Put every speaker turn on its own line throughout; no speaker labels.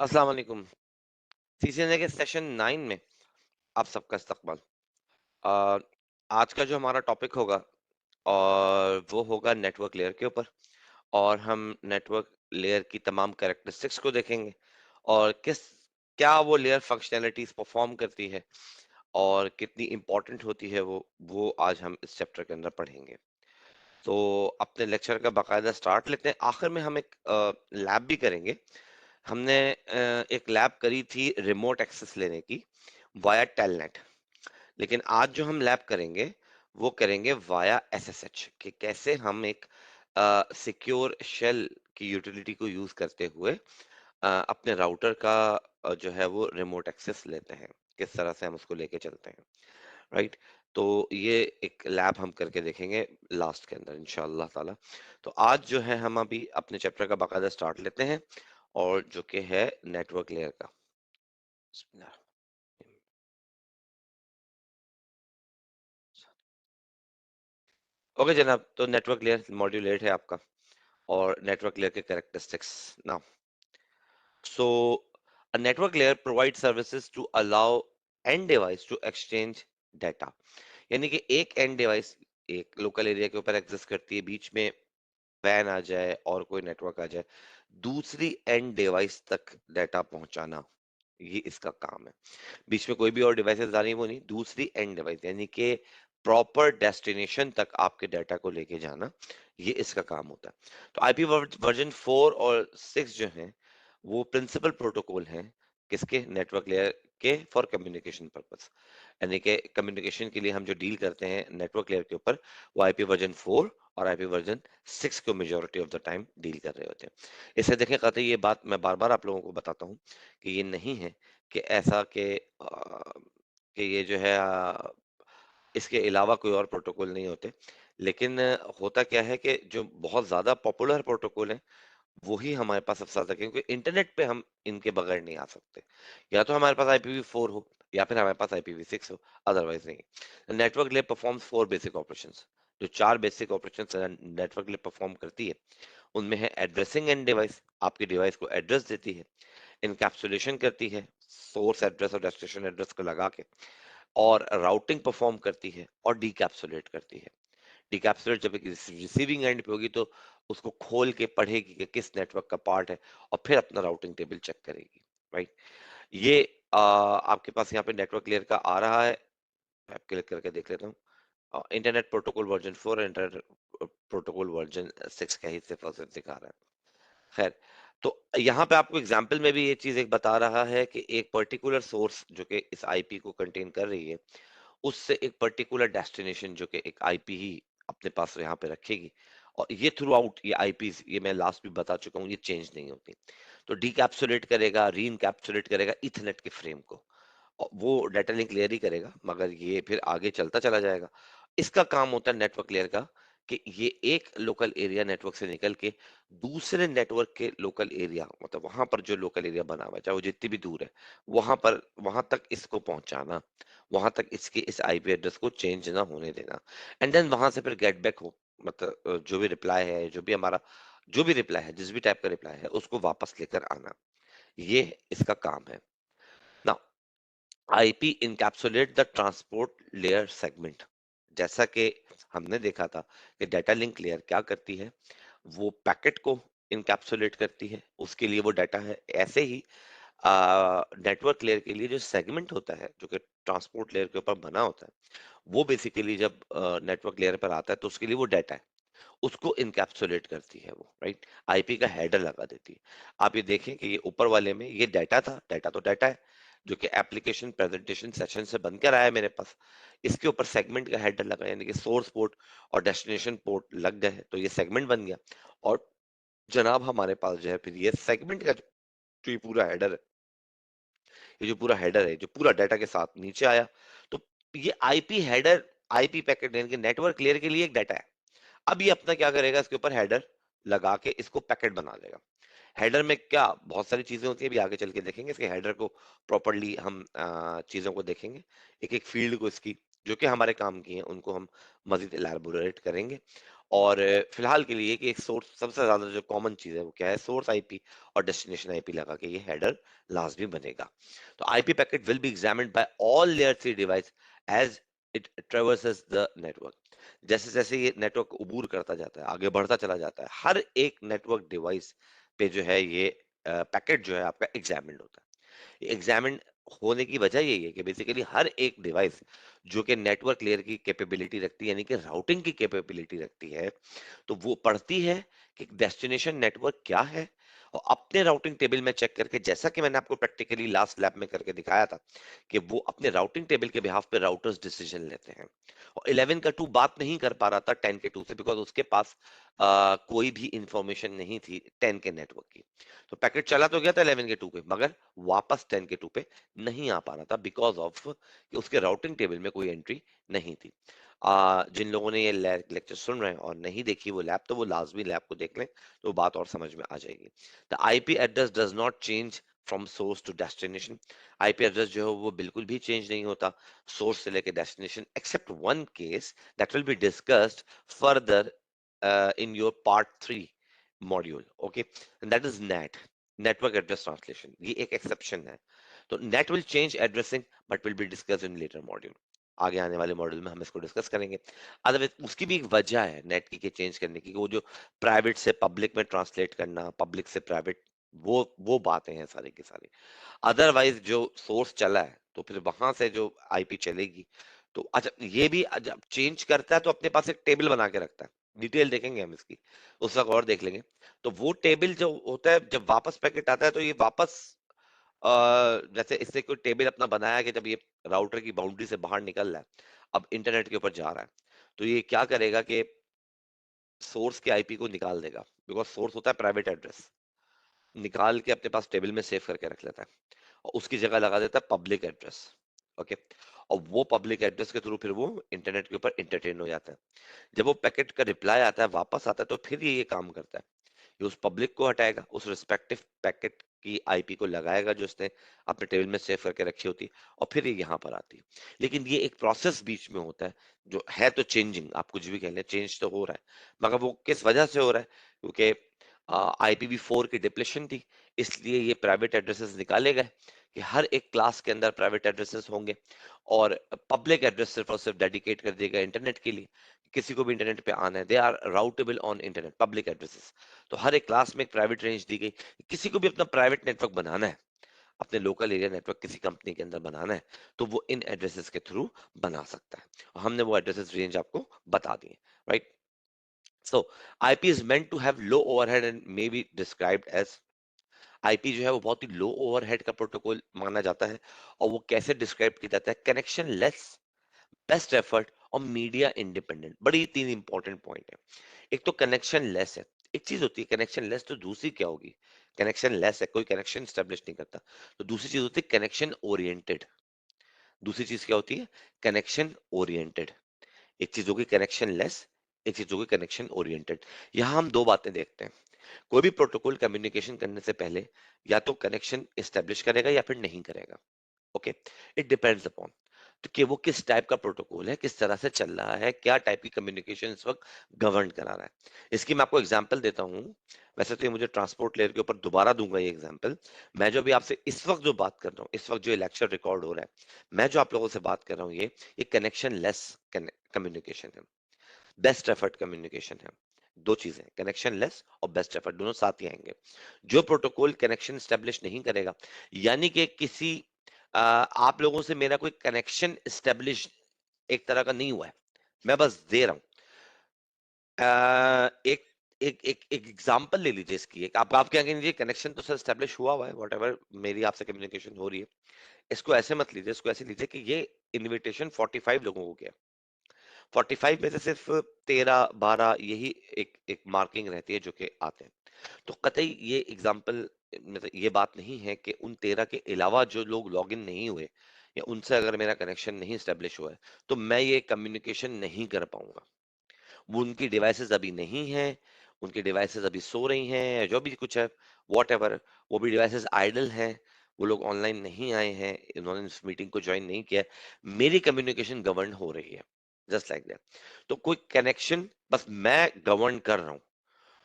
अस्सलाम वालेकुम। सीसीएनए के सेशन 9 में आप सबका इस्तकबाल। अ, आज का जो हमारा टॉपिक होगा और वो होगा नेटवर्क लेयर के ऊपर। और हम नेटवर्क लेयर की तमाम कैरेक्टरिस्टिक्स को देखेंगे और क्या वो लेयर फंक्शनैलिटीज परफॉर्म करती है और कितनी इंपॉर्टेंट होती है वो आज हम इस चैप्टर के अंदर पढ़ेंगे। तो अपने लेक्चर का बाकायदा स्टार्ट लेते हैं। आखिर में हम एक लैब भी करेंगे। हमने एक लैब करी थी रिमोट एक्सेस लेने की वाया टेलनेट। लेकिन आज जो हम लैब करेंगे वो करेंगे वाया एसएसएच कि कैसे हम एक सिक्योर शेल की यूटिलिटी को यूज करते हुए अपने राउटर का जो है वो रिमोट एक्सेस लेते हैं, किस तरह से हम उसको लेके चलते हैं। राइट। तो ये एक लैब हम करके देखेंगे लास्ट के अंदर इंशाल्लाह ताला। तो आज जो है हम अभी अपने चैप्टर का बाकायदा स्टार्ट लेते हैं और जो कि है नेटवर्क लेयर का। ओके जनाब, तो नेटवर्क लेयर मॉड्यूल 8 है आपका और नेटवर्क लेयर के characteristics now. So a network layer provides services to allow end device to exchange data। यानी कि एक एंड डिवाइस एक लोकल एरिया के ऊपर एग्जिस्ट करती है, बीच में वैन आ जाए और कोई नेटवर्क आ जाए, दूसरी एंड डिवाइस तक डाटा पहुंचाना, ये इसका काम है। बीच में कोई भी और डिवाइसेस आ रही वो नहीं, दूसरी एंड डिवाइस यानी कि प्रॉपर डेस्टिनेशन तक आपके डाटा को लेके जाना, ये इसका काम होता है। तो आईपी वर्जन 4 और 6 जो हैं वो प्रिंसिपल प्रोटोकॉल हैं किसके, नेटवर्क लेयर के, फॉर कम्युनिकेशन पर्पस। यानी कि कम्युनिकेशन के लिए हम जो डील करते हैं नेटवर्क लेयर के ऊपर, वो आईपी वर्जन 4 और आईपी वर्जन 6 को majority of the time deal कर रहे होते हैं। इसे देखें कहते ये बात मैं बार बार आप लोगों को बताता हूँ कि ये नहीं है कि ऐसा कि ये जो है इसके अलावा कोई और प्रोटोकॉल नहीं होते। लेकिन होता क्या है कि जो बहुत ज्यादा पॉपुलर प्रोटोकॉल है वही हमारे पास सबसे ज्यादा, क्योंकि इंटरनेट पे हम इनके बगैर नहीं आ सकते। या तो हमारे पास IPv4 हो या फिर हमारे पास IPv6 हो, अदरवाइज नहीं। नेटवर्क ले परफॉर्म्स 4 बेसिक ऑपरेशंस। जो 4 बेसिक ऑपरेशंस नेटवर्क ले परफॉर्म करती है उनमें है एड्रेसिंग एंड डिवाइस, आपके डिवाइस को एड्रेस देती है। इनकैप्सुलेशन करती है, सोर्स एड्रेस और डेस्टिनेशन एड्रेस को लगा के। और राउटिंग परफॉर्म करती है और डीकैप्सुलेट करती है। डिकैप्सुलेट जब रिसीविंग एंड पे होगी तो उसको खोल के पढ़ेगी कि किस नेटवर्क का पार्ट है और फिर अपना राउटिंग टेबल चेक करेगी। राइट। ये आपके पास यहाँ पे नेटवर्क लेयर का आ रहा है, मैं क्लिक करके देख लेता हूँ। Internet protocol version 4, internet protocol version 6 का ही सिर्फ और सिर्फ दिखा रहा है। खैर, तो यहाँ पे आपको एग्जाम्पल में भी ये चीज एक बता रहा है कि एक पर्टिकुलर सोर्स जो कि इस आईपी को कंटेन कर रही है, उससे एक पर्टिकुलर डेस्टिनेशन जो कि एक आईपी ही अपने पास यहाँ पे रखेगी। और ये थ्रू आउट ये आईपीज, ये मैं लास्ट भी बता चुका हूँ, ये चेंज नहीं होती। तो डीकैप्सुलेट करेगा, री इनकैप्सुलेट करेगा इथरनेट के फ्रेम को, और वो डाटा लिंक लेयर ही करेगा, मगर ये फिर आगे चलता चला जाएगा। इसका काम होता है नेटवर्क लेयर का कि ये एक लोकल एरिया नेटवर्क से निकल के दूसरे नेटवर्क के लोकल एरिया, मतलब वहां पर जो लोकल एरिया बना हुआ है चाहे वो जितनी भी दूर है, वहां तक इसको पहुंचाना, वहां तक इसके इस आईपी एड्रेस को चेंज ना होने देना। एंड देन वहां से फिर गेट बैक हो, मतलब जो भी रिप्लाई है, जो भी रिप्लाई है, जिस भी टाइप का रिप्लाई है उसको वापस लेकर आना, ये इसका काम है। Now IP encapsulate the transport layer segment. जैसा कि हमने देखा था कि डाटा लिंक लेयर क्या करती है, वो पैकेट को इनकैप्सुलेट करती है, उसके लिए वो डाटा है। ऐसे ही नेटवर्क लेयर के लिए जो सेगमेंट होता है जो कि ट्रांसपोर्ट लेयर के ऊपर बना होता है, वो बेसिकली जब नेटवर्क लेयर पर आता है तो उसके लिए वो डाटा है, उसको इनकैप्सुलेट करती है वो। राइट। आईपी का हेडर लगा देती है। आप ये देखें कि ये ऊपर वाले में ये डाटा था, डाटा तो डाटा है जो कि एप्लीकेशन प्रेजेंटेशन सेशन से बनकर आया है मेरे पास। इसके ऊपर सेगमेंट का हेडर लगा, यानी कि सोर्स पोर्ट और डेस्टिनेशन पोर्ट लग गए, तो ये सेगमेंट बन गया। और जनाब हमारे पास जो है फिर ये सेगमेंट का जो ये पूरा हेडर है, ये जो पूरा हेडर है जो पूरा डाटा के साथ नीचे आया, तो ये आईपी हेडर, आईपी पैकेट यानी कि नेटवर्क लेयर के लिए एक डाटा है। अब ये अपना क्या करेगा, इसके ऊपर हेडर लगा के इसको पैकेट बना देगा। हेडर में क्या बहुत सारी चीजें होती है, अभी आगे चल के देखेंगे इसके हेडर को प्रॉपरली। हम चीजों को देखेंगे, एक एक फील्ड को इसकी जो कि हमारे काम की है उनको हम मजीद एलैबोरेट करेंगे। और फिलहाल के लिए कि एक सोर्स सबसे ज्यादा जो कॉमन चीज है वो क्या है, सोर्स आईपी और डेस्टिनेशन आईपी लगा के ये हेडर लाजमी बनेगा। तो IP packet will be examined by all layer 3 device as it traverses the network. जैसे जैसे ये नेटवर्क अबूर करता जाता है, आगे बढ़ता चला जाता है, हर एक नेटवर्क डिवाइस पे जो है ये पैकेट जो है आपका एग्जामिन्ड होता है। एग्जामिन होने की वजह यही है कि बेसिकली हर एक डिवाइस जो कि नेटवर्क लेयर की कैपेबिलिटी रखती है, यानी कि राउटिंग की कैपेबिलिटी रखती है, तो वो पढ़ती है कि डेस्टिनेशन नेटवर्क क्या है, और अपने राउटिंग टेबल में चेक करके, जैसा कि मैंने आपको प्रैक्टिकली लास्ट लैब में करके दिखाया था, कि वो अपने राउटिंग टेबल के बिहाफ पे राउटर्स डिसीजन लेते हैं। और 11 का 2 बात नहीं कर पा रहा था 10 के 2 से, बिकॉज उसके पास कोई भी इंफॉर्मेशन नहीं थी 10 के नेटवर्क की। तो पैकेट चला तो गया था 11 के 2 पे, मगर वापस 10 के 2 पे नहीं आ पा रहा था बिकॉज ऑफ कि उसके राउटिंग टेबल में कोई एंट्री नहीं थी। जिन लोगों ने ये लेक्चर सुन रहे हैं और नहीं देखी वो लैब, तो वो लाजमी लैब को देख लें, तो बात और समझ में आ जाएगी। The IP address does not change from source to destination. IP address जो है वो बिल्कुल भी चेंज नहीं होता सोर्स से लेके destination, except one case that will be discussed further in your part 3 module, okay, and that is NAT, network address translation। ये एक एक्सेप्शन है। तो NAT will change addressing but will be discussed in later module। आगे आने वाले module में हम इसको डिस्कस करेंगे। अदरवाइज उसकी भी एक वजह है नेट की के चेंज करने की, वो जो प्राइवेट से पब्लिक में ट्रांसलेट करना, पब्लिक से प्राइवेट, वो बातें हैं सारी की सारी। अदरवाइज जो सोर्स चला है तो फिर वहां से जो आईपी चलेगी, तो अच्छा ये भी जब चेंज करता है तो अपने पास एक टेबल बना के रखता है, डिटेल देखेंगे हम इसकी उस वक्त और देख लेंगे। तो वो टेबल जो होता है जब वापस पैकेट आता है तो ये वापस जैसे इससे कोई टेबल अपना बनाया कि जब ये राउटर की बाउंड्री से बाहर निकल रहा है, अब इंटरनेट के ऊपर जा रहा है, तो ये क्या करेगा कि सोर्स के आईपी को निकाल देगा, बिकॉज सोर्स होता है प्राइवेट एड्रेस, निकाल के अपने पास टेबल में सेव करके रख लेता है और उसकी जगह लगा देता है पब्लिक एड्रेस। ओके, और वो पब्लिक एड्रेस के थ्रू फिर वो इंटरनेट के ऊपर इंटरटेन हो जाता है। जब वो पैकेट का रिप्लाई आता है वापस आता है, तो फिर ये काम करता है, ये उस पब्लिक को हटाएगा, उस रिस्पेक्टिव पैकेट की आईपी को लगाएगा जो उसने अपने टेबल में सेव करके रखी होती, और फिर ये यहाँ पर आती है। लेकिन ये एक प्रोसेस बीच में होता है जो है तो चेंजिंग, आप कुछ भी कह लें, चेंज तो हो रहा है, मगर वो किस वजह से हो रहा है, क्योंकि IPv4 की डिप्लेशन थी, इसलिए ये प्राइवेट एड्रेसेस निकाले गए कि हर एक क्लास के अंदर प्राइवेट एड्रेसेस होंगे, और पब्लिक एड्रेस सिर्फ और सिर्फ डेडिकेट कर दिया गया इंटरनेट के लिए। किसी को भी इंटरनेट पे आना है, they are routable on internet, public addresses. तो हर एक क्लास में एक प्राइवेट रेंज दी गई, किसी को भी अपना प्राइवेट नेटवर्क बनाना है, अपने लोकल एरिया नेटवर्क किसी कंपनी के अंदर बनाना है, तो वो इन एड्रेसेस के थ्रू बना सकता है, और हमने वो एड्रेसेस रेंज आपको बता दिए, right. So IP is meant to have low overhead and may be described as, IP जो है वो बहुत ही लो ओवरहेड का प्रोटोकॉल माना जाता है, और वो कैसे डिस्क्राइब किया जाता है, कनेक्शन लेस, बेस्ट एफर्ट और मीडिया इंडिपेंडेंट। बड़ी तीन इंपॉर्टेंट पॉइंट है। एक तो कनेक्शन लेस है, एक चीज होती है कनेक्शन लेस, तो दूसरी क्या होगी, कनेक्शन लेस है, कोई कनेक्शन स्टेब्लिश नहीं करता, तो दूसरी चीज होती है कनेक्शन ओरिएंटेड। दूसरी चीज क्या होती है, कनेक्शन ओरिएंटेड। एक चीज होगी कनेक्शन लेस, एक चीज होगी कनेक्शन ओरिएंटेड। यहाँ हम दो बातें देखते हैं। कोई भी प्रोटोकॉल कम्युनिकेशन करने से पहले या तो कनेक्शन एस्टेब्लिश करेगा या फिर नहीं करेगा। ओके, इट डिपेंड्स अपॉन, तो कि वो किस टाइप का प्रोटोकॉल है, किस तरह से चल रहा है, क्या टाइप की कम्युनिकेशन इस वक्त गवर्न करा रहा है। इसकी मैं आपको एग्जांपल देता हूँ। वैसे तो ये मुझे ट्रांसपोर्ट लेयर के ऊपर दोबारा दूंगा ये एग्जांपल। मैं जो अभी आपसे इस वक्त जो बात कर रहा हूँ, इस वक्त जो लेक्चर रिकॉर्ड हो रहा है, मैं जो आप लोगों से बात कर रहा हूँ, ये कनेक्शन लेस कम्युनिकेशन है, बेस्ट एफर्ट कम्युनिकेशन है। दो चीजें, कनेक्शन लेस और बेस्ट एफर्ट, दोनों साथ ही आएंगे। जो प्रोटोकॉल कनेक्शन स्टेब्लिश नहीं करेगा, यानी कि किसी आप लोगों से मेरा कोई कनेक्शन स्टेब्लिश एक तरह का नहीं हुआ है, मैं बस दे रहा हूं। एक एक एक एक एग्जांपल ले लीजिए इसकी, एक आप क्या कहेंगे, कनेक्शन तो सर स्टेब्लिश हुआ हुआ है, व्हाटएवर मेरी आपसे कम्युनिकेशन हो रही है, इसको ऐसे मत लीजिए, इसको ऐसे लीजिए कि ये इनविटेशन 45 लोगों को गया, 45 में से सिर्फ 13-12 यही एक मार्किंग रहती है जो कि आते हैं। तो कतई ये एग्जाम्पल, मतलब ये बात नहीं है कि उन 13 के अलावा जो लोग लॉग इन नहीं हुए या उनसे अगर मेरा कनेक्शन नहीं स्टेब्लिश हुआ है, तो मैं ये कम्युनिकेशन नहीं कर पाऊंगा। वो उनकी डिवाइसेस अभी नहीं है, उनकी डिवाइसेस अभी सो रही हैं, जो भी कुछ है, वॉट एवर, वो भी डिवाइसेस आइडल हैं, वो लोग ऑनलाइन नहीं आए हैं, इन्होंने इस मीटिंग को ज्वाइन नहीं किया, मेरी कम्युनिकेशन गवर्न हो रही है। Just like that. तो कोई कनेक्शन बस मैं गवर्न कर रहा हूं,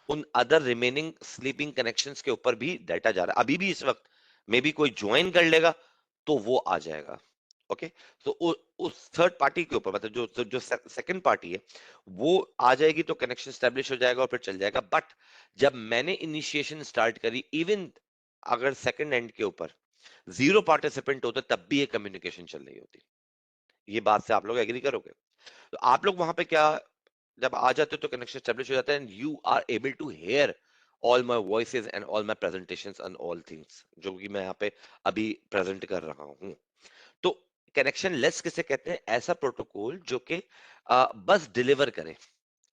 उन अदर रिमेनिंग स्लीपिंग कनेक्शंस के ऊपर भी डाटा जा रहा है। अभी भी इस वक्त मे बी कोई ज्वाइन कर लेगा तो वो आ जाएगा। ओके, तो उस थर्ड पार्टी के ऊपर, मतलब जो सेकंड पार्टी है, वो आ जाएगी तो कनेक्शन स्टैब्लिश हो जाएगा और फिर चल जाएगा। बट जब मैंने इनिशिएशन स्टार्ट करी, इवन अगर सेकंड एंड के ऊपर जीरो पार्टिसिपेंट होते तब भी ये कम्युनिकेशन चल रही होती। ये बात से आप लोग एग्री करोगे? तो आप लोग वहां पे क्या, जब आ जाते हो तो कनेक्शन स्टैब्लिश हो जाता है, and you are able to hear all my voices and all my presentations and all things, जो कि मैं यहाँ पे अभी प्रेजेंट कर रहा हूँ। तो कनेक्शन लेस किसे कहते हैं? ऐसा प्रोटोकॉल जो कि बस डिलीवर करे,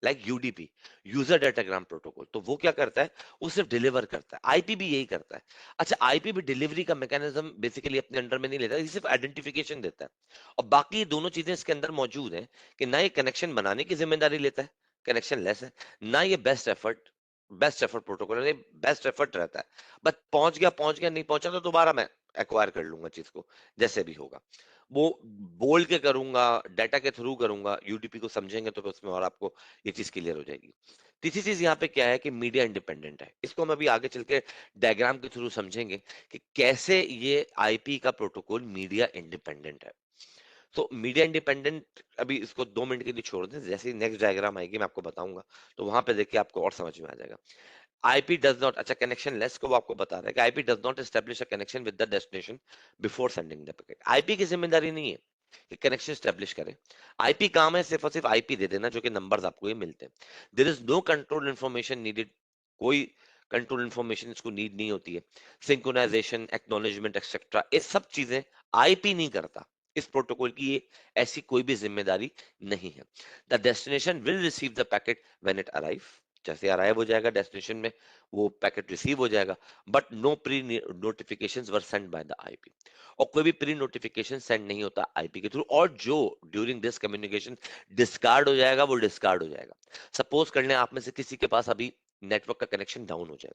like UDP, user datagram protocol. तो वो क्या करता है? वो सिर्फ डिलीवर करता है। आईपी भी यही करता है। अच्छा, आईपी भी डिलीवरी का मैकेनिज्म बेसिकली अपने अंडर में नहीं लेता, ये सिर्फ आइडेंटिफिकेशन देता है। और बाकी ये दोनों चीजें इसके अंदर मौजूद है कि ना ये कनेक्शन बनाने की जिम्मेदारी लेता है, कनेक्शन लेस है, ना ये बेस्ट एफर्ट प्रोटोकॉल है, बेस्ट एफर्ट रहता है। बस पहुंच गया, नहीं पहुंचा तो दोबारा मैं एक्वायर कर लूंगा चीज को, जैसे भी होगा। वो बोल के करूंगा, डाटा के थ्रू करूंगा, यूडीपी को समझेंगे तो फिर उसमें और आपको ये चीज क्लियर हो जाएगी। तीसरी चीज यहाँ पे क्या है कि मीडिया इंडिपेंडेंट है। इसको हम अभी आगे चल के डायग्राम के थ्रू समझेंगे कि कैसे ये आईपी का प्रोटोकॉल मीडिया इंडिपेंडेंट है। तो मीडिया इंडिपेंडेंट, अभी इसको 2 मिनट के लिए छोड़ दें, जैसे ही नेक्स्ट डायग्राम आएगी मैं आपको बताऊंगा, तो वहां पे देखिए आपको और समझ में आ जाएगा। आईपी डज नॉट, अच्छा कनेक्शन लेस को वो आपको बता रहा है कि IP does not establish a connection with the destination before sending the packet. IP की जिम्मेदारी नहीं है कि कनेक्शन स्टेब्लिश करे। आईपी काम है सिर्फ और सिर्फ आईपी दे देना, जो कि नंबर्स आपको ये मिलते हैं। There is no control information needed, कोई कंट्रोल इन्फॉर्मेशन इसको नीड नहीं होती है। सिंक्रोनाइजेशन, एक्नॉलेजमेंट एक्सेट्रा, ये सब चीजें आईपी नहीं करता। इस प्रोटोकॉल की ये ऐसी कोई भी जिम्मेदारी नहीं है। The destination will receive the packet when it arrive, जैसे अराइव हो जाएगा डेस्टिनेशन में वो पैकेट रिसीव हो जाएगा। But no pre notifications were send by the IP, और कोई भी प्री नोटिफिकेशन सेंड नहीं होता आईपी के थ्रू। और जो ड्यूरिंग दिस कम्युनिकेशन डिस्कार्ड हो जाएगा वो डिस्कार्ड हो जाएगा। सपोज कर लें आप में से किसी के पास अभी नेटवर्क का कनेक्शन डाउन हो जाए,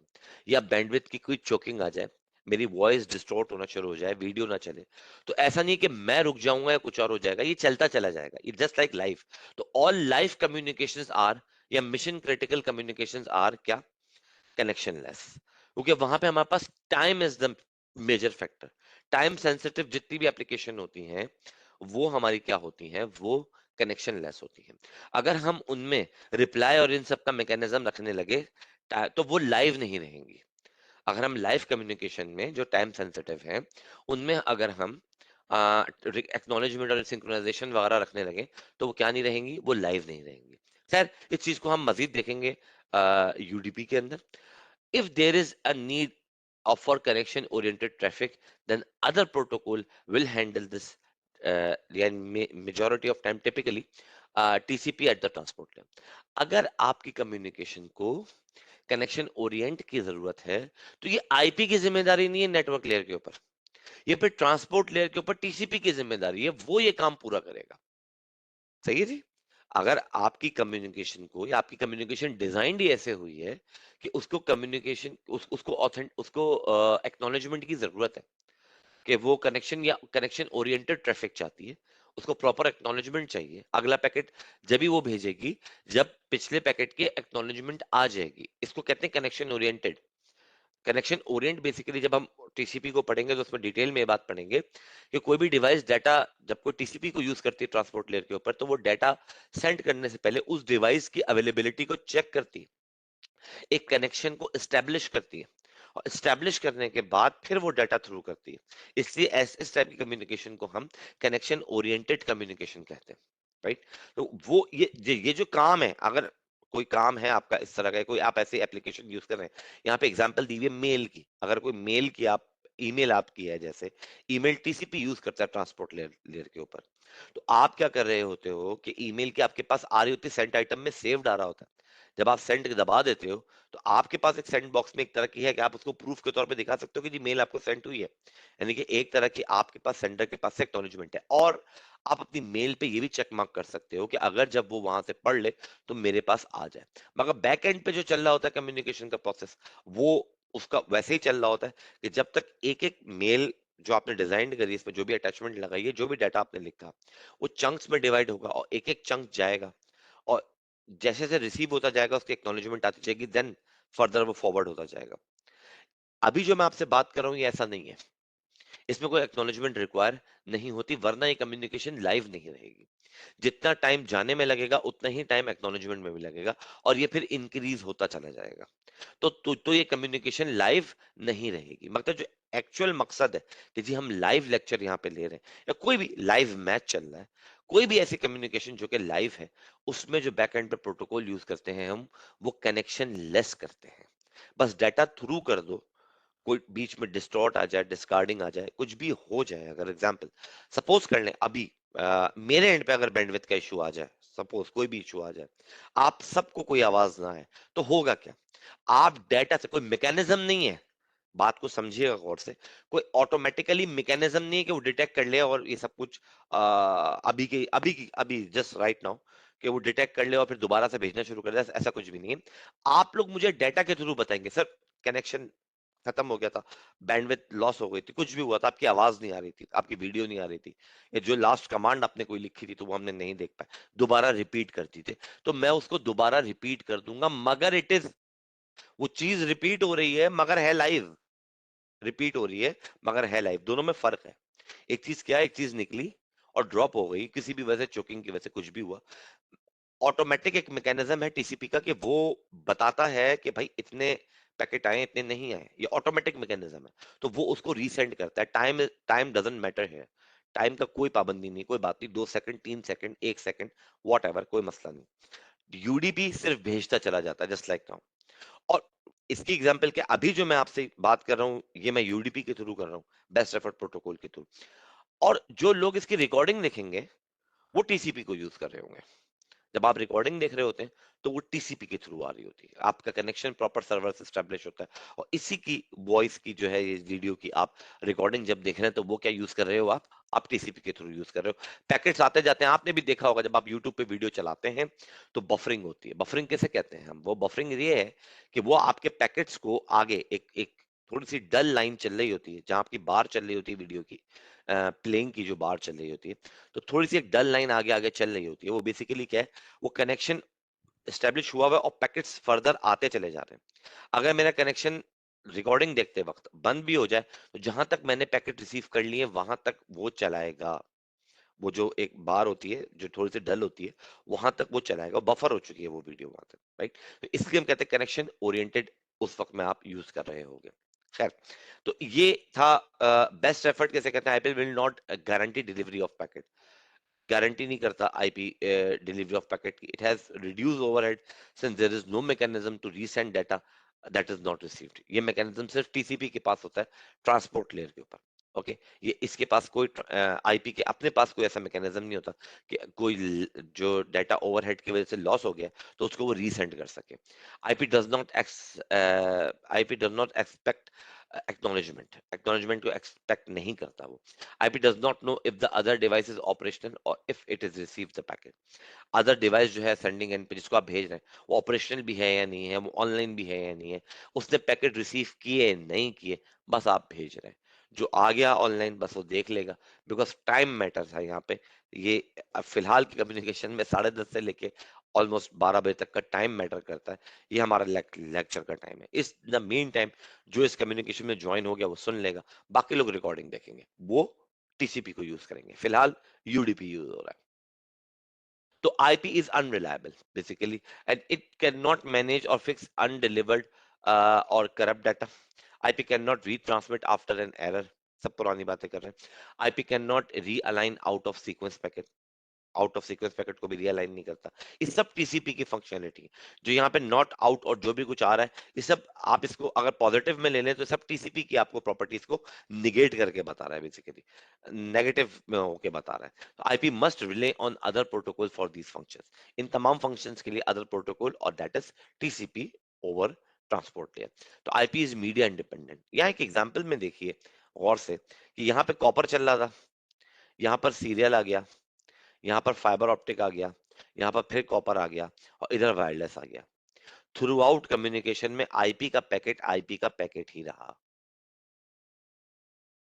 या बैंडविड्थ की कोई चोकिंग आ जाए, मेरी वॉइस डिस्टॉर्ट होना शुरू हो जाए, वीडियो ना चले, तो ऐसा नहीं कि मैं रुक जाऊंगा या कुछ और हो जाएगा, ये चलता चला जाएगा, ये जस्ट लाइक लाइफ। तो ऑल लाइफ कम्युनिकेशंस आर, या मिशन क्रिटिकल कम्युनिकेशंस आर क्या? Connectionless. क्योंकि वहां पे हमारे पास time is the major factor. Time sensitive जितनी भी एप्लीकेशन होती हैं वो हमारी क्या होती हैं? वो कनेक्शन लेस होती हैं। अगर हम उनमें रिप्लाई और इन सब का मैकेनिज्म रखने लगे तो वो लाइव नहीं रहेंगी। अगर हम लाइव कम्युनिकेशन में जो टाइम सेंसिटिव है उनमें अगर हम एक्नॉलेजमेंट और सिंक्रोनाइजेशन वगैरह रखने लगे तो वो क्या नहीं रहेंगी? वो लाइव नहीं रहेंगी। खैर, इस चीज को हम मजीद देखेंगे यूडीपी के अंदर। If there is a need of for connection oriented traffic, then other protocol will handle this, and majority of time typically TCP at the transport layer। अगर आपकी कम्युनिकेशन को कनेक्शन ओरिएंट की जरूरत है तो ये आईपी की जिम्मेदारी नहीं है नेटवर्क लेयर के ऊपर, ये फिर ट्रांसपोर्ट लेयर के ऊपर टीसीपी की जिम्मेदारी है, वो ये काम पूरा करेगा। सही है जी? अगर आपकी कम्युनिकेशन को, या आपकी कम्युनिकेशन डिजाइन ही ऐसे हुई है कि उसको कम्युनिकेशन उसको उसको एक्नॉलेजमेंट की जरूरत है, कि वो कनेक्शन या कनेक्शन ओरिएंटेड ट्रैफिक चाहती है, उसको प्रॉपर एक्नॉलेजमेंट चाहिए, अगला पैकेट जब भी वो भेजेगी, जब पिछले पैकेट की एक्नॉलेजमेंट आ जाएगी, इसको कहते हैं connection oriented. Connection Orient basically जब हम टीसीपी को पढ़ेंगे तो उसमें डिटेल में ये बात पढ़ेंगे कि कोई भी डिवाइस डाटा, जब कोई टीसीपी को यूज करती है ट्रांसपोर्ट लेयर के ऊपर, तो वो डाटा सेंड करने से पहले उस डिवाइस की अवेलेबिलिटी को चेक करती है, एक कनेक्शन को एस्टेब्लिश करती है, और एस्टेब्लिश करने के बाद फिर वो डाटा थ्रू करती है। इसलिए इस टाइप की कम्युनिकेशन को हम कनेक्शन ओरिएंटेड कम्युनिकेशन कहते हैं। राइट? तो वो ये जो काम है, अगर कोई काम है आपका इस तरह का, कोई आप ऐसे एप्लीकेशन यूज कर रहे हैं, यहाँ पे एग्जांपल दी हुई है मेल की, अगर कोई मेल की आप ईमेल आपकी है, जैसे ईमेल टीसीपी यूज करता है ट्रांसपोर्ट लेयर के ऊपर, तो आप क्या कर रहे होते हो कि ईमेल की आपके पास आ रही होती है, सेंट आइटम में सेव्ड आ रहा होता है। जब आप सेंड दबा देते हो तो आपके पास एक सेंड बॉक्स में एक तरह की है कि आप उसको प्रूफ के तौर पे दिखा सकते हो कि जी मेल आपको सेंड हुई है, यानी कि एक तरह की आपके पास सेंडर के पास से एक्नॉलेजमेंट है। और आप अपनी मेल पे ये भी चेक मार्क कर सकते हो कि अगर जब वो वहां से पढ़ ले तो मेरे पास आ जाए। मगर बैक एंड पे जो चल रहा होता है कम्युनिकेशन का प्रोसेस, वो उसका वैसे ही चल रहा होता है कि जब तक एक एक मेल जो आपने डिजाइन करी, इसमें जो भी अटैचमेंट लगाई है, जो भी डाटा आपने लिखा, वो चंक्स में डिवाइड होगा और एक एक चंक जाएगा, और जैसे जैसे रिसीव होता जाएगा उसकी एक्नॉलेजमेंट आती जाएगी, देन फर्दर वो फॉरवर्ड होता जाएगा। अभी जो मैं आपसे बात कर रहा हूँ ये ऐसा नहीं है, इसमें कोई एक्नॉलेजमेंट रिक्वायर नहीं होती, वरना ये कम्युनिकेशन लाइव नहीं रहेगी। जितना टाइम जाने में लगेगा उतना ही टाइम एक्नॉलेजमेंट में भी लगेगा, और ये फिर इंक्रीज होता चला जाएगा। तो ये कम्युनिकेशन लाइव नहीं रहेगी। मतलब जो एक्चुअल मकसद है कि जी हम लाइव लेक्चर यहाँ पे ले रहे हैं, या कोई भी लाइव मैच चल रहा है, कोई भी ऐसी कम्युनिकेशन जो कि लाइव है, उसमें जो बैक एंड पे प्रोटोकॉल यूज करते हैं हम, वो कनेक्शन लेस करते हैं। बस डाटा थ्रू कर दो, कोई बीच में डिस्टॉर्ट आ जाए, डिस्कार्डिंग आ जाए, कुछ भी हो जाए, अगर एग्जांपल सपोज कर लें अभी मेरे एंड पे अगर बैंडविड्थ का इशू आ जाए, सपोज कोई भी इशू आ जाए, आप सबको कोई आवाज ना आए, तो होगा क्या? आप डेटा से, कोई मैकेनिज्म नहीं है, बात को समझिएगा गौर से, कोई ऑटोमेटिकली मैकेनिज्म नहीं है कि वो डिटेक्ट कर ले और ये सब कुछ अभी जस्ट राइट नाउ कि वो डिटेक्ट कर ले और फिर दोबारा से भेजना शुरू कर दे, ऐसा कुछ भी नहीं है। आप लोग मुझे डेटा के थ्रू बताएंगे सर कनेक्शन खत्म हो गया था, बैंडविड्थ लॉस हो गई थी, कुछ भी हुआ था, आपकी आवाज नहीं आ रही थी, आपकी वीडियो नहीं आ रही थी, या जो लास्ट कमांड आपने कोई लिखी थी तो वो हमने नहीं देख पाए, दोबारा रिपीट करती थी, तो मैं उसको दोबारा रिपीट कर दूंगा, मगर इट इज, वो चीज रिपीट हो रही है मगर है लाइव, रिपीट हो रही है मगर है लाइव, दोनों में फर्क है। एक चीज क्या है, एक चीज निकली और ड्रॉप हो गई किसी भी वजह से, चोकिंग की वजह से कुछ भी हुआ, ऑटोमेटिक एक मैकेनिज्म है टीसीपी का कि वो बताता है कि भाई इतने पैकेट आए, इतने नहीं आए, ये ऑटोमेटिक मैकेनिज्म है, तो वो उसको रीसेंड करता है। टाइम टाइम डजंट मैटर है, टाइम का कोई पाबंदी नहीं, कोई बात नहीं, 2 second, 3 second, 1 second, what ever, कोई मसला नहीं, यूडीपी सिर्फ भेजता चला जाता है जस्ट लाइक नाउ। और इसकी एग्जांपल क्या, अभी जो मैं आपसे बात कर रहा हूँ ये मैं यूडीपी के थ्रू कर रहा हूँ, बेस्ट एफर्ट प्रोटोकॉल के थ्रू, और जो लोग इसकी रिकॉर्डिंग लिखेंगे वो टीसीपी को यूज कर रहे होंगे। जब आप रिकॉर्डिंग देख रहे होते हैं तो वो टीसीपी के थ्रू आ रही होती है, आपका कनेक्शन प्रॉपर सर्वर से स्टैब्लिश होता है, और इसी की वॉइस की जो है, ये वीडियो की आप रिकॉर्डिंग जब देख रहे हैं तो वो क्या यूज कर रहे हो आप टीसीपी के थ्रू यूज कर रहे हो। पैकेट्स आते जाते हैं, आपने भी देखा होगा जब आप यूट्यूब पे वीडियो चलाते हैं तो बफरिंग होती है। बफरिंग कैसे कहते हैं हम, वो बफरिंग ये है कि वो आपके पैकेट्स को आगे एक एक थोड़ी सी डल लाइन चल रही होती है, जहां आपकी बार चल रही होती है वीडियो की, प्लेइंग की जो बार चल रही होती है, तो थोड़ी सी एक डल लाइन आगे आगे चल रही होती है, वो बेसिकली क्या है, वो कनेक्शन एस्टेब्लिश हुआ हुआ है और पैकेट्स फर्दर आते चले जा रहे हैं। अगर मेरा कनेक्शन रिकॉर्डिंग देखते वक्त बंद भी हो जाए तो जहां तक मैंने पैकेट रिसीव कर लिए वहां तक वो चलाएगा, वो जो एक बार होती है जो थोड़ी सी डल होती है, वहां तक वो चलाएगा, बफर हो चुकी है वो वीडियो वहां तक, राइट। तो इसलिए हम कहते हैं कनेक्शन ओरिएंटेड उस वक्त में आप यूज कर रहे होगे। खैर, तो ये था बेस्ट एफर्ट कैसे कहते हैं, IPL will not guarantee delivery of packet, guarantee नहीं करता आईपी डिलीवरी ऑफ पैकेट की। It has reduce overhead since there is no mechanism to resend data that is not received. ये मैकेनिज्म सिर्फ TCP के पास होता है, ट्रांसपोर्ट लेयर के ऊपर। ओके, ये इसके पास कोई आईपी के अपने पास कोई ऐसा मैकेनिज्म नहीं होता कि कोई जो डाटा ओवरहेड की वजह से लॉस हो गया तो उसको वो रीसेंड कर सके। IP does not IP does not expect acknowledgement को एक्सपेक्ट नहीं करता वो। IP does not know if the other device is operational or if it is received the packet. Other device जो है सेंडिंग एंड पे जिसको आप भेज रहे हैं वो ऑपरेशनल भी है या नहीं है, वो ऑनलाइन भी है या नहीं है, उसने पैकेट रिसीव किए नहीं किए, बस आप भेज रहे हैं, जो आ गया ऑनलाइन बस वो देख लेगा, बिकॉज टाइम मैटर्स है यहाँ पे। ये फिलहाल की कम्युनिकेशन में 10:30 से लेके ऑलमोस्ट 12 बजे तक का टाइम मैटर करता है। ये हमारा लेक्चर का टाइम है, इस द मेन टाइम जो इस कम्युनिकेशन में ज्वाइन हो गया वो सुन लेगा, बाकी लोग रिकॉर्डिंग देखेंगे, वो टीसीपी को यूज करेंगे। फिलहाल यूडीपी यूज हो रहा है। तो IP is unreliable basically, and it cannot manage or fix undelivered or corrupt data. IP cannot retransmit after an error. सब पुरानी बातें कर रहे हैं। IP cannot realign out of sequence packet. Out of sequence packet को भी realign नहीं करता। ये सब टीसीपी की फंक्शनलिटी, जो यहाँ पे नॉट आउट और जो भी कुछ आ रहा है, ये सब आप इसको अगर पॉजिटिव में ले लें तो सब टीसीपी की आपको प्रॉपर्टीज को निगेट करके बता रहा है, बेसिकली नेगेटिव में होके बता रहा है। तो IP must rely on other protocol for these functions, इन तमाम फंक्शंस के लिए अदर प्रोटोकॉल, और that is TCP over transport layer. तो आईपी इज मीडिया इंडिपेंडेंट। यहाँ एक एग्जांपल में देखिए गौर से कि यहाँ पे कॉपर चल रहा था, यहाँ पर सीरियल आ गया, यहाँ पर फाइबर ऑप्टिक आ गया, यहाँ पर फिर कॉपर आ गया, और इधर वायरलेस आ गया। थ्रू आउट कम्युनिकेशन में आईपी का पैकेट ही रहा।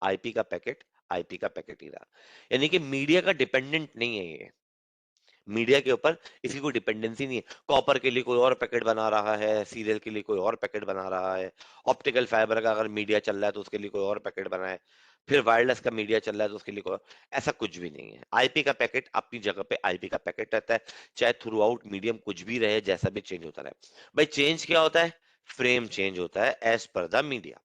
आईपी का पैकेट आईपी का पैकेट ही रहा, यानी कि मीडिया का डिपेंडेंट नहीं है ये, मीडिया के ऊपर इसकी कोई डिपेंडेंसी नहीं है। कॉपर के लिए कोई और पैकेट बना रहा है, सीरियल के लिए कोई और पैकेट बना रहा है, ऑप्टिकल फाइबर का अगर मीडिया चल रहा है तो उसके लिए कोई और पैकेट बनाए, फिर वायरलेस का मीडिया चल रहा है तो उसके लिए कोई ऐसा कुछ भी नहीं है। आईपी का पैकेट अपनी जगह पे आईपी का पैकेट रहता है, चाहे थ्रू आउट मीडियम कुछ भी रहे, जैसा भी चेंज होता रहे। भाई चेंज क्या होता है? फ्रेम चेंज होता है as per the media,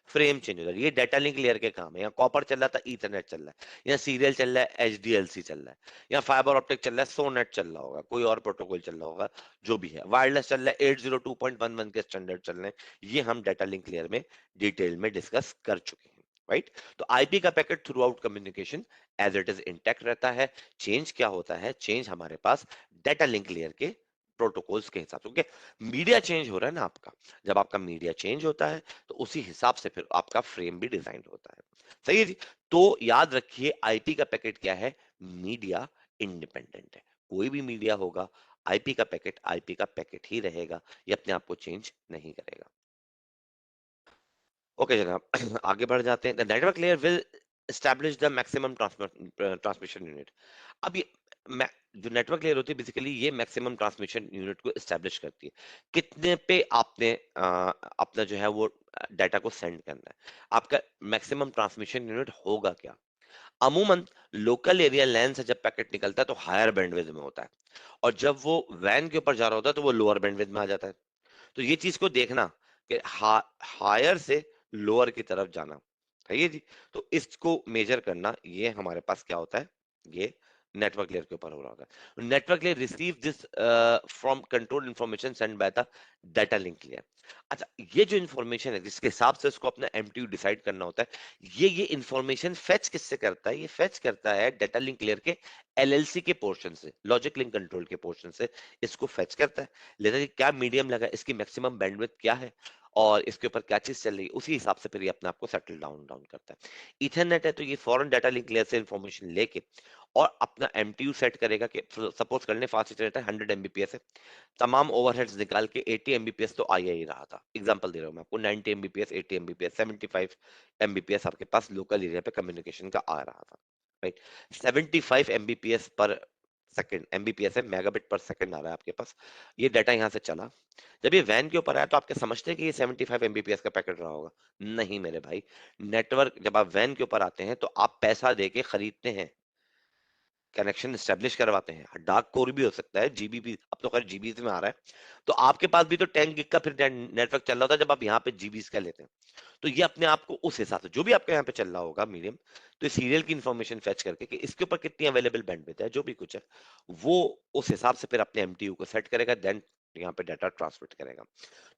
frame change हो रहा है, ये डाटा लिंक लेयर के काम है। यहाँ कॉपर चल रहा था, ईथरनेट चल रहा है, यहाँ सीरियल चल रहा है, एचडीएलसी चल रहा है, यहाँ फाइबर ऑप्टिक चल रहा है, सोनेट चल रहा होगा, कोई और प्रोटोकॉल चल रहा होगा, जो भी है वायरलेस चल रहा है, 802.11 के स्टैंडर्ड चल रहे हैं। ये हम डाटा लिंक लेयर में डिटेल में डिस्कस कर चुके हैं, राइट। तो आईपी का packet throughout communication as it is intact रहता है। चेंज क्या होता है? चेंज हमारे पास डाटा लिंक लेयर के प्रोटोकॉल्स के हिसाब से, ओके। मीडिया चेंज हो रहा है ना आपका, जब आपका मीडिया चेंज होता है तो उसी हिसाब से फिर आपका फ्रेम भी डिजाइन होता है। सही है जी। तो याद रखिए आईपी का पैकेट क्या है? मीडिया इंडिपेंडेंट है। कोई भी मीडिया होगा, आईपी का पैकेट ही रहेगा, ये अपने आप को चेंज नहीं करेगा। ओके जनाब, आगे बढ़ जाते हैं। The network layer will establish the maximum transmission unit. अब ये जो नेटवर्क लेयर होती है बेसिकली ये मैक्सिमम ट्रांसमिशन यूनिट को एस्टैब्लिश करती है, कितने पे आपने अपना जो है वो डाटा को सेंड करना है। आपका मैक्सिमम ट्रांसमिशन यूनिट होगा क्या? अमूमन लोकल एरिया लैन से जब पैकेट निकलता है तो हायर बैंडविड्थ में होता है, और जब वो वैन के ऊपर जा रहा होता है तो वो लोअर बैंडविड्थ में आ जाता है। तो ये चीज को देखना कि हायर से लोअर की तरफ जाना है ये जी। तो इसको मेजर करना, ये हमारे पास क्या होता है? ये नेटवर्क लेयर के ऊपर हो रहा होता है। Network layer receive this from control information send by the data link layer. अच्छा, ये जो इंफॉर्मेशन है जिसके हिसाब से उसको अपना एमटीयू डिसाइड करना होता है, ये इंफॉर्मेशन फेच किससे करता है? ये फेच करता है डाटा लिंक लेयर के एलएलसी के पोर्शन से, लॉजिक लिंक कंट्रोल के पोर्शन से इसको फेच करता है। लेता है कि क्या मीडियम लगा, इसकी मैक्सिमम बैंडविड्थ क्या है, और इसके ऊपर क्या चीज चल रही है, उसी हिसाब से फिर ये अपने आप को सेटल डाउन डाउन करता है। इथरनेट है तो ये फॉरेन डाटा लिंक लेयर से इंफॉर्मेशन लेके और अपना एमटीयू सेट करेगा कि सपोज कर लें फास्ट इंटरनेट है 100 एमबीपीएस है, तमाम ओवरहेड्स निकाल के 80 एमबीपीएस तो आ ही रहा था। एग्जांपल दे रहा हूं मैं आपको, 90 एमबीपीएस, 80 एमबीपीएस, 75 एमबीपीएस आपके पास लोकल एरिया पे कम्युनिकेशन का आ रहा था, राइट। 75 एमबीपीएस पर सेकंड, एमबीपीएस है, मेगाबिट पर सेकंड आ रहा है आपके पास, ये डाटा यहाँ से चला। जब ये वैन के ऊपर आया तो आपके समझते हैं कि ये 75 एमबीपीएस का पैकेट रहा होगा? नहीं मेरे भाई, नेटवर्क जब आप वैन के ऊपर आते हैं तो आप पैसा दे के खरीदते हैं, कनेक्शन स्टेब्लिश करवाते हैं। डार्क कोर भी हो सकता है, जीबी भी, अब तो खैर जीबी में आ रहा है। तो आपके पास भी तो 10 गिग का फिर नेटवर्क चल रहा था जब आप यहाँ पे जीबी का लेते हैं। तो ये अपने आप को उस हिसाब से जो भी आपके यहाँ पे चल रहा होगा मीडियम, तो सीरियल की इंफॉर्मेशन फेच करके कि इसके ऊपर कितनी अवेलेबल बैंडविड्थ है, जो भी कुछ है वो उस हिसाब से फिर अपने एमटीयू को सेट करेगा, देन यहाँ पे डाटा ट्रांसमिट करेगा।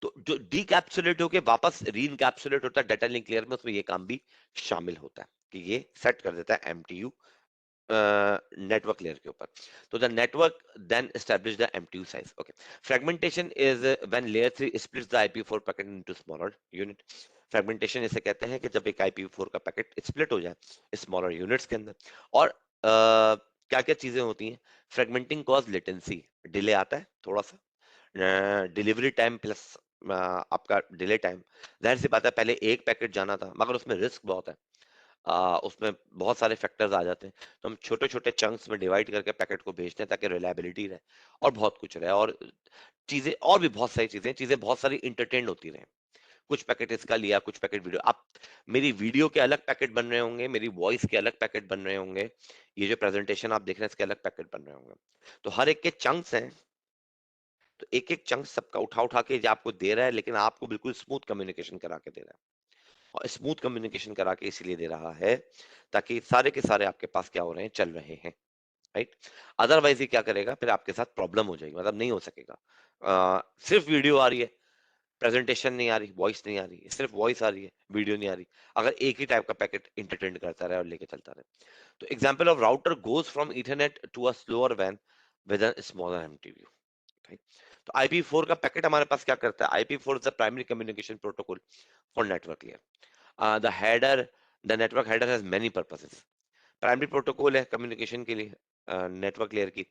तो जो डीकैप्सुलेट होके वापस रीइनकैप्सुलेट होता है डाटा लिंक लेयर में, उसमें ये काम भी शामिल होता है कि ये सेट कर देता है एमटीयू network layer के ऊपर। तो the network then establish the MTU size. Okay. Fragmentation is when layer 3 splits the IPv4 packet into smaller unit. Fragmentation इसे कहते हैं कि जब एक IPv4 का पैकेट स्प्लिट हो जाए स्मॉलर यूनिट्स के अंदर। और क्या क्या चीजें होती हैं? फ्रेगमेंटिंग कॉज लेटेंसी, डिले आता है थोड़ा सा, डिलीवरी टाइम प्लस आपका डिले टाइम। जाहिर सी बात है पहले एक पैकेट जाना था मगर उसमें रिस्क बहुत है, उसमें बहुत सारे फैक्टर्स आ जाते हैं, तो हम छोटे छोटे चंक्स में डिवाइड करके पैकेट को भेजते हैं ताकि रिलायबिलिटी रहे और बहुत कुछ रहे, और चीजें और भी बहुत सारी चीजें बहुत सारी इंटरटेन होती रहे। कुछ पैकेट इसका लिया, कुछ पैकेट वीडियो, आप मेरी वीडियो के अलग पैकेट बन रहे होंगे, मेरी वॉइस के अलग पैकेट बन रहे होंगे, ये जो प्रेजेंटेशन आप देख रहे हैं इसके अलग पैकेट बन रहे होंगे। तो हर एक के चंक्स हैं, तो एक एक चंक सबका उठा उठा के जो आपको दे रहा है, लेकिन आपको बिल्कुल स्मूथ कम्युनिकेशन करा के दे रहा है। और स्मूथ कम्युनिकेशन करा के इसीलिए दे रहा है ताकि सारे के सारे आपके पास क्या हो रहे हैं, चल रहे हैं, राइट। अदरवाइज ये क्या करेगा, फिर आपके साथ प्रॉब्लम हो जाएगी, मतलब नहीं हो सकेगा। सिर्फ वीडियो आ रही है, प्रेजेंटेशन नहीं आ रही, वॉइस नहीं आ रही, सिर्फ वॉइस आ रही है, वीडियो नहीं आ रही, अगर एक ही टाइप का पैकेट इंटरटेन करता रहे और लेके चलता रहे। तो example of router goes from ethernet to a slower वैन with a smaller MTU, right. तो IP4 का पैकेट हमारे पास क्या करता है? IP4 is the primary communication protocol for network layer. The header, the network header has many purposes. Primary protocol है communication के लिए नेटवर्क लेयर की,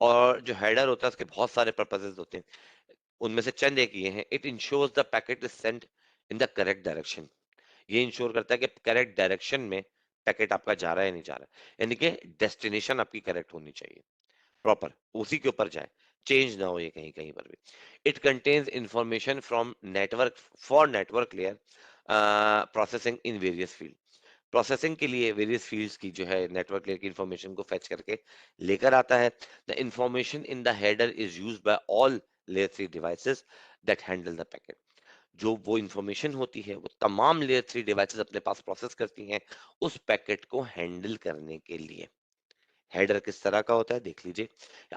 और जो हेडर होता है उसके बहुत सारे पर्पसेस होते हैं, उनमें से चंद एक ये हैं। It ensures the packet is sent in the correct direction, ये इंश्योर करता है कि करेक्ट डायरेक्शन में पैकेट आपका जा रहा है या नहीं जा रहा है, यानी कि डेस्टिनेशन आपकी करेक्ट होनी चाहिए, प्रॉपर उसी के ऊपर जाए, चेंज ना हो ये कहीं कहीं पर भी। It contains information from network for network layer processing in various field. Processing के लिए वेरियस फील्ड्स की जो है नेटवर्क लेयर की इंफॉर्मेशन को फेच करके लेकर आता है। The information in the header is used by all layer 3 devices that handle the packet. जो वो इंफॉर्मेशन होती है वो तमाम लेयर 3 डिवाइसेस अपने पास प्रोसेस करती हैं उस पैकेट को हैंडल करने के लिए। हेडर किस तरह का होता है देख लीजिए।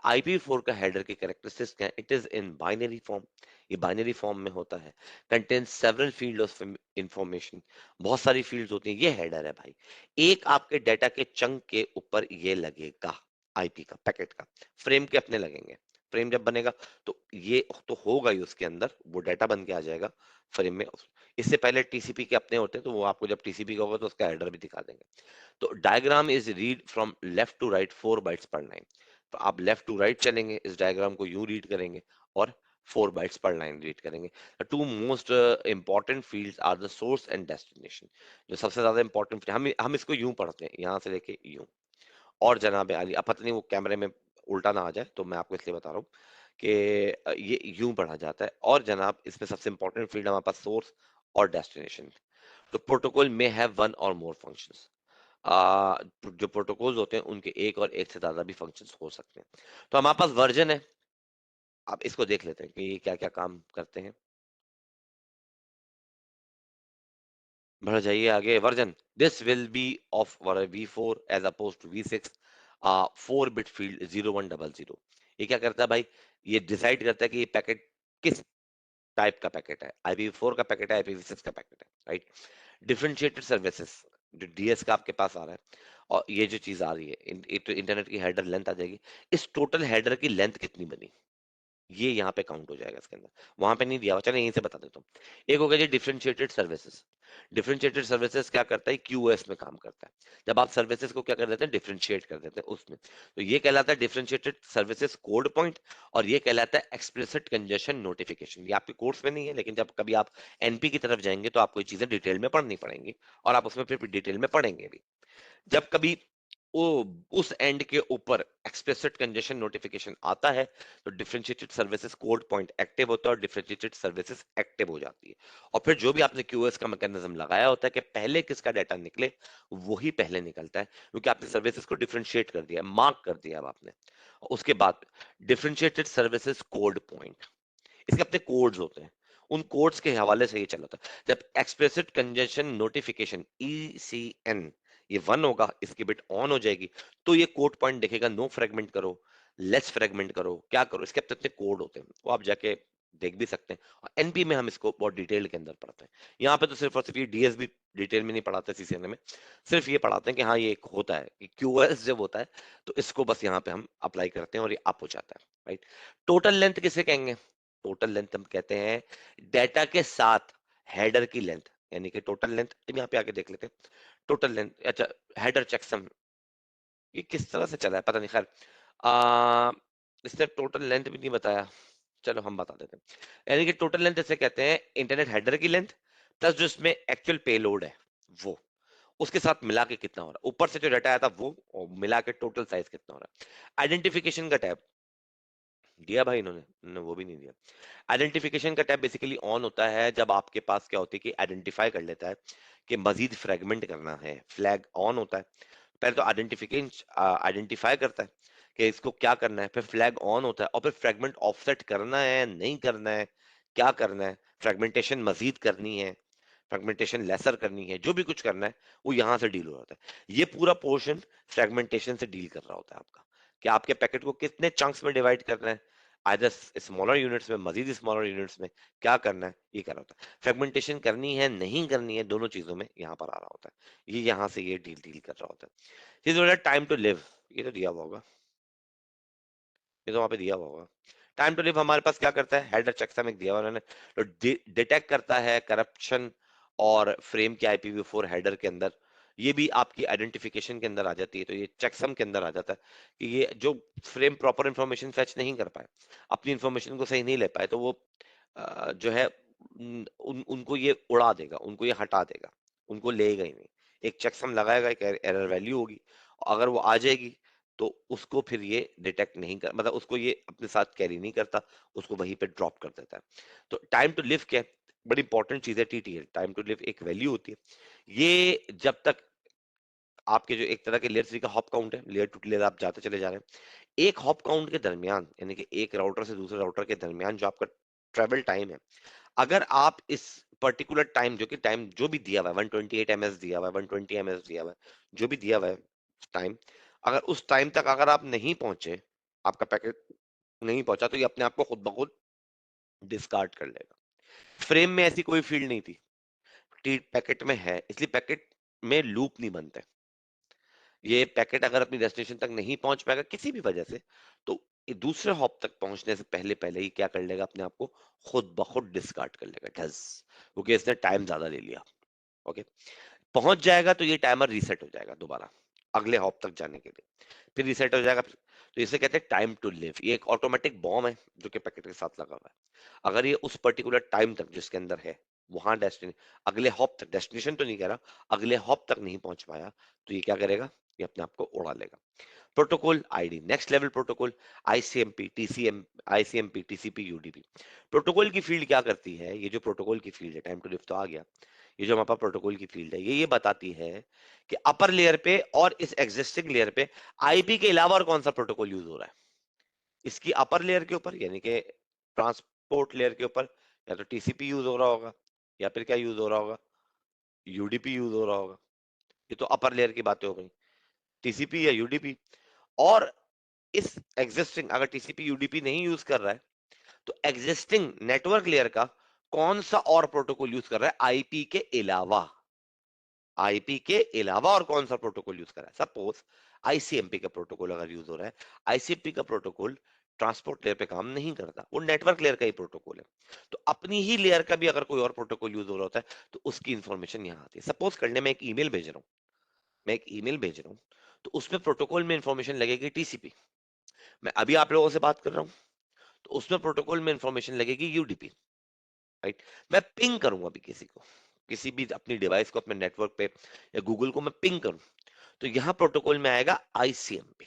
IPv4 का हेडर की कैरेक्टरिस्टिक्स क्या है? It is in binary form, ये बाइनरी फॉर्म में होता है। Contain several field of information, बहुत सारी फील्ड्स होती हैं। ये हेडर है भाई, एक आपके डाटा के चंक के ऊपर ये लगेगा, आईपी का पैकेट का, फ्रेम के अपने लगेंगे। फ्रेम जब बनेगा तो ये तो होगा ही उसके अंदर, वो डाटा बन के आ जाएगा फ्रेम में। इससे पहले टीसीपी के अपने होते हैं, तो वो आपको जब टीसीपी का होगा तो उसका हेडर भी दिखा देंगे। तो diagram is read from left to right 4 bytes पर लाइन। तो आप लेफ्ट टू राइट चलेंगे, इस डायग्राम को यूं रीड करेंगे और 4 बाइट्स पर लाइन रीड करेंगे। The two most important fields are the source and destination. जो सबसे ज्यादा इंपॉर्टेंट, हम इसको यूं पढ़ते हैं, यहां से लेके यूं। और जनाब आली, अब पता नहीं वो कैमरे में उल्टा ना आ जाए, तो मैं आपको इसलिए बता रहा हूँ कि ये यूं पढ़ा जाता है। और जनाब इसमें सबसे इंपॉर्टेंट फील्ड हमारे पास सोर्स और डेस्टिनेशन। तो प्रोटोकॉल में हैव वन और मोर फंक्शंस। जो प्रोटोकॉल्स होते हैं उनके एक और एक से ज्यादा भी फंक्शंस हो सकते हैं। तो हमारे पास वर्जन है, आप इसको देख लेते हैं कि ये क्या क्या काम करते हैं। बढ़ जाइए आगे, version this will be of V4 as oppose to V6, 4 bit field 0100। ये क्या करता है भाई, ये डिसाइड करता है कि ये पैकेट किस टाइप का पैकेट है, IPv4 का पैकेट है, IPv6 का पैकेट है, राइट। डिफरेंशिएटेड सर्विसेज, जो डीएस का आपके पास आ रहा है, और ये जो चीज आ रही है, इंटरनेट की हेडर लेंथ आ जाएगी। इस टोटल हेडर की लेंथ कितनी बनी, ये यहाँ पे काउंट हो जाएगा इसके अंदर, वहां पे नहीं दिया हुआ। चलो यहीं से बता देता हूँ। एक हो गया जी डिफरेंशिएटेड सर्विसेज। डिफरेंशिएटेड सर्विसेज क्या करता है, क्यूओएस में काम करता है। जब आप सर्विसेज को क्या कर देते हैं, डिफरेंशिएट कर देते हैं उसमें, तो ये कहलाता है डिफरेंशिएटेड सर्विसेज कोड पॉइंट। और ये कहलाता है एक्सप्लिसिट कंजेशन नोटिफिकेशन। ये आपके कोर्स में नहीं है, लेकिन जब कभी आप एनपी की तरफ जाएंगे तो आपको ये चीजें डिटेल में पढ़नी पड़ेंगी, और आप उसमें फिर डिटेल में पढ़ेंगे भी। जब कभी वो उस एंड के ऊपर एक्सप्लिसिट कंजेशन नोटिफिकेशन आता है, तो differentiated services code point active होता है और डिफरेंशिएटेड सर्विसेज एक्टिव हो जाती है। और फिर जो भी आपने क्यूओएस का मैकेनिज्म लगाया होता है कि पहले किसका डाटा निकले, वही पहले निकलता है, क्योंकि आपने सर्विसेज को डिफरेंशिएट कर दिया, मार्क कर दिया अब आपने। उसके बाद डिफरेंशिएटेड सर्विसेज कोड पॉइंट, इसके अपने कोड्स होते हैं, उन कोड्स के हवाले से ये चला था। जब एक्सप्लिसिट कंजेशन नोटिफिकेशन ECN ये 1 होगा, इसकी बिट ऑन हो जाएगी, तो ये कोड पॉइंट देखेगा, नो फ्रेगमेंट करो, लेस फ्रेगमेंट करो, क्या करो, इसके अपने अपने कोड होते हैं, वो आप जाके देख भी सकते हैं। और एनपी में हम इसको बहुत डिटेल के अंदर पढ़ते हैं। यहाँ पे तो सिर्फ और सिर्फ ये डीएस भी डिटेल में नहीं पढ़ाते सीसीएनए में, सिर्फ ये पढ़ाते हैं कि हाँ ये एक होता है कि क्यूओएस जब होता है तो इसको बस यहाँ पे हम अप्लाई करते हैं और ये अप हो जाता है, राइट। टोटल लेंथ किसे कहेंगे, टोटल लेंथ हम कहते हैं डेटा के साथ हेडर की लेंथ, यानी कि टोटल लेंथ। यहाँ पे आके देख लेते हैं टोटल लेंथ। अच्छा, हेडर चेकसम ये किस तरह से चला है पता नहीं, खैर आ, इसने टोटल लेंथ भी नहीं बताया, चलो हम बता देते हैं। यानी कि टोटल लेंथ इसे कहते हैं इंटरनेट हेडर की लेंथ प्लस जो इसमें एक्चुअल पेलोड है वो, उसके साथ मिला के कितना हो रहा है, ऊपर से जो डाटा आया था वो, और मिला के टोटल साइज कितना हो रहा है। आइडेंटिफिकेशन का टैब दिया भाई इन्होंने वो भी नहीं दिया। आइडेंटिफिकेशन का टैब बेसिकली ऑन होता है जब आपके पास क्या होती है कि आइडेंटिफाई कर लेता है कि मजीद फ्रेगमेंट करना है, फ्लैग ऑन होता है। पहले तो आइडेंटिफिकेशन आइडेंटिफाई करता है कि इसको क्या करना है, फिर फ्लैग ऑन होता है, और फिर फ्रेगमेंट ऑफसेट करना है नहीं करना है, क्या करना है, फ्रेगमेंटेशन मजीद करनी है, फ्रेगमेंटेशन लेसर करनी है, जो भी कुछ करना है वो यहाँ से डील हो रहा है। ये पूरा पोर्शन फ्रेगमेंटेशन से डील कर रहा होता है आपका, कि आपके पैकेट को कितने चंक्स में डिवाइड करना है, आइदर स्मॉलर यूनिट्स में, मजीद स्मॉलर यूनिट्स में क्या करना है, ये कर रहा होता है। फ्रेगमेंटेशन करनी है नहीं करनी है, दोनों चीजों में यहाँ पर आ रहा होता है, ये यहाँ से ये डील डील कर रहा होता है। ये टाइम टू लिव, ये तो दिया हुआ होगा, ये तो वहां पे दिया हुआ होगा। टाइम टू लिव हमारे पास क्या करता है, हेडर चेकसम एक दिया हुआ उन्होंने, तो डिटेक्ट करता है करप्शन और फ्रेम के IPv4 हेडर के अंदर। ये भी आपकी आइडेंटिफिकेशन के अंदर आ जाती है, तो ये चेकसम के अंदर आ जाता है कि ये जो फ्रेम प्रॉपर इंफॉर्मेशन फेच नहीं कर पाए, अपनी इंफॉर्मेशन को सही नहीं ले पाए, तो वो जो है उनको ये उड़ा देगा, उनको ये हटा देगा, उनको लेगा ही नहीं। एक चेकसम लगाएगा, एक एरर वैल्यू होगी, अगर वो आ जाएगी तो उसको फिर ये डिटेक्ट नहीं कर, मतलब उसको ये अपने साथ कैरी नहीं करता, उसको वहीं पे ड्रॉप कर देता है। तो टाइम टू लिव क्या है, बड़ी इंपॉर्टेंट चीज है टीटीएल, टाइम टू लिव एक वैल्यू होती है। ये जब तक आपके जो एक तरह के लेयर 3 का हॉप काउंट है, लेयर 2 लेयर आप जाते चले जा रहे हैं, एक हॉप काउंट के दरमियान, यानी कि एक राउटर से दूसरे राउटर के दरमियान जो आपका ट्रेवल टाइम है, अगर आप इस पर्टिकुलर टाइम, जो कि टाइम जो भी दिया हुआ है 128 ms दिया हुआ है, 120 ms दिया हुआ है, जो भी दिया हुआ है टाइम, अगर उस टाइम तक अगर आप नहीं पहुंचे, आपका पैकेट नहीं पहुंचा, तो ये अपने आप को खुद ब खुद डिस्कार्ड कर लेगा। फ्रेम में ऐसी कोई फील्ड नहीं थी, पैकेट में है, इसलिए पैकेट में लूप नहीं बनते। ये पैकेट अगर अपनी डेस्टिनेशन तक नहीं पहुंच पाएगा किसी भी वजह से, तो ये दूसरे हॉप तक पहुंचने से पहले पहले ही क्या कर लेगा, अपने आप को खुद ब खुद डिस्कार्ड कर लेगा, ढस, क्योंकि इसने टाइम ज्यादा ले लिया। ओके, पहुंच जाएगा तो ये टाइमर रीसेट हो जाएगा दोबारा अगले हॉप तक जाने के लिए, फिर रीसेट हो जाएगा। तो इसे कहते हैं टाइम टू लिव। ये एक ऑटोमेटिक बॉम्ब है जो कि पैकेट के साथ लगा हुआ है। अगर ये उस पर्टिकुलर टाइम तक जिसके अंदर है, वहां डेस्टिनी अगले हॉप तक, डेस्टिनेशन तो नहीं कह रहा, अगले हॉप तक नहीं पहुंच पाया, तो ये क्या करेगा, ये अपने आप को उड़ा लेगा। Protocol ID, next level protocol, ICMP TCM, ICMP TCP UDP. Protocol की फील्ड क्या करती है, ये जो प्रोटोकॉल की फील्ड है, टाइम टू लिव तो आ गया, ये जो हमारे पास प्रोटोकॉल की फील्ड है, ये बताती है कि अपर लेयर पे और इस एग्जिस्टिंग लेयर पे आईपी के अलावा और कौन सा प्रोटोकॉल यूज हो रहा है। इसकी अपर लेयर के ऊपर, यानी कि ट्रांसपोर्ट लेयर के ऊपर, या तो टीसीपी यूज हो रहा होगा, या फिर क्या यूज हो रहा होगा, यूडीपी यूज हो रहा होगा। ये तो अपर लेयर की बातें हो गई, टीसीपी या यूडीपी। और इस एग्जिस्टिंग, अगर टीसीपी यूडीपी नहीं यूज कर रहा है, तो एग्जिस्टिंग नेटवर्क लेयर का कौन सा और प्रोटोकॉल यूज कर रहा है आईपी के अलावा, आईपी के अलावा और कौन सा प्रोटोकॉल यूज कर रहा है। सपोज आईसीएमपी का प्रोटोकॉल अगर यूज हो रहा है, आईसीएमपी का प्रोटोकॉल ट्रांसपोर्ट लेयर पे काम नहीं करता, वो नेटवर्क लेयर का ही प्रोटोकॉल है, तो अपनी ही लेयर का भी अगर कोई और प्रोटोकॉल यूज हो रहा होता है, तो उसकी इंफॉर्मेशन यहाँ आती है। सपोज करने में एक ईमेल भेज रहा हूँ, मैं एक ईमेल भेज रहा हूँ, तो उसमें प्रोटोकॉल में इंफॉर्मेशन लगेगी टीसीपी। मैं अभी आप लोगों से बात कर रहा हूँ, तो उसमें प्रोटोकॉल में इंफॉर्मेशन लगेगी यूडीपी, राइट। मैं पिंग करूंगा अभी किसी को, किसी भी अपनी डिवाइस को अपने नेटवर्क पे या गूगल को मैं पिंग करूं, तो यहाँ प्रोटोकॉल में आएगा आईसीएमपी।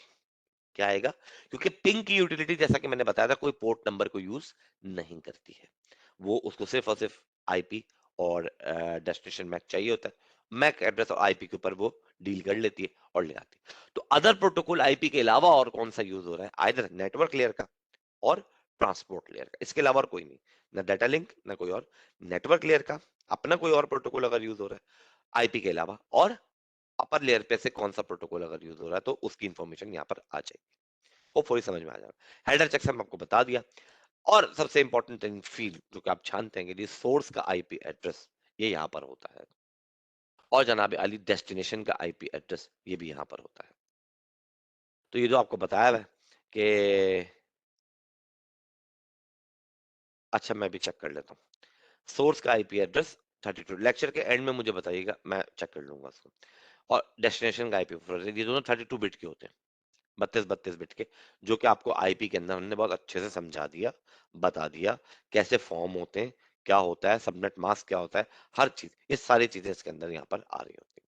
क्या आएगा, क्योंकि पिंग की यूटिलिटी जैसा कि मैंने बताया था, कोई पोर्ट नंबर को यूज नहीं करती है, वो उसको सिर्फ और सिर्फ आईपी और डेस्टिनेशन मैक चाहिए होता है, मैक एड्रेस और आईपी के ऊपर वो डील कर लेती है और ले आती है। तो अदर प्रोटोकॉल आईपी के अलावा और कौन सा यूज हो रहा है, आइदर नेटवर्क लेयर का और ट्रांसपोर्ट लेयर का, इसके अलावा और कोई नहीं, ना डाटा लिंक ना कोई और। नेटवर्क लेयर का अपना कोई और प्रोटोकॉल अगर यूज हो रहा है आईपी के अलावा, और अपर लेयर पे से कौन सा प्रोटोकॉल अगर यूज हो रहा है, तो उसकी इंफॉर्मेशन यहाँ पर आ जाएगी। होपफुली समझ में आ जाएगा। हेडर चेकसम आपको बता दिया। और सबसे इंपॉर्टेंट इन फील्ड जो कि आप जानते हैं कि सोर्स का आईपी एड्रेस ये यहाँ पर होता है, और जनाब अली डेस्टिनेशन का आईपी एड्रेस ये भी यहाँ पर होता है। तो ये जो आपको बताया है कि, अच्छा मैं भी चेक कर लेता हूँ सोर्स का आईपी एड्रेस 32, लेक्चर के एंड में मुझे बताइएगा, मैं चेक कर लूंगा उसको। और डेस्टिनेशन का आईपी, ये दोनों 32 बिट के होते हैं, 32 बिट के, जो कि आपको आईपी के अंदर हमने बहुत अच्छे से समझा दिया, बता दिया कैसे फॉर्म होते हैं, क्या होता है सबनेट मास्क, क्या होता है, हर चीज, ये सारी चीजें इसके अंदर यहाँ पर आ रही होती हैं।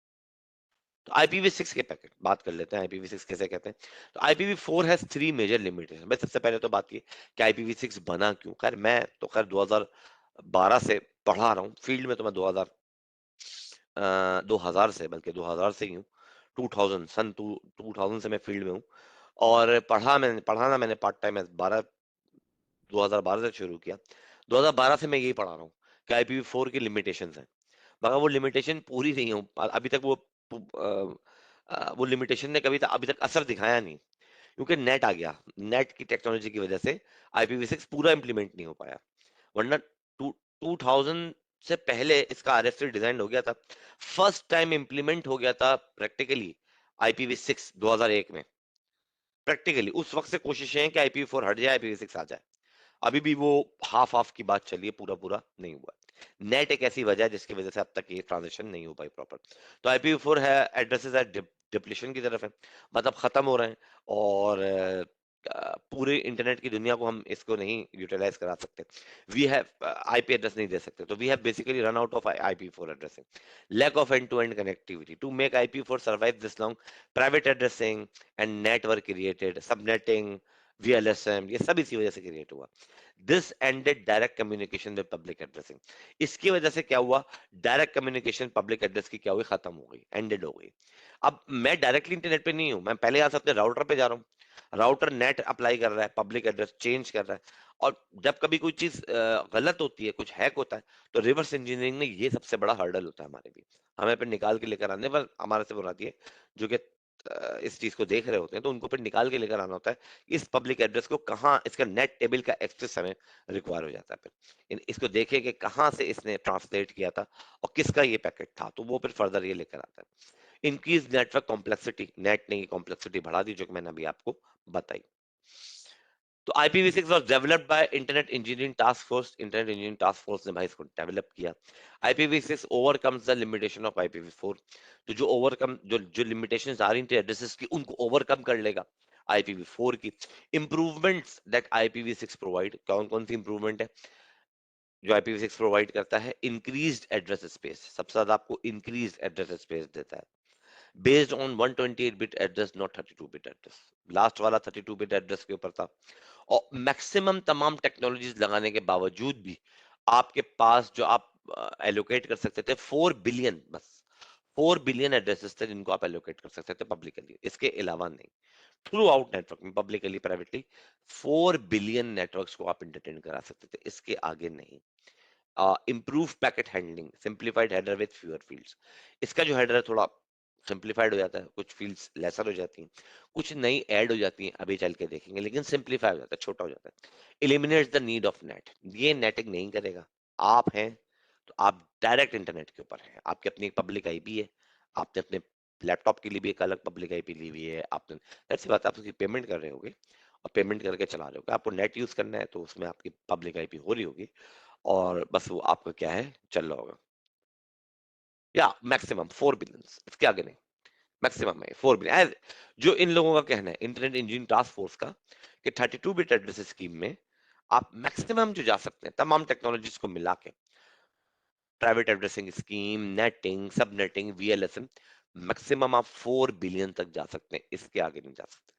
तो IPv6 के पैकेट बात कर लेते हैं, IPv6 कैसे कहते हैं। तो IPv4 हैज 3 मेजर लिमिटेशन। मैं सबसे पहले तो बात की कि IPv6 बना क्यों। खैर मैं तो 2012 से पढ़ा रहा हूँ फील्ड में, तो मैं 2000 से, बल्कि 2000 से ही हूँ, 2000 सन 2000 से मैं फील्ड में हूँ। और पढ़ाना मैंने पार्ट टाइम 2012 से शुरू किया। 2012 से मैं यही पढ़ा रहा हूँ कि IPv4 की लिमिटेशंस हैं, मगर वो लिमिटेशन पूरी नहीं हो अभी तक, वो लिमिटेशन ने कभी अभी तक असर दिखाया नहीं, क्योंकि नेट आ गया, नेट की टेक्नोलॉजी की वजह से IPv6 पूरा इंप्लीमेंट नहीं हो पाया। वरना 2000 से पहले इसका RFC डिजाइन हो गया था, फर्स्ट टाइम इंप्लीमेंट हो गया था प्रैक्टिकली IPv6 2001 में। प्रैक्टिकली उस वक्त से कोशिशें हैं कि IPv4 हट जाए, IPv6 आ जाए। अभी भी वो हाफ हाफ की बात चली है, पूरा पूरा नहीं हुआ। नेट एक ऐसी वजह है जिसकी वजह से अब तक ये ट्रांजेक्शन नहीं हो पाई प्रॉपर। तो IPv4 है एड्रेसेस है डिप्लीशन की तरफ है, मतलब खत्म हो रहे हैं। और पूरे इंटरनेट की दुनिया को हम इसको नहीं यूटिलाइज करा सकते, वी हैव आईपी एड्रेस नहीं दे सकते, तो we have basically run out of IP four addressing, lack of end to end connectivity to make IP four survive this long, private addressing and network created, subnetting, VLSM, ये सब इसी वजह से create हुआ। This ended direct communication with public addressing, इसकी वजह से क्या हुआ, डायरेक्ट कम्युनिकेशन पब्लिक एड्रेस की क्या हुई, खत्म हो गई, एंडेड हो गई। अब मैं डायरेक्टली इंटरनेट पे नहीं हूं, मैं पहले यहां से अपने राउटर पे जा रहा हूँ, राउटर नेट अप्लाई कर रहा है, पब्लिक एड्रेस चेंज कर रहा है, और जब कभी कोई चीज गलत होती है, कुछ हैक होता है, तो रिवर्स इंजीनियरिंग में ये सबसे बड़ा हर्डल होता है हमारे लिए, हमें फिर निकाल के लेकर आने पर हमारे से बुलाती है जो कि इस चीज को देख रहे होते हैं, तो उनको फिर निकाल के लेकर आना होता है, इस पब्लिक एड्रेस को कहाँ, इसका नेट टेबल का एक्सेस हमें रिक्वायर हो जाता है, फिर इसको देखे कि कहाँ से इसने ट्रांसलेट किया था और किसका ये पैकेट था, तो वो फिर फर्दर ये लेकर आता है। इंक्रीज नेटवर्क कॉम्प्लेक्सिटी, नेट ने की कॉम्प्लेक्सिटी बढ़ा दी, जो कि मैंने अभी आपको बताई। तो IPv6 was developed by internet engineering task force, internet engineering task force ने भाई इसको डेवलप किया। IPv6 overcomes the limitation of IPv4, तो जो ओवरकम जो लिमिटेशंस आ रही थी एड्रेसेस की, उनको ओवरकम कर लेगा IPv4 की। इंप्रूवमेंट्स दैट IPv6 प्रोवाइड, कौन कौन सी इंप्रूवमेंट है जो IPv6 प्रोवाइड करता है, इंक्रीज्ड एड्रेस स्पेस, सबसे ज्यादा आपको इंक्रीज्ड एड्रेस स्पेस देता है, based on 128 bit address, not 32 bit address, last वाला 32 बिट एड्रेस के ऊपर था। और मैक्सिमम तमाम टेक्नोलॉजीज लगाने के बावजूद भी आपके पास जो आप एलोकेट कर सकते थे 4 बिलियन, बस 4 बिलियन एड्रेसेस थे जिनको आप एलोकेट कर सकते थे पब्लिकली, इसके अलावा नहीं, थ्रू आउट नेटवर्क में, पब्लिकली प्राइवेटली 4 बिलियन नेटवर्क्स को आप इंटरटेन करा सकते थे, इसके आगे नहीं। Improve packet handling, simplified header with fewer fields, इसका जो हेडर है थोड़ा सिंप्लीफाइड हो जाता है, कुछ फील्ड्स लेसर हो जाती हैं, कुछ नई ऐड हो जाती हैं, अभी चल के देखेंगे, लेकिन सिंप्लीफाई हो जाता है, छोटा हो जाता है। Eliminates the need of net, ये नेटिंग नहीं करेगा, आप हैं तो आप डायरेक्ट इंटरनेट के ऊपर हैं, आपकी अपनी एक पब्लिक आईपी है, आपने अपने लैपटॉप के लिए भी एक अलग पब्लिक आईपी ली हुई है, आपने ऐसी बात, आप उसकी पेमेंट कर रहे होगे और पेमेंट करके चला रहे होगे, आपको नेट यूज करना है तो उसमें आपकी पब्लिक आईपी हो रही होगी, और बस वो आपका क्या है, चल रहा होगा। या मैक्सिमम 4 बिलियन, इसके आगे नहीं, मैक्सिमम है 4 बिलियन, जो इन लोगों का कहना है इंटरनेट इंजीनियरिंग टास्क फोर्स का, कि 32 बिट एड्रेस स्कीम में आप मैक्सिमम जो जा सकते हैं तमाम टेक्नोलॉजीज को मिला के, private addressing scheme, netting, subnetting, VLSM, maximum आप 4 बिलियन तक जा सकते हैं, इसके आगे नहीं जा सकते।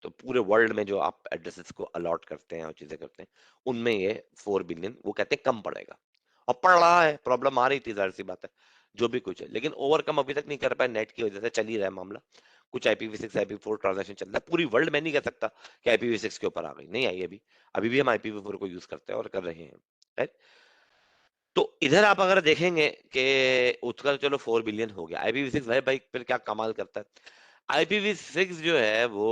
तो पूरे वर्ल्ड में जो आप एड्रेसेस को अलॉट करते हैं और चीजें करते हैं, उनमें ये 4 बिलियन वो कहते हैं कम पड़ेगा, और पड़ रहा है, प्रॉब्लम आ रही थी, जाहिर सी बात है, जो भी कुछ है, लेकिन ओवरकम अभी तक नहीं कर पाए, नेट की वजह से चल ही रहा है मामला, कुछ IPv6 IPv4 ट्रांजेक्शन चल रहा है, पूरी वर्ल्ड में नहीं कह सकता कि IPv6 के ऊपर आ गई, नहीं आई अभी, अभी भी हम IPv4 को यूज करते हैं और कर रहे हैं, राइट। तो इधर आप अगर देखेंगे कि उसका तो चलो 4 बिलियन हो गया, IPv6 भाई भाई फिर क्या कमाल करता है, IPv6 जो है वो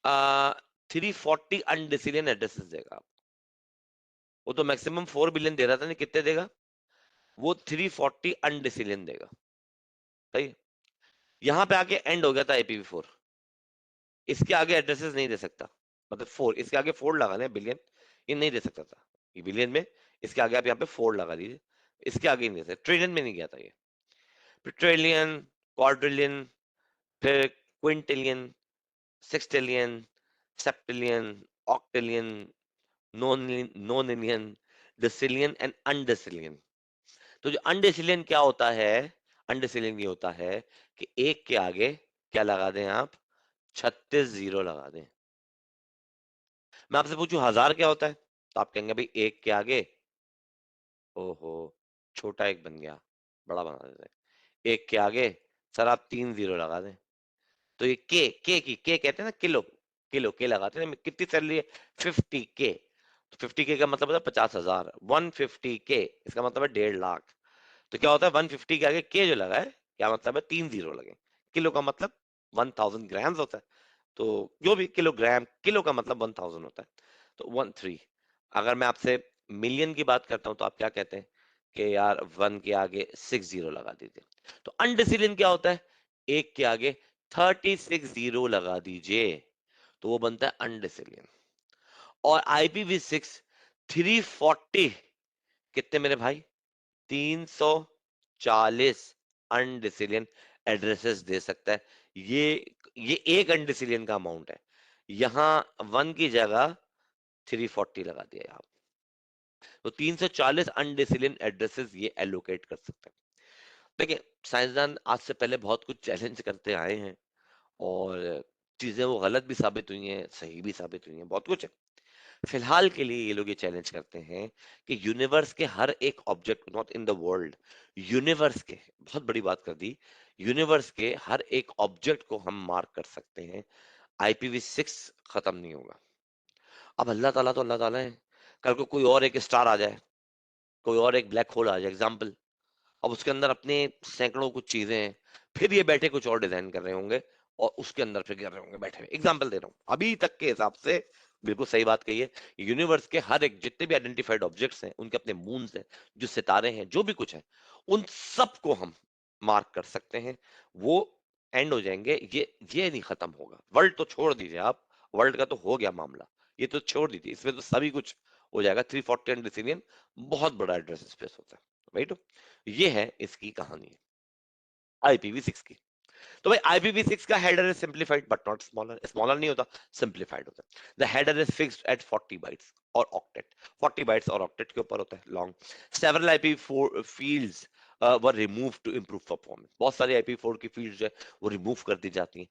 340 अनडिसिलियन एड्रेसेस देगा, वो तो मैक्सिमम 4 बिलियन दे रहा था, नहीं कितने देगा, वो 340 अनडिसिलियन देगा, सही है? यहाँ पे आके एंड हो गया था IPv4, इसके आगे एड्रेसेस नहीं दे सकता, मतलब 4, इसके आगे 4 लगा लें, बिलियन ये नहीं दे सकता था, ये बिलियन में, इसके आगे आप यहाँ पे 4 लगा दीजिए, इसके आगे नहीं दे सकता, ट्रिलियन में नहीं गया था ये, फिर ट्रिलियन, क्वाड्रिलियन, फिर क्विंटिलियन, सिक्सटिलियन, सेप्टिलियन, ऑक्टिलियन, नोनिलियन, डेसिलियन एंड अनडेसिलियन। तो जो अनडेसिलियन क्या होता है, अनडेसिलियन ये होता है कि एक के आगे क्या लगा दें आप, 36 जीरो लगा दें। मैं आपसे पूछूं 1000 क्या होता है, तो आप कहेंगे भाई एक के आगे, ओहो छोटा एक बन गया, बड़ा बना देते हैं, एक के आगे सर आप 3 जीरो लगा दें, तो ये के कहते हैं ना, किलो, के लगाते हैं, कितनी सैलरी है, 50K, तो 50K का मतलब होता है 50,000, 150K इसका मतलब है 1.5 लाख, तो क्या होता है 150 के आगे के जो लगा है, क्या मतलब है 3 जीरो लगे, किलो का मतलब 1000 ग्राम्स होता है, तो जो भी किलोग्राम, किलो का मतलब 1000 होता है, तो 13। अगर मैं आपसे मिलियन की बात करता हूं तो आप क्या कहते हैं कि यार 1 के आगे 6 जीरो लगा दीजिए, तो अनडिसिलियन क्या होता है, एक के आगे 36 जीरो लगा दीजिए, तो वो बनता है अनडिसिलियन। और IPv6 340, कितने मेरे भाई, 340 अनडिसिलियन एड्रेसेस दे सकता है, ये ये एक अनडिसिलियन का अमाउंट है, यहाँ 1 की जगह 340 लगा दिया आप, तो 340 अनडिसिलिन एड्रेसेस ये एलोकेट कर सकते हैं। देखिए, साइंसदान आज से पहले बहुत कुछ चैलेंज करते आए हैं, और चीजें वो गलत भी साबित हुई हैं, सही भी साबित हुई हैं, बहुत कुछ है। फिलहाल के लिए ये लोग ये चैलेंज करते हैं कि यूनिवर्स के हर एक object, not in the world, universe के, बहुत बड़ी बात कर दी, यूनिवर्स के हर एक ऑब्जेक्ट को हम मार्क कर सकते हैं, IPv6 खत्म नहीं होगा। अब अल्लाह ताला तो अल्लाह ताला है, कल को कोई और एक स्टार आ जाए, कोई और एक ब्लैक होल आ जाए एग्जाम्पल, अब उसके अंदर अपने सैकड़ों कुछ चीजें हैं, फिर ये बैठे कुछ और डिजाइन कर रहे होंगे, और उसके अंदर फिर कर रहे होंगे बैठे हुए, एग्जाम्पल दे रहा हूँ अभी तक के हिसाब से, बिल्कुल सही बात कही है। यूनिवर्स के हर एक जितने भी आइडेंटिफाइड ऑब्जेक्ट्स हैं, उनके अपने मून्स हैं, जो सितारे हैं, जो भी कुछ है, उन सबको हम मार्क कर सकते हैं। वो एंड हो जाएंगे, ये नहीं खत्म होगा। वर्ल्ड तो छोड़ दीजिए आप, वर्ल्ड का तो हो गया मामला, ये तो छोड़ दीजिए, इसमें तो सभी कुछ हो जाएगा। 340 एंड डिसिलियन बहुत बड़ा एड्रेस स्पेस होता है, राइट। ये है इसकी कहानी, IPv6 की। तो भाई IPv6 का header is simplified but not smaller, smaller नहीं होता, सिंप्लीफाइड होता है। The header is fixed at 40 bytes और ऑक्टेट, 40 बाइट्स और ऑक्टेट के ऊपर होता है long. Several IP4 fields were remove to improve performance, बहुत सारी IP4 की फील्ड्स जो है वो रिमूव कर दी जाती हैं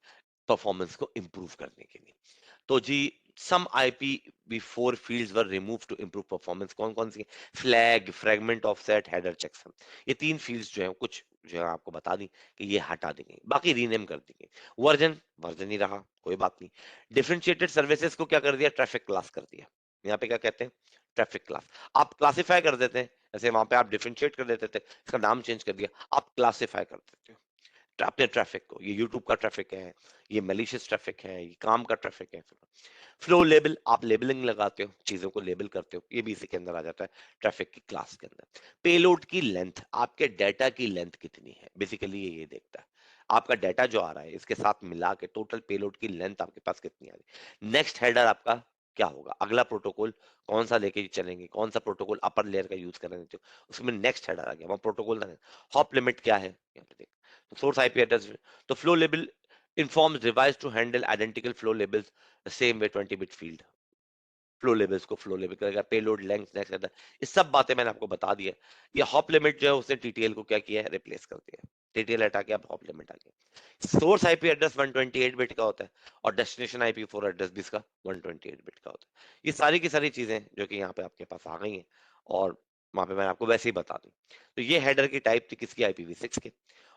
परफॉर्मेंस को इंप्रूव करने के लिए। तो जी, some IPv4 fields were remove to improve performance, कौन कौन सी? Flag, fragment offset, header checksum, ये 3 फील्ड्स जो है कुछ जो है आपको बता दी कि ये हटा दी गई, बाकी रीनेम कर दी गई। वर्जन, वर्जन ही रहा, कोई बात नहीं। डिफरेंशिएटेड सर्विसेज को क्या कर दिया? ट्रैफिक क्लास कर दिया। यहाँ पे क्या कहते हैं? Traffic class. आप क्लासिफाई कर देते हैं, जैसे वहां पे आप डिफरेंशिएट कर देते थे, इसका नाम चेंज कर दिया, आप क्लासिफाई कर देते हो अपने ट्रैफिक को। ये यूट्यूब का ट्रैफिक है, ये मेलिशियस ट्रैफिक है, ये काम का ट्रैफिक है। फ्लो लेबल, आप लेबलिंग लगाते हो, चीजों को लेबल करते हो, ये भी इसी के अंदर आ जाता है, ट्रैफिक की क्लास के अंदर। पेलोड की लेंथ, आपके डाटा की लेंथ कितनी है, बेसिकली ये देखता है। आपका डाटा जो आ रहा है इसके साथ मिला के टोटल पेलोड की लेंथ आपके पास कितनी आ रही है। नेक्स्ट हेडर आपका क्या होगा, अगला प्रोटोकॉल कौन सा लेके चलेंगे, कौन सा प्रोटोकॉल अपर लेयर का यूज करने देते हो, उसमें नेक्स्ट हेडर आ गया, वहां प्रोटोकॉल था। हॉप लिमिट क्या है, यहाँ पे देख, तो सोर्स IP एड्रेस। तो flow label informs device to handle identical flow labels the same way 20-bit field, flow labels को फ्लो लेबल करेगा, पेलोड लेंथ नेक्स्ट करता है, ये सब बातें मैंने आपको बता दी है। ये हॉप लिमिट जो है उसने TTL को क्या किया है, रिप्लेस कर दिया है, TTL हटा के अब हॉप लिमिट आ गया। सोर्स IP एड्रेस 128 बिट का होता है, और डेस्टिनेशन IP4 एड्रेस भी इसका 128 बिट का होता है। ये सारी की सारी चीजें जो कि यहाँ पे आपके पास आ गई हैं, और वहां पे मैंने आपको वैसे ही बता दी। तो ये हेडर की टाइप थी किसकी, IPv6 के,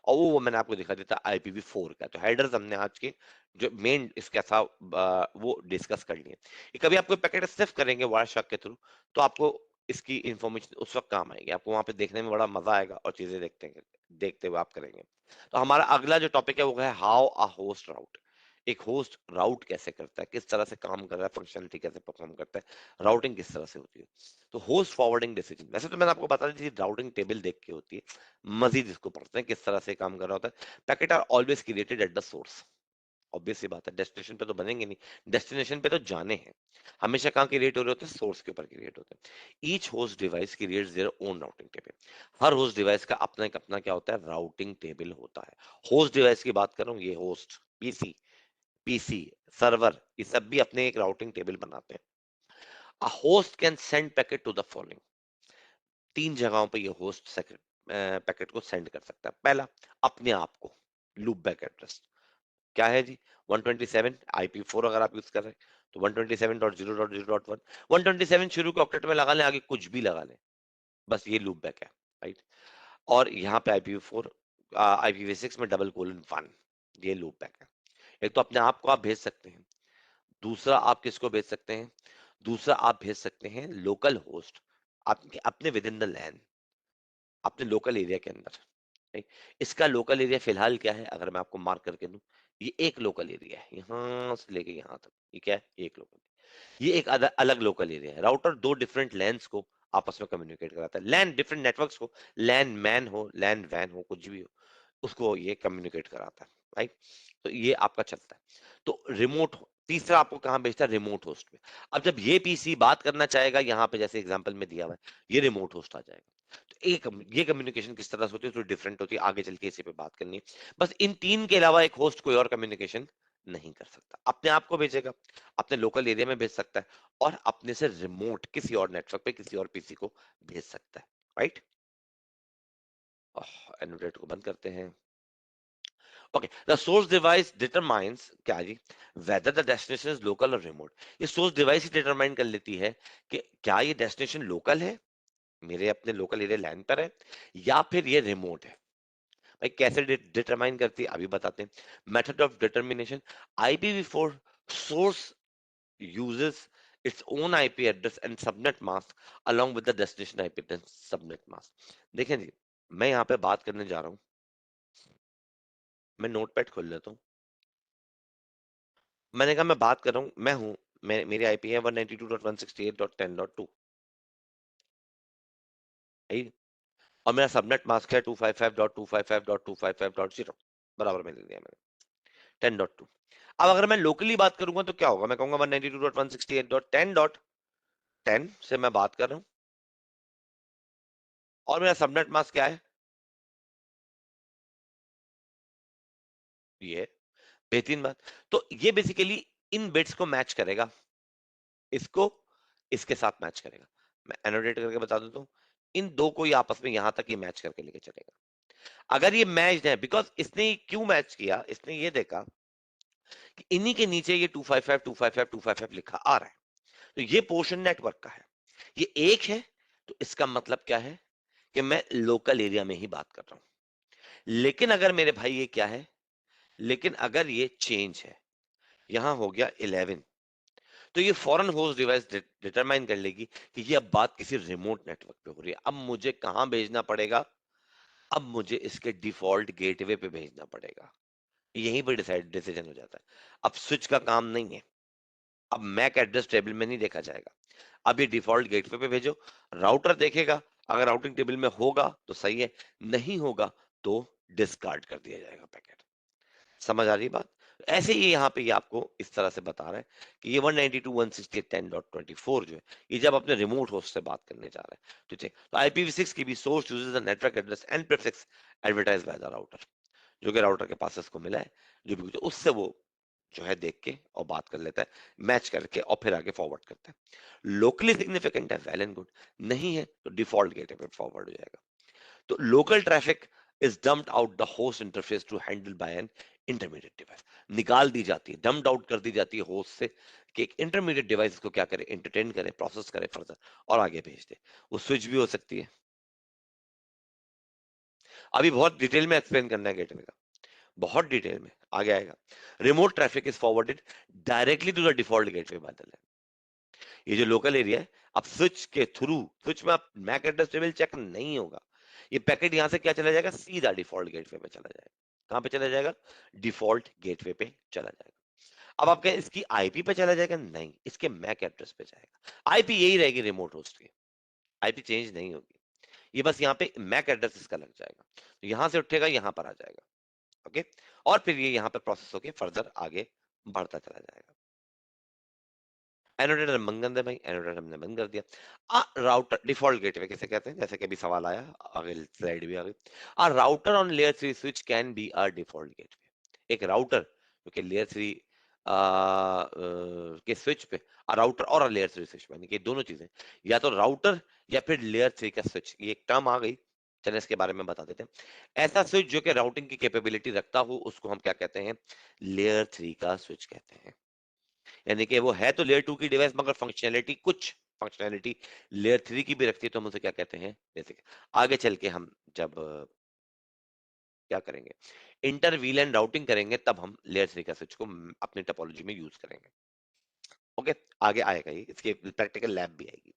और वो मैंने आपको दिखा देता IPv4 का। तो हेडर्स हमने आज के जो मेन इसका था वो डिस्कस कर लिए। ये कभी आपको पैकेट सिर्फ करेंगे वायरशार्क के थ्रू, तो आपको इसकी इंफॉर्मेशन उस वक्त काम आएगी, आपको वहां पे देखने में बड़ा मजा आएगा, और चीजें देखते हुए आप करेंगे। तो हमारा अगला जो टॉपिक है वो है हाउ अ होस्ट राउट, एक होस्ट राउट कैसे करता है, किस तरह से काम कर रहा है, फंक्शनलिटी कैसे परफॉर्म करता है, राउटिंग किस तरह से होती है। तो होस्ट फॉरवर्डिंग डिसीजन, वैसे तो मैंने आपको बता दी थी, राउटिंग टेबल देख के होती है, मजीद इसको पढ़ते हैं किस तरह से काम कर रहा होता है। Packet are always created at the source, obvious सी बात है, डेस्टिनेशन पे तो बनेंगे नहीं, डेस्टिनेशन पे तो जाने हैं, हमेशा कहाँ क्रिएट हो रहे होते हैं, सोर्स के ऊपर क्रिएट होते हैं। Each host device creates their own routing table, her host device का अपना एक अपना क्या होता है, राउटिंग टेबल होता है। होस्ट डिवाइस की बात कर रहा हूँ, ये होस्ट पीसी सर्वर, ये सब भी अपने एक राउटिंग टेबल बनाते हैं। A host can send packet to the following, 3 जगहों पे ये होस्ट पैकेट को सेंड कर सकता है। पहला, अपने आप को, लूप बैक एड्रेस क्या है जी, 127 IP4 अगर आप यूज कर रहे हैं तो 127.0.0.1, 127 शुरू के ऑक्टेट में लगा लें, आगे कुछ भी लगा लें, बस ये लूप बैक है, राइट। और यहाँ पे IPv6 में $:1, ये लूप बैक है। एक तो अपने आप को आप भेज सकते हैं, दूसरा आप किसको भेज सकते हैं, दूसरा आप भेज सकते हैं लोकल होस्ट, आपके अपने विद इन द लैन, अपने लोकल एरिया के अंदर, राइट। इसका लोकल एरिया फिलहाल क्या है, अगर मैं आपको मार्क करके दूं, ये एक लोकल एरिया है, यहां से लेके यहां तक, ये क्या है, एक लोकल, ये एक अलग लोकल एरिया है। राउटर दो डिफरेंट लैन्स को आपस में कम्युनिकेट कराता है, लैन डिफरेंट नेटवर्क्स को, लैन मैन हो, लैन वैन हो, कुछ भी हो, उसको ये कम्युनिकेट कराता है, राइट। तो ये आपका चलता है। तो रिमोट, तीसरा आपको कहाँ भेजता है, रिमोट होस्ट पे। अब जब ये पीसी बात करना चाहेगा, यहाँ पे जैसे एग्जांपल में दिया हुआ है, ये रिमोट होस्ट आ जाएगा। तो एक ये कम्युनिकेशन किस तरह से होती है, तो डिफरेंट होती है, आगे चल के इसी पे बात करनी है। बस इन 3 के अलावा एक होस्ट कोई और कम्युनिकेशन नहीं कर सकता। अपने आप को भेजेगा, अपने लोकल एरिया में भेज सकता है, और अपने से रिमोट किसी और नेटवर्क पे किसी और पीसी को भेज सकता है, राइट? एनोटेट को बंद करते हैं। Okay, the source device determines क्या जी, whether the destination is local और रिमोट। ये सोर्स डिवाइस ही डिटरमाइन कर लेती है कि क्या ये डेस्टिनेशन लोकल है, मेरे अपने लोकल एरिया लैन पर है, या फिर ये रिमोट है। भाई कैसे डिटरमाइन करती है अभी बताते हैं। Method of determination, IPv4 source uses its own IP address and subnet mask along with the destination IP address subnet mask। देखें जी, मैं यहाँ पे बात करने जा रहा हूँ, मैं नोटपैड खोल लेता हूँ। मैंने कहा मैं बात कर रहा हूँ, मैं हूँ, मेरी आईपी है 192.168.10.2, और मेरा सबनेट मास्क है 255.255.255.0, बराबर में दे दिया मैंने 10.2। अब अगर मैं लोकली बात करूंगा तो क्या होगा, मैं कहूंगा 192.168.10.10 से मैं बात कर रहा हूँ, और मेरा सबनेट मास्क क्या है, ये। बेहतरीन बात। तो ये बेसिकली इन बिट्स को मैच करेगा, इसको इसके साथ मैच करेगा। मैं एनोटेट करके बता देता हूँ, इन दो को ही आपस में यहां तक ही मैच करके लेके चलेगा। अगर ये मैच है, बिकॉज इसने क्यों मैच किया, इसने ये देखा कि इन्हीं के नीचे ये 255 255 255 लिखा आ रहा है, तो ये पोर्शन नेटवर्क का है, ये एक है, तो इसका मतलब क्या है कि मैं लोकल एरिया में ही बात कर रहा हूं। लेकिन अगर मेरे भाई ये क्या है, लेकिन अगर ये चेंज है, यहां हो गया 11, तो ये फॉरेन होस्ट डिवाइस डिटरमाइन कर लेगी कि ये अब बात किसी रिमोट नेटवर्क पे हो रही है। अब मुझे कहां भेजना पड़ेगा, अब मुझे इसके डिफॉल्ट गेटवे पे भेजना पड़ेगा। यहीं पर डिसाइड डिसीजन हो जाता है। अब स्विच का काम नहीं है, अब मैक एड्रेस टेबल में नहीं देखा जाएगा, अब ये डिफॉल्ट गेटवे पे भेजो, राउटर देखेगा, अगर राउटिंग टेबल में होगा तो सही है, नहीं होगा तो डिस्कार्ड कर दिया जाएगा पैकेट। समझ आ रही बात? ऐसे ही यहाँ पे ये आपको इस तरह से बता रहा है कि ये 192.168.10.24 जो है, ये जब अपने रिमोट होस्ट से बात करने जा रहा है, ठीक है, तो IPv6 की भी source uses the network address and prefix advertised by the router, जो कि राउटर के पास इसको मिला है, जो भी कुछ उससे वो जो है देख के और बात कर लेता है, मैच करके और फिर आगे फॉरवर्ड करता है। लोकली सिग्निफिकेंट है, वेल एंड गुड, नहीं है तो डिफॉल्ट गेटवे पे फॉरवर्ड हो जाएगा। तो local traffic is dumped out the host interface to handle by an intermediate device. निकाल दी जाती है, डम्प्ड आउट कर दी जाती है होस्ट से, कि एक इंटरमीडिएट डिवाइस को क्या करे, एंटरटेन करे, प्रोसेस करे फर्दर, और आगे भेज दे। वो स्विच भी हो सकती है। अभी बहुत डिटेल में एक्सप्लेन करना है गेटवे का, बहुत डिटेल में आगे आएगा। Remote traffic is forwarded directly to the default gateway बादल है। ये जो लोकल एरिया है, अब स्विच के थ्रू, स्विच में आप मैक एड्रेस टेबल चेक नहीं होगा, ये पैकेट यहां से क्या चला जाएगा, सीधा डिफॉल्ट गेटवे पे चला जाएगा। कहां पे चला जाएगा, डिफॉल्ट गेटवे पे चला जाएगा। अब आप कहें इसकी आईपी पे चला जाएगा, नहीं, इसके मैक एड्रेस पे जाएगा। आईपी यही रहेगी रिमोट होस्ट की, आईपी चेंज नहीं होगी, ये बस यहाँ पे मैक एड्रेस इसका लग जाएगा, तो यहां से उठेगा यहां पर आ जाएगा। ओके, और फिर ये यहाँ पे प्रोसेस होके फर्दर आगे बढ़ता चला जाएगा। एनोटेटर बंद कर दे भाई, एनोटेटर हमने बंद कर दिया। राउटर डिफॉल्ट गेटवे किसे कहते हैं, जैसे कि अभी सवाल आया, आगे स्लाइड भी आ गई। Router on layer 3 switch can be a default gateway. एक राउटर जो कि लेयर 3 के स्विच पे, राउटर और लेयर 3 स्विच पे, यानी कि दोनों चीजें, या तो राउटर या फिर लेयर 3 का स्विच, ये एक टर्म आ गई, चलिए इसके बारे में बता देते हैं। ऐसा स्विच जो कि राउटिंग की कैपेबिलिटी रखता हो, उसको हम क्या कहते हैं, लेयर 3 का स्विच कहते हैं। यानी कि वो है तो लेयर 2 की डिवाइस, मगर फंक्शनैलिटी, कुछ फंक्शनैलिटी लेयर 3 की भी रखती है, तो हम उसे क्या कहते हैं, जैसे आगे चल के हम जब क्या करेंगे, इंटर वीलैन राउटिंग करेंगे, तब हम लेयर 3 का स्विच को अपनी टोपोलॉजी में यूज करेंगे। ओके, आगे आएगा ये, इसकी प्रैक्टिकल लैब भी आएगी।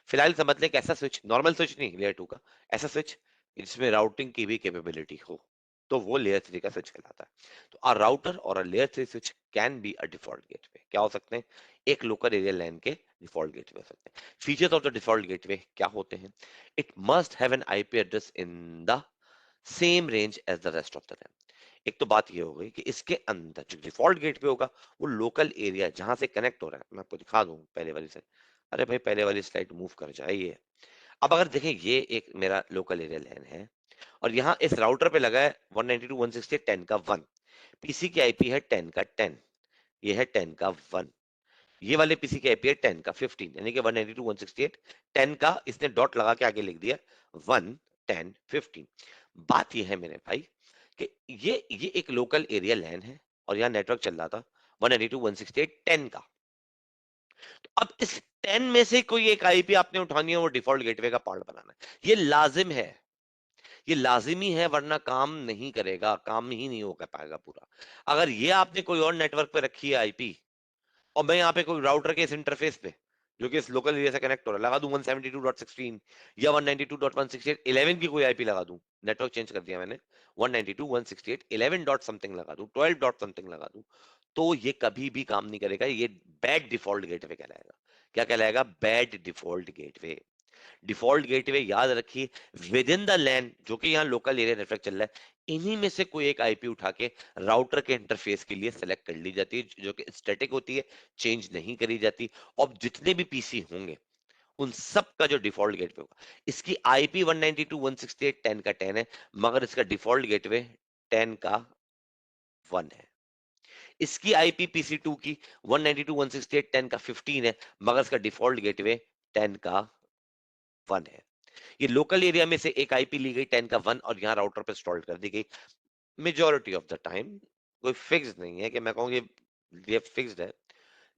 फिलहाल समझ लें कि ऐसा स्विच, नॉर्मल स्विच नहीं, लेयर 2 का ऐसा स्विच जिसमें राउटिंग की भी कैपेबिलिटी हो, तो वो लेयर 3 का स्विच कहलाता है। तो अ राउटर और a layer 3 switch can be a default gateway, क्या हो सकते हैं, एक लोकल एरिया लैन के डिफॉल्ट गेटवे हो सकते हैं। Features of the default gateway क्या होते हैं, it must have an IP address in the same range as the rest of the LAN. एक तो बात ये हो गई कि इसके अंदर जो डिफॉल्ट गेटवे होगा, वो लोकल एरिया जहां से कनेक्ट हो रहा है, मैं आपको दिखा दूं पहले वाली से, अरे भाई पहले वाली स्लाइड मूव कर जाइए। अब अगर देखें, ये एक मेरा लोकल एरिया लैन है, और यहाँ इस राउटर पे लगा है 192.168.10 का 1, पीसी की आईपी है 10 का 10, ये है 10 का 1। ये वाले पीसी की आईपी है 10 का 15, यानी कि 192.168, 10 का इसने डॉट लगा के आगे लिख दिया 1, 10, 15। बात ये है मेरे भाई कि ये एक लोकल एरिया लैन है और यहाँ नेटवर्क चल रहा था 192.168 10 का। तो अब इस 10 में से कोई एक आईपी आपने उठानी है, वो डिफॉल्ट गेटवे का पार्ट बनाना है। ये लाजिम है, ये लाजिमी है, वरना काम नहीं करेगा, काम ही नहीं हो पाएगा पूरा। अगर ये आपने कोई और नेटवर्क पे रखी है आईपी और मैं यहाँ पे कोई राउटर के इस इंटरफेस पे जो कि इस लोकल एरिया से कनेक्ट हो रहा है लगा दूं 172.16 या 192.168.11 की कोई आईपी लगा दूं, नेटवर्क चेंज कर दिया मैंने, 192.168.11 डॉट समथिंग लगा दूं, 12 डॉट समथिंग लगा दूं, तो ये कभी भी काम नहीं करेगा। ये बैड डिफॉल्ट गेटवे कहलाएगा। क्या कहलाएगा? Bad default gateway. Default gateway याद रखिए विद इन द लैन, जो कि यहाँ लोकल एरिया नेटवर्क चल रहा है, इन्हीं में से कोई एक आईपी उठा के राउटर के इंटरफेस के लिए सेलेक्ट कर ली जाती है, जो कि स्टैटिक होती है, चेंज नहीं करी जाती। और जितने भी पीसी होंगे उन सब का जो डिफॉल्ट गेटवे होगा, इसकी आईपी 192.168.10 का 10 है, मगर इसका डिफॉल्ट गेटवे 10 का 1 है। इसकी आईपी पीसी 2 की 192.168.10 का 15 है, मगर इसका डिफॉल्ट गेटवे 10 का 1 है। ये लोकल एरिया में से एक आईपी ली गई 10 का 1 और यहाँ राउटर पे इंस्टॉल कर दी गई। मेजॉरिटी ऑफ द टाइम कोई फिक्स नहीं है कि मैं कहूँ ये फिक्स्ड है,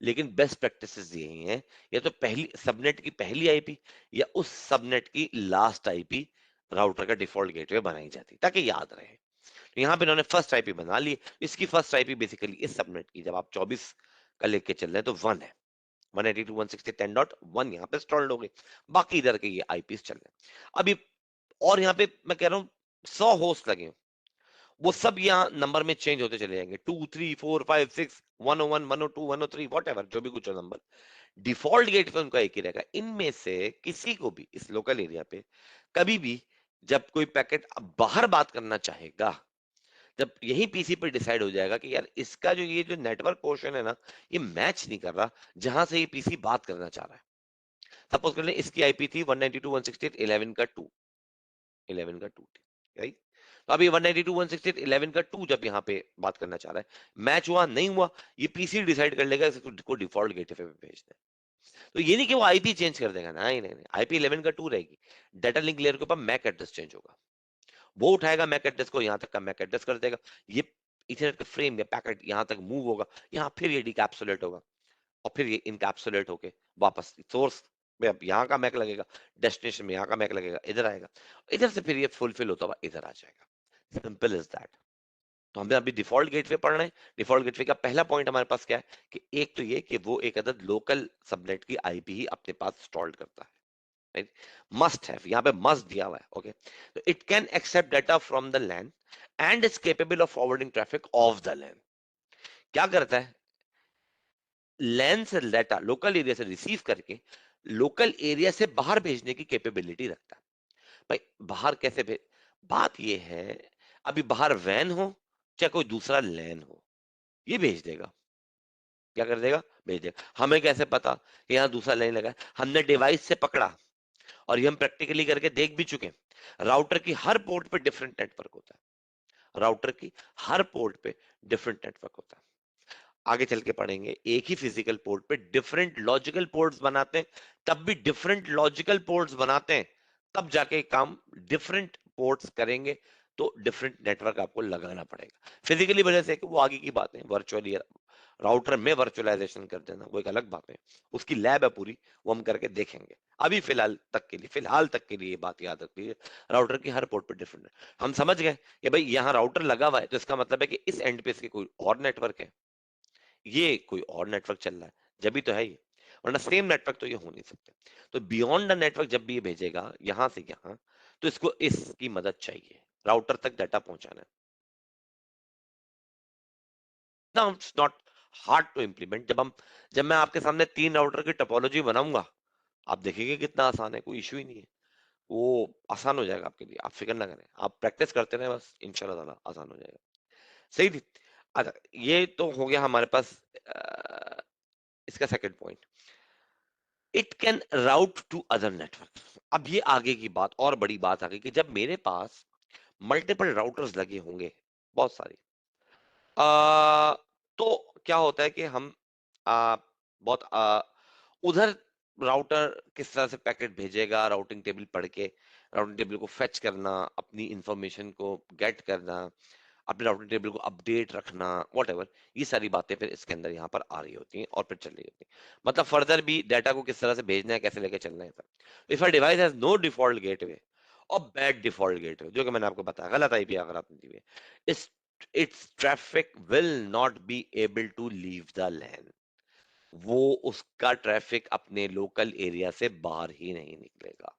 लेकिन बेस्ट प्रैक्टिसेस यही हैं, या तो पहली सबनेट की पहली आईपी या उस सबनेट की लास्ट आईपी राउटर का डिफॉल्ट गेटवे बनाई जाती ताकि याद रहे। तो यहाँ पे इन्होंने फर्स्ट आईपी बना ली। इसकी फर्स्ट आईपी बेसिकली इस सबनेट की, जब आप 24 का लेके चल रहे हैं तो 1 है, 192.168.10.1 यहाँ पे इंस्टॉल्ड हो गई। बाकी इधर के ये आईपीस चल रहे हैं अभी। और यहाँ पे मैं कह रहा हूँ 100 होस्ट लगे, वो सब यहाँ नंबर में चेंज होते चले जाएंगे, 2, 3, 4, 5, 6, 101, 102, 103, वॉट एवर, जो भी कुछ हो नंबर, डिफॉल्ट गेट पे उनका एक ही रहेगा। इनमें से किसी को भी इस लोकल एरिया पे कभी भी जब कोई पैकेट बाहर बात करना चाहेगा, जब यही पीसी पे डिसाइड हो जाएगा कि यार इसका जो ये जो नेटवर्क पोर्शन है ना, ये मैच नहीं कर रहा जहां से ये पीसी बात करना चाह रहा है। सपोज कर लें इसकी आईपी थी 192.168.11 का 2, 11 का 2, राइट? तो अभी 192.168.11 का 2 जब यहाँ पे बात करना चाह रहा है, मैच हुआ नहीं हुआ, ये पीसी डिसाइड कर लेगा इसको डिफॉल्ट गेटवे पे भेजना है। तो ये नहीं कि वो आईपी चेंज कर देगा, नहीं नहीं नहीं, आईपी 11 का 2 रहेगी। डाटा लिंक लेयर के ऊपर मैक एड्रेस चेंज होगा, वो उठाएगा मैक एड्रेस को, यहाँ तक का मैक एड्रेस कर देगा। ये इथरनेट का फ्रेम या पैकेट यहाँ तक मूव होगा, यहाँ फिर ये डिकैप्सुलेट होगा और फिर ये इनकैप्सुलेट होके वापस सोर्स में अब यहाँ का मैक लगेगा, डेस्टिनेशन में यहाँ का मैक लगेगा, इधर आएगा, इधर से फिर ये फुलफिल होता हुआ इधर आ जाएगा। Simple is that. तो हमें अभी डिफॉल्ट गेटवे पढ़ना है। डिफॉल्ट गेटवे का पहला पॉइंट हमारे पास क्या है कि एक तो ये कि वो एक अदद लोकल सबनेट की आईपी ही अपने पास इंस्टॉल्ड करता है, राइट? मस्ट हैव, यहाँ पे मस्ट दिया हुआ है, ओके? तो it can accept data from the LAN and is capable of forwarding traffic of the LAN. क्या करता है? लैन से डाटा लोकल एरिया से रिसीव करके लोकल एरिया से बाहर भेजने की कैपेबिलिटी रखता है। भाई बाहर कैसे भेज, बात ये है अभी बाहर वैन हो चाहे कोई दूसरा लैन हो, ये भेज देगा। क्या कर देगा? भेज देगा। हमें कैसे पता कि यहाँ दूसरा लाइन लगा है? हमने डिवाइस से पकड़ा और ये हम प्रैक्टिकली करके देख भी चुके हैं। राउटर की हर पोर्ट पे डिफरेंट नेटवर्क होता है, राउटर की हर पोर्ट पे डिफरेंट नेटवर्क होता है। आगे चल के पढ़ेंगे, एक ही फिजिकल पोर्ट पे डिफरेंट लॉजिकल पोर्ट्स बनाते हैं, तब भी डिफरेंट लॉजिकल पोर्ट्स बनाते हैं, तब जाके काम डिफरेंट पोर्ट्स करेंगे, तो डिफरेंट नेटवर्क आपको लगाना पड़ेगा। फिजिकली वजह से कि वो आगे की बात है, वर्चुअली राउटर में वर्चुअलाइजेशन कर देना वो एक अलग बात है, उसकी लैब है पूरी, वो हम करके देखेंगे। अभी फिलहाल तक के लिए ये बात याद रखिए, राउटर की हर पोर्ट पे डिफरेंट है। हम समझ गए कि भाई यहाँ राउटर लगा हुआ है तो इसका मतलब है कि इस एंड पे इसके कोई और नेटवर्क है, ये कोई और नेटवर्क चल रहा है, जब भी तो है ये, वरना सेम नेटवर्क तो ये हो नहीं सकते। तो बियॉन्ड द नेटवर्क जब भी ये भेजेगा यहां से यहां, तो इसको इसकी मदद चाहिए राउटर तक डाटा पहुंचाना है। ना it's not hard to implement. जब मैं आपके सामने 3 राउटर की टोपोलॉजी बनाऊंगा, आप देखेंगे कितना आसान है, कोई इशू ही नहीं है। वो आसान हो जाएगा आपके लिए, आप फिक्र ना करें, आप प्रैक्टिस करते रहे बस, इंशाल्लाह ताला आसान हो जाएगा। सही थी। अच्छा, ये तो हो गया हमारे पास इसका second point, it can route to other network. अब ये आगे की बात और बड़ी बात आ गई कि जब मेरे पास मल्टीपल राउटर्स लगे होंगे, बहुत सारी, तो क्या होता है कि हम बहुत उधर राउटर किस तरह से पैकेट भेजेगा, राउटिंग टेबल पढ़ के राउटिंग टेबल को फेच करना, अपनी इंफॉर्मेशन को गेट करना, अपने राउटिंग टेबल को अपडेट रखना, वॉट एवर, ये सारी बातें फिर इसके अंदर यहाँ पर आ रही होती हैं और फिर चल रही होती हैं। मतलब फर्दर भी डाटा को किस तरह से भेजना है, कैसे लेके चलना है। If a device has no default gateway और बैड डिफॉल्ट गेटवे, जो कि मैंने आपको बताया गलत आईपी अगर आपने दी है, इस its traffic will not be able to leave the LAN। वो उसका ट्रैफिक अपने लोकल एरिया से बाहर ही नहीं निकलेगा,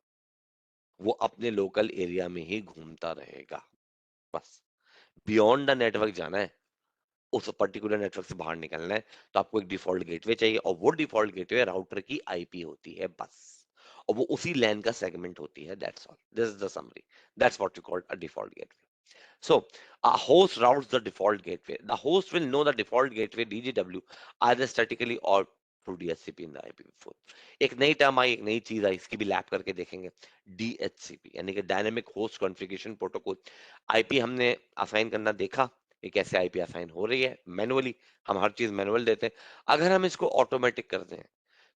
वो अपने लोकल एरिया में ही घूमता रहेगा बस। बियॉन्ड द नेटवर्क जाना है, उस पर्टिकुलर नेटवर्क से बाहर निकलना है, तो आपको एक डिफॉल्ट गेटवे चाहिए, और वो डिफॉल्ट गेटवे राउटर की आईपी होती है बस, और वो उसी लैन का सेगमेंट होती है। That's all, this is the summary, that's what you call a default gateway. So, a host routes the default gateway. The host will know the default gateway DGW either statically or through DHCP in the IPv4। एक नई term आई, एक नई चीज आई, इसकी भी lap करके देखेंगे। DHCP यानी कि dynamic host configuration protocol. IP हमने असाइन करना देखा, ये कैसे आईपी असाइन हो रही है मैनुअली। हम हर चीज मैनुअल देते हैं। अगर हम इसको ऑटोमेटिक करते हैं,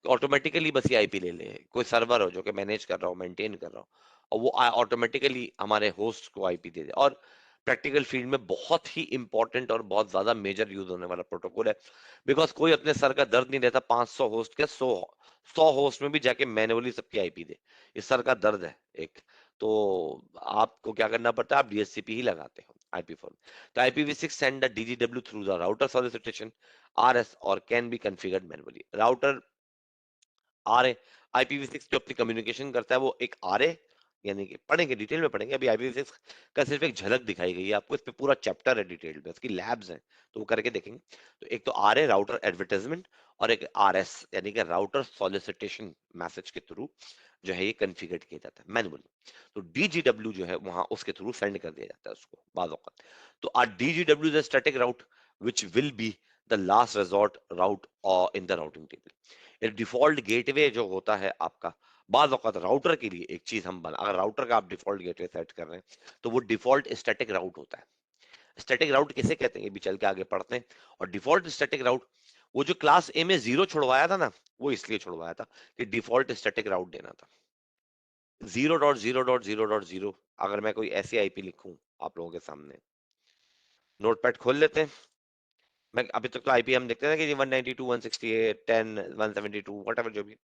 तो ऑटोमेटिकली बस ये आईपी ले ले, कोई सर्वर हो जो कि मैनेज कर रहा हो, मेंटेन कर रहा हो, और वो ऑटोमेटिकली हमारे होस्ट को आईपी दे दे। और प्रैक्टिकल फील्ड में बहुत ही इंपॉर्टेंट और बहुत ज्यादा मेजर यूज होने वाला प्रोटोकॉल है। बिकॉज कोई अपने सर का दर्द नहीं देता 500 होस्ट के 100 होस्ट में भी जाके मैनुअली सबकी आईपी दे। इस सर का दर्द है एक। तो आपको क्या करना पड़ता है, आप डीएचसीपी ही लगाते हो IP4। तो IPv6 send the DGW through the router solicitation RS or can be configured manually। Router RA, IPv6 जो अपनी कम्युनिकेशन करता है वो एक आरए, यानी कि पढ़ेंगे डिटेल में पढ़ेंगे, अभी IPv6 का सिर्फ एक झलक दिखाई गई है आपको, इस पे पूरा चैप्टर है डिटेल में, इसकी लैब्स हैं, तो वो करके देखेंगे। तो एक तो आरए राउटर एडवर्टाइजमेंट, और एक आरएस यानी कि राउटर सॉलिसिटेशन मैसेज के थ्रू जो है ये कॉन्फ़िगर किया जाता है मैनुअली। तो डीजीडब्ल्यू जो है वहां उसके थ्रू सेंड कर दिया जाता है उसको बाज़ औक़ात। तो uh DGW is a static route which will be the last resort route in the routing table. Default gateway जो होता है आपका, बाज़ औक़ात राउटर के लिए एक चीज हम बना, अगर राउटर का आप डिफॉल्ट गेटवे सेट कर रहे हैं तो वो डिफॉल्ट स्टैटिक राउट होता है। स्टैटिक राउट किसे कहते हैं ये भी चल के आगे पढ़ते हैं। और डिफॉल्ट स्टैटिक राउट, वो जो क्लास ए में जीरो छुड़वाया था ना, वो इसलिए छुड़वाया था कि डिफॉल्ट स्टैटिक राउट देना था। 0.0.0.0, अगर मैं कोई ऐसी आईपी लिखूं आप लोगों के सामने, नोटपैड खोल लेते हैं। मैं अभी तक तो आईपी हम देखते हैं ना कि 192.168 10 172 वट जो भी,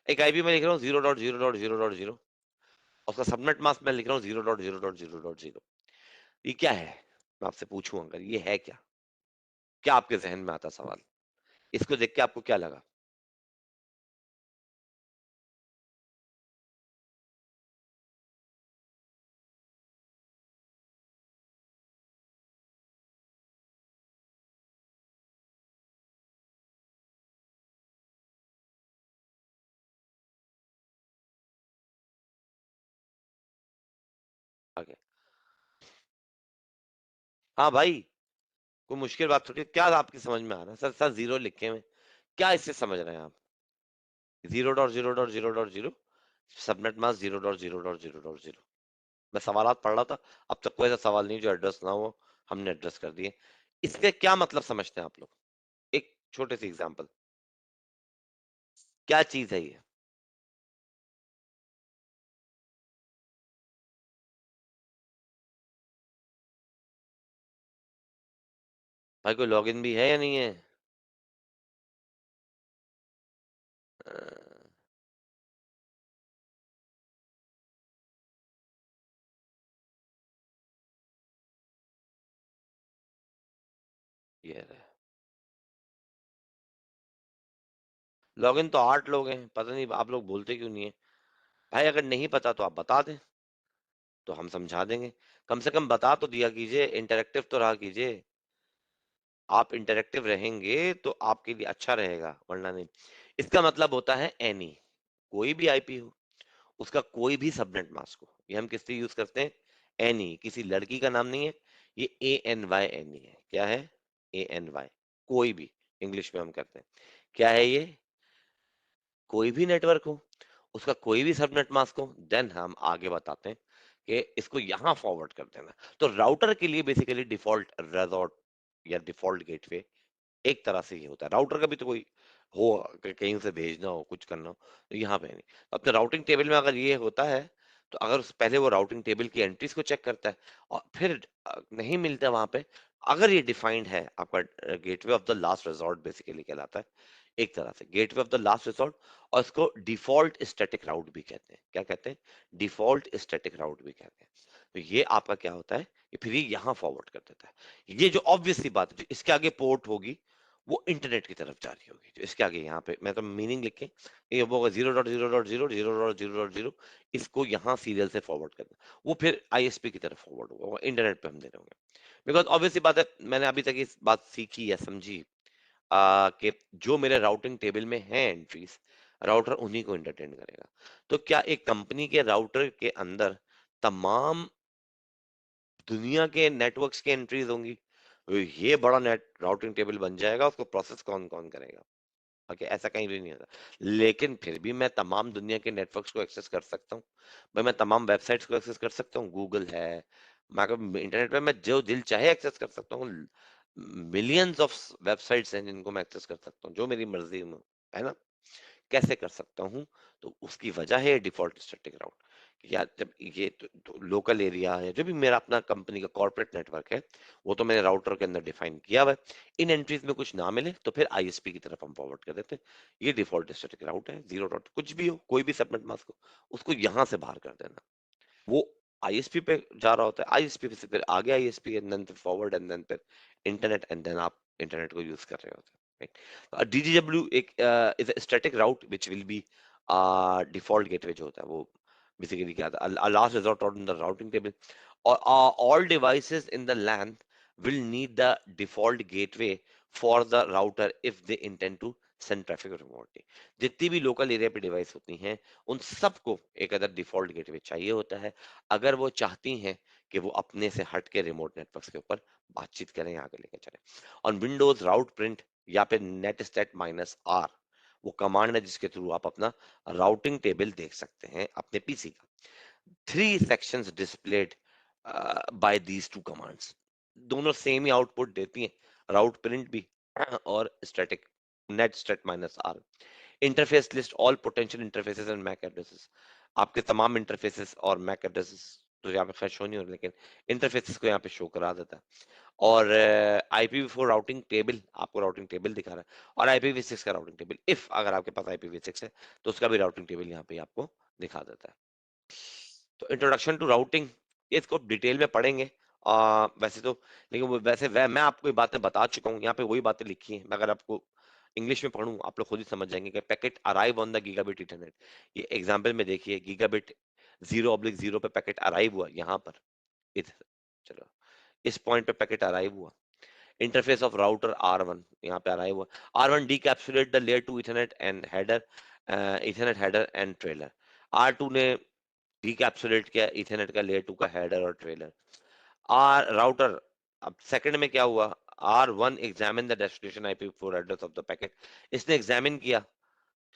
एक आईपी में लिख रहा हूँ 0.0.0.0, उसका सबनेट मास्क मैं लिख रहा हूँ 0.0.0.0। ये क्या है, मैं आपसे पूछूं अगर ये है क्या, क्या आपके जहन में आता सवाल, इसको देख के आपको क्या लगा? आगे, हाँ भाई, कोई मुश्किल बात थोड़ी, क्या आपकी समझ में आ रहा है? सर सर जीरो लिखे हुए, क्या इससे समझ रहे हैं आप? 0.0.0.0, सबनेट मास्क 0.0.0.0। मैं सवालात पढ़ रहा था, अब तक कोई ऐसा सवाल नहीं जो एड्रेस ना हो, हमने एड्रेस कर दिए। इसके क्या मतलब समझते हैं आप लोग? एक छोटे से एग्जांपल, क्या चीज है ये? भाई कोई लॉगिन भी है या नहीं है? अ, ये रहे। लॉगिन तो 8 लोग हैं, पता नहीं आप लोग बोलते क्यों नहीं है। भाई अगर नहीं पता तो आप बता दें, तो हम समझा देंगे। कम से कम बता तो दिया कीजिए, इंटरेक्टिव तो रहा कीजिए। आप इंटरेक्टिव रहेंगे तो आपके लिए अच्छा रहेगा, वरना नहीं। इसका मतलब होता है एनी, कोई भी आईपी हो, उसका कोई भी सबनेट मास्क हो, ये हम किस लिए यूज करते हैं? एनी, किसी लड़की का नाम नहीं है, ये ANY एनी है। क्या है? ANY, कोई भी, इंग्लिश में हम करते हैं। क्या है ये? कोई भी नेटवर्क हो, उसका कोई भी सबनेट मास्क हो, देन हम आगे बताते हैं कि इसको यहां फॉरवर्ड कर देना। तो राउटर के लिए बेसिकली डिफॉल्ट रेजॉर्ट या डिफॉल्ट गेटवे एक तरह से ये होता है। राउटर का भी तो कोई हो, कहीं से भेजना हो, कुछ करना हो, तो यहाँ पे नहीं। तो अपने राउटिंग टेबल में अगर ये होता है, तो अगर पहले वो राउटिंग टेबल की एंट्रीज को चेक करता है, और फिर नहीं मिलता वहां पे, अगर ये डिफाइंड है आपका gateway of the last resort basically कहलाता है, एक तरह से gateway of the last resort. और इसको डिफॉल्ट स्टैटिक राउट भी कहते हैं। क्या कहते हैं? डिफॉल्ट स्टैटिक राउट भी कहते हैं। तो ये आपका क्या होता है, ये फिर ये यहाँ फॉरवर्ड कर देता है। ये जो ऑब्वियस सी बात है, जो इसके आगे पोर्ट होगी वो इंटरनेट की तरफ जा रही होगी। जो इसके आगे यहाँ पे मैं तो मीनिंग लिख के, ये वो होगा 0.0.0 0.0.0, इसको यहाँ सीरियल से फॉरवर्ड करना, वो फिर आईएसपी की तरफ फॉरवर्ड होगा, वो इंटरनेट पे हम दे रहे होंगे। बिकॉज ऑब्वियसली बात है, मैंने अभी तक इस बात सीखी या समझी कि जो मेरे राउटिंग टेबल में है एंट्रीज, राउटर उन्हीं को एंटरटेन करेगा। तो क्या एक कंपनी के राउटर के अंदर तमाम दुनिया के नेटवर्क्स की एंट्रीज होंगी? तो ये बड़ा नेट राउटिंग टेबल बन जाएगा, उसको प्रोसेस कौन कौन करेगा? ओके, ऐसा कहीं भी नहीं होता। लेकिन फिर भी मैं तमाम दुनिया के नेटवर्क्स को एक्सेस कर सकता हूँ। मैं तमाम वेबसाइट्स को एक्सेस कर सकता हूँ, गूगल है, मैं इंटरनेट पे मैं जो दिल चाहे एक्सेस कर सकता हूँ। मिलियंस ऑफ वेबसाइट्स हैं जिनको मैं एक्सेस कर सकता हूँ, जो मेरी मर्जी में, है ना? कैसे कर सकता हूँ? तो उसकी वजह है डिफॉल्ट स्टैटिक राउट। या जब ये तो लोकल एरिया है, जो भी मेरा अपना कंपनी का कॉर्पोरेट नेटवर्क है, वो तो मैंने राउटर के अंदर डिफाइन किया हुआ है। इन एंट्रीज में कुछ ना मिले तो फिर आईएसपी की तरफ हम फॉरवर्ड कर देते हैं। ये डिफॉल्ट स्टैटिक राउट है। जीरो डॉट कुछ भी हो, कोई भी सबनेट मास्क हो, उसको यहाँ से बाहर कर देना। वो आईएसपी पे जा रहा होता है, आईएसपी पे से फिर आगे ISP, and then forward, and then फिर इंटरनेट, एंड देन आप इंटरनेट को यूज कर रहे होते हैं, राइट? डीजीडब्ल्यू एक is a static route which will be default gateway जो होता है, वो बेसिकली क्या होता है, last resort on the routing table. और all devices in the LAN will need the default gateway for the router if they intend to send traffic remotely। जितनी भी लोकल एरिया पे डिवाइस होती हैं, उन सबको एक अदर डिफॉल्ट गेटवे चाहिए होता है, अगर वो चाहती हैं कि वो अपने से हट के रिमोट नेटवर्क्स के ऊपर बातचीत करें, आगे लेके चलें। ऑन विंडोज राउट प्रिंट या फिर netStat-R, वो कमांड है जिसके थ्रू आप अपना राउटिंग टेबल देख सकते हैं अपने पीसी का। Three sections displayed by these two commands, दोनों सेम ही आउटपुट देती हैं, राउट प्रिंट भी और static netStat-R। Interface list all potential interfaces and MAC addresses, आपके तमाम इंटरफेसेस और मैक एड्रेसेस तो यहाँ पे खैर शो नहीं हो रहे, लेकिन इंटरफेसेस को यहाँ पे शो करा देता है। और IPv4 राउटिंग टेबल आपको राउटिंग टेबल दिखा रहा है, और IPv6 का राउटिंग टेबल, इफ अगर आपके पास IPv6 है तो उसका भी राउटिंग टेबल यहाँ पे आपको दिखा देता है। तो इंट्रोडक्शन टू राउटिंग, इसको डिटेल में पढ़ेंगे वैसे तो, लेकिन मैं आपको ये बातें बता चुका हूँ, यहाँ पे वही बातें लिखी हैं। मैं अगर आपको इंग्लिश में पढ़ूं, आप लोग खुद ही समझ जाएंगे कि packet arrive on the gigabit Ethernet. ये एग्जांपल में देखिए, गीगाबिट 0/0 पे पैकेट अराइव हुआ यहाँ पर, इधर, चलो इस पॉइंट पे पैकेट अराइव हुआ। इंटरफेस ऑफ राउटर R1 यहाँ पे अराइव हुआ। R1 decapsulate the layer 2 ethernet and header, ethernet header and trailer. R2 ने डीकैप्सुलेट किया इथरनेट का लेयर 2 का हेडर और ट्रेलर। आर राउटर, अब सेकंड में क्या हुआ, R1 examine the destination IP4 address of the packet. इसने एग्जामिन किया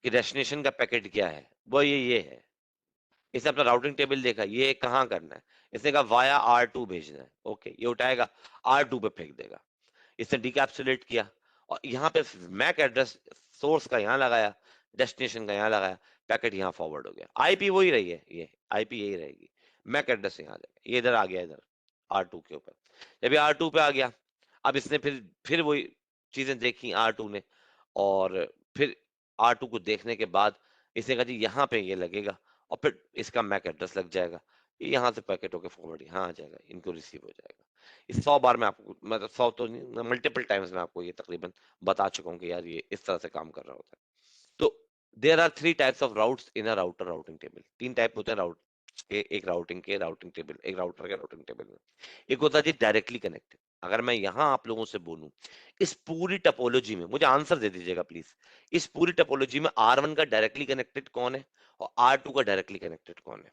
कि डेस्टिनेशन का पैकेट क्या है, वो ये है। इसने अपना राउटिंग टेबल देखा, ये कहाँ करना है, इसने कहा वाया R2 भेजना है, ओके, ये उठाएगा R2 पे फेंक देगा। इसने डिकैप्सुलेट किया, और यहाँ पे मैक एड्रेस सोर्स का यहाँ लगाया, डेस्टिनेशन का यहाँ लगाया, पैकेट यहाँ फॉरवर्ड हो गया। आईपी वही रही है, ये आईपी यही रहेगी, मैक एड्रेस यहाँ आ जाएगा, ये इधर आ गया, इधर R2 के ऊपर। जब ये R2 पे आ गया, अब इसने फिर वही चीजें देखी R2 ने, और फिर R2 को देखने के बाद इसने कहा जी यहाँ पे ये लगेगा, और फिर इसका मैक एड्रेस लग जाएगा, ये यहाँ से पैकेट होकर फॉरवर्ड यहाँ आ जाएगा, इनको रिसीव हो जाएगा। इस 100 बार मैं आपको, मतलब 100 तो नहीं, मल्टीपल टाइम्स मैं आपको ये तकरीबन बता चुका हूँ कि यार ये इस तरह से काम कर रहा होता है। तो there are three types of routes in a router routing table. तीन टाइप होते हैं राउट के, एक राउटिंग के राउटिंग टेबल, एक राउटर के राउटिंग टेबल में। एक होता है जी डायरेक्टली कनेक्टेड। अगर मैं यहाँ आप लोगों से बोलूं, इस पूरी टपोलॉजी में मुझे आंसर दे दीजिएगा प्लीज, इस पूरी टपोलॉजी में R1 का डायरेक्टली कनेक्टेड कौन है और R2 का डायरेक्टली कनेक्टेड कौन है?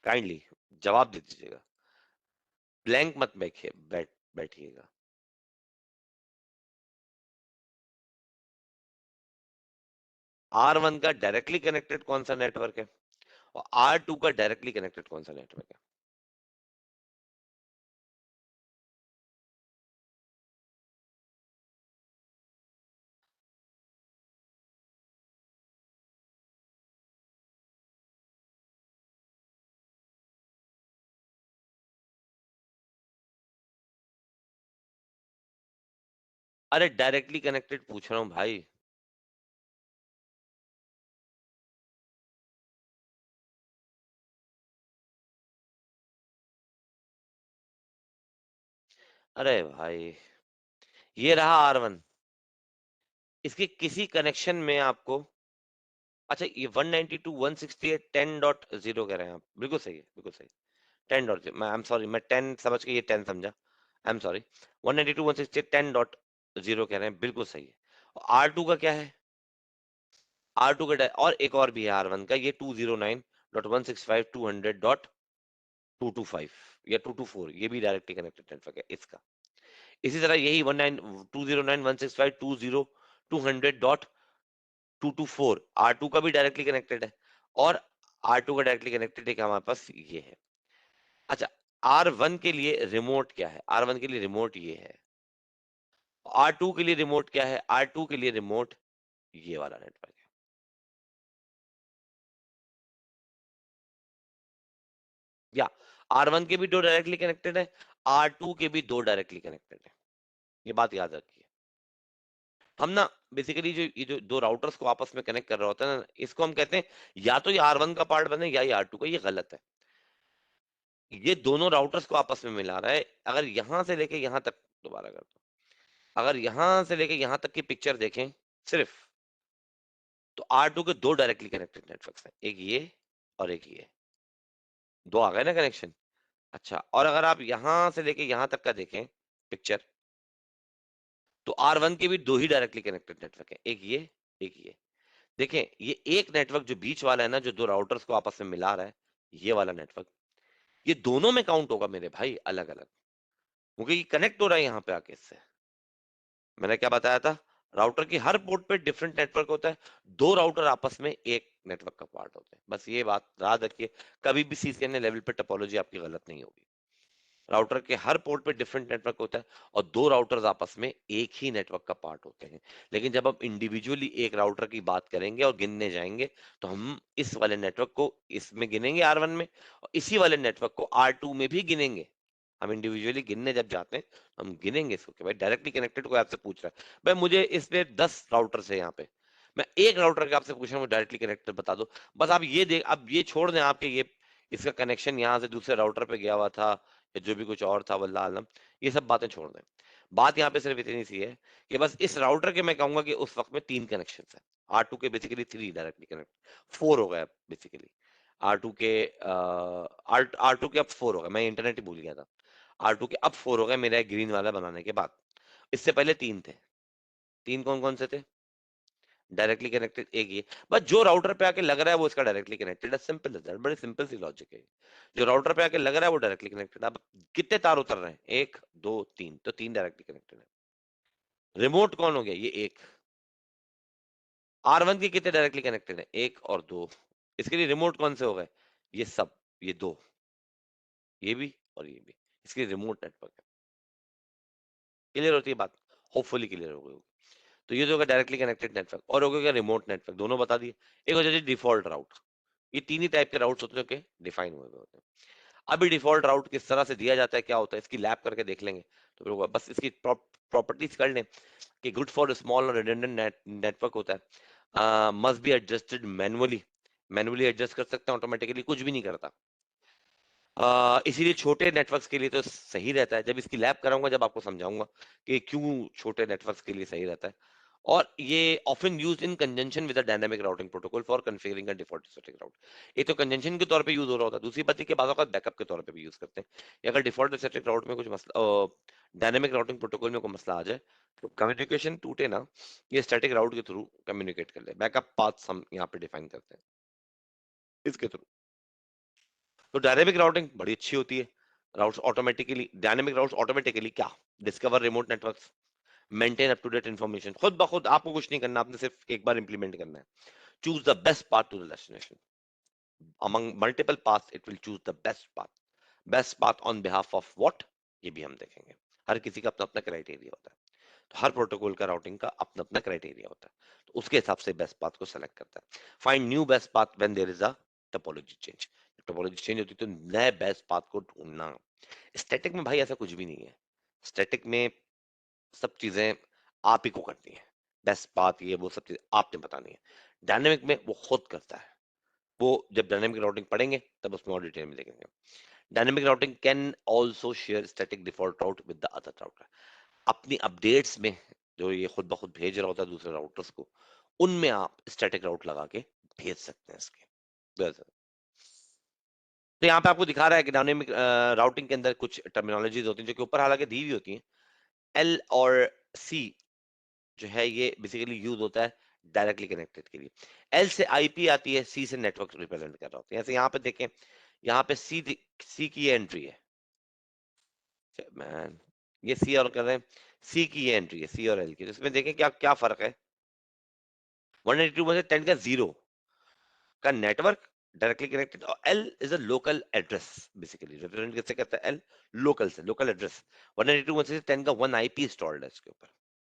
काइंडली जवाब दे दीजिएगा, ब्लैंक मत बैठिएगा। R1 का डायरेक्टली कनेक्टेड कौन सा नेटवर्क है और R2 का डायरेक्टली कनेक्टेड कौन सा नेटवर्क है? अरे डायरेक्टली कनेक्टेड पूछ रहा हूँ भाई। अरे भाई, ये रहा R1। इसके किसी कनेक्शन में आपको, अच्छा ये 192.168 10.0 कह रहे हैं आप, बिल्कुल सही है, बिल्कुल सही। 10 डॉट, मैं आई एम सॉरी, मैं 10 समझ के ये 10 समझा, आई एम सॉरी। 192.168 10.0 कह रहे हैं, बिल्कुल सही है। R2 का क्या है? R2 का और एक और भी है R1 का, ये 209.165.200.225 या 224, ये भी डायरेक्टली कनेक्टेड नेटवर्क है इसका। इसी तरह यही 209.165.200.224 R2 का भी डायरेक्टली कनेक्टेड है। और R2 का डायरेक्टली कनेक्टेड है हमारे पास ये है। अच्छा, R1 के लिए रिमोट क्या है? R1 के लिए रिमोट ये है। R2 के लिए रिमोट क्या है? R2 के लिए रिमोट ये वाला नेटवर्क है। या R1 के भी दो डायरेक्टली कनेक्टेड है, R2 के भी दो डायरेक्टली कनेक्टेड है। ये बात याद रखिए। हम ना बेसिकली जो ये जो दो राउटर्स को आपस में कनेक्ट कर रहा होता है ना, इसको हम कहते हैं या तो ये R1 का पार्ट बने या ये R2 का। ये गलत है। ये दोनों राउटर्स को आपस में मिला रहा है। अगर यहां से लेके यहां तक, दोबारा कर दो, अगर यहां से लेके यहां तक की पिक्चर देखें सिर्फ, तो R2 के दो डायरेक्टली कनेक्टेड नेटवर्क्स हैं, एक ये और एक ये। दो आ गए ना कनेक्शन। अच्छा, और अगर आप यहां से लेके यहां तक का देखें पिक्चर, तो R1 के भी दो ही डायरेक्टली कनेक्टेड नेटवर्क है, एक ये, एक ये। देखें, ये एक नेटवर्क जो बीच वाला है ना, जो दो राउटर्स को आपस में मिला रहा है, ये वाला नेटवर्क, ये दोनों में काउंट होगा मेरे भाई, अलग अलग, क्योंकि ये कनेक्ट हो रहा है यहाँ पे आके इससे। मैंने क्या बताया था? राउटर की हर पोर्ट पे डिफरेंट नेटवर्क होता है, दो राउटर आपस में एक नेटवर्क का पार्ट होते हैं, बस ये बात याद रखिए। कभी भी सीसीएनए लेवल पे टोपोलॉजी आपकी गलत नहीं होगी। राउटर के हर पोर्ट पे डिफरेंट नेटवर्क होता है, और दो राउटर्स आपस में एक ही नेटवर्क का पार्ट होते हैं। लेकिन जब हम इंडिविजुअली एक राउटर की बात करेंगे और गिनने जाएंगे, तो हम इस वाले नेटवर्क को इसमें गिनेंगे R1 में, और इसी वाले नेटवर्क को R2 में भी गिनेंगे। हम इंडिविजुअली गिनने जब जाते हैं, तो हम गिनेंगे इसको कि भाई डायरेक्टली कनेक्टेड कोई आपसे पूछ रहा है, भाई मुझे इस पे 10 राउटर है यहाँ पे, मैं एक राउटर के आपसे पूछ रहा हूँ डायरेक्टली कनेक्टेड बता दो। बस आप ये देख, अब ये छोड़ दें आपके ये, इसका कनेक्शन यहाँ से दूसरे राउटर पे गया हुआ था या जो भी कुछ और था, वल्लाह आलम, ये सब बातें छोड़ दें। बात यहाँ पे सिर्फ इतनी सी है कि बस इस राउटर के मैं कहूंगा कि उस वक्त में तीन कनेक्शन है। R2 के basically three directly connect, four हो गया बेसिकली। R2 के R2 के अब फोर हो गए, मैं इंटरनेट ही भूल गया था। R2 के अब फोर हो गए मेरा ग्रीन वाला बनाने के बाद। इससे पहले तीन थे। तीन कौन कौन से थे? डायरेक्टली कनेक्टेड एक ही है। बस जो राउटर पे आके लग रहा है वो इसका डायरेक्टली कनेक्टेड है, सिंपल है दैट, बड़ी सिंपल सी लॉजिक है। जो राउटर पे आके लग रहा है वो डायरेक्टली कनेक्टेड। अब कितने तार उतर रहे हैं? एक, दो, तीन, तो तीन डायरेक्टली कनेक्टेड है। रिमोट कौन हो गया? ये एक। R1 के कितने डायरेक्टली कनेक्टेड है? एक और दो। इसके लिए रिमोट कौन से हो गए? ये सब, ये दो, ये भी और ये भी। इसके लिए रिमोट नेटवर्क है। क्लियर होती है बात? होपफुली क्लियर हो गई होगी। तो ये जो होगा डायरेक्टली कनेक्टेड नेटवर्क, और हो गया रिमोट नेटवर्क, दोनों बता दिए। एक हो जाती है डिफॉल्ट राउट। ये तीन ही टाइप के राउट्स होते हैं जो कि डिफाइन हुए हुए होते हैं। अभी डिफॉल्ट राउट किस तरह से दिया जाता है, क्या होता है, इसकी लैब करके देख लेंगे। तो फिर होगा, बस इसकी प्रॉपर्टीज कर लें कि गुड फॉर स्मॉल और रिडंडेंट नेटवर्क होता है, must be adjusted manually. Manually adjust कर सकते हैं, ऑटोमेटिकली कुछ भी नहीं करता। इसीलिए छोटे नेटवर्क्स के लिए तो सही रहता है। जब इसकी लैब कराऊंगा, जब आपको समझाऊंगा कि क्यों छोटे नेटवर्क्स के लिए सही रहता है। और ये often used in conjunction with the dynamic routing protocol for configuring a default static route. एक तो कंजंक्शन के तौर पे यूज हो रहा होता है, दूसरी बात है कि बाद बैकअप के तौर पे भी यूज करते हैं। या अगर डिफॉल्ट स्टैटिक राउट में कुछ मसला, डायनामिक राउटिंग प्रोटोकॉल में कोई मसला आ जाए, तो कम्युनिकेशन टूटे ना, ये स्टैटिक राउट के थ्रू कम्युनिकेट कर ले। बैकअप पाथ्स हम यहाँ पे डिफाइन करते हैं इसके थ्रू। तो डायनेमिक राउटिंग बड़ी अच्छी होती है। Routes automatically, dynamic routes automatically क्या, discover remote networks, maintain up to date information, खुद ब खुद, आपको कुछ नहीं करना, आपने सिर्फ एक बार इंप्लीमेंट करना है। Choose the best path to the destination, among multiple paths it will choose the best path on behalf of what, ये भी हम देखेंगे। हर किसी का अपना अपना क्राइटेरिया होता है। तो हर प्रोटोकॉल का राउटिंग का अपना अपना क्राइटेरिया होता है, तो उसके हिसाब से बेस्ट पाथ को सेलेक्ट करता है। Find new best path when there is a topology change. Topology change होती है तो नए बेस्ट पाथ को ढूंढना। स्टैटिक में भाई ऐसा कुछ भी नहीं है। स्टैटिक में सब चीजें आप ही को करनी है, बेस्ट बात ये वो सब चीज आपने बतानी है। डायनेमिक में वो खुद करता है, वो जब डायनेमिक राउटिंग पढ़ेंगे तब उसमें और डिटेल में देखेंगे। Dynamic routing can also share static default route with the other router. अपनी अपडेट्स में जो ये खुद ब खुद भेज रहा होता है दूसरे राउटर्स को, उनमें आप स्टैटिक राउट लगा के भेज सकते हैं इसके। तो यहाँ पे आपको दिखा रहा है कि डायनेमिक राउटिंग के अंदर कुछ टर्मिनोलॉजीज होती हैं जो कि ऊपर हालांकि दी हुई होती हैं। एल और सी जो है ये बेसिकली यूज होता है डायरेक्टली कनेक्टेड के लिए। एल से आईपी आती है, सी से नेटवर्क रिप्रेजेंट कर रहा होता है। ऐसे यहाँ पे देखें, यहाँ पे सी की एंट्री है मैन, ये सी और कर रहे हैं, सी की ये एंट्री है, सी और एल की। तो इसमें देखें क्या क्या फर्क है। 192 में से 10 का 0 का नेटवर्क डायरेक्टली कनेक्टेड, और L is a local address, basically represent किससे करता है, एल लोकल से, लोकल एड्रेस। 192 में से 10 का 1 आईपी स्टोर्ड है इसके ऊपर,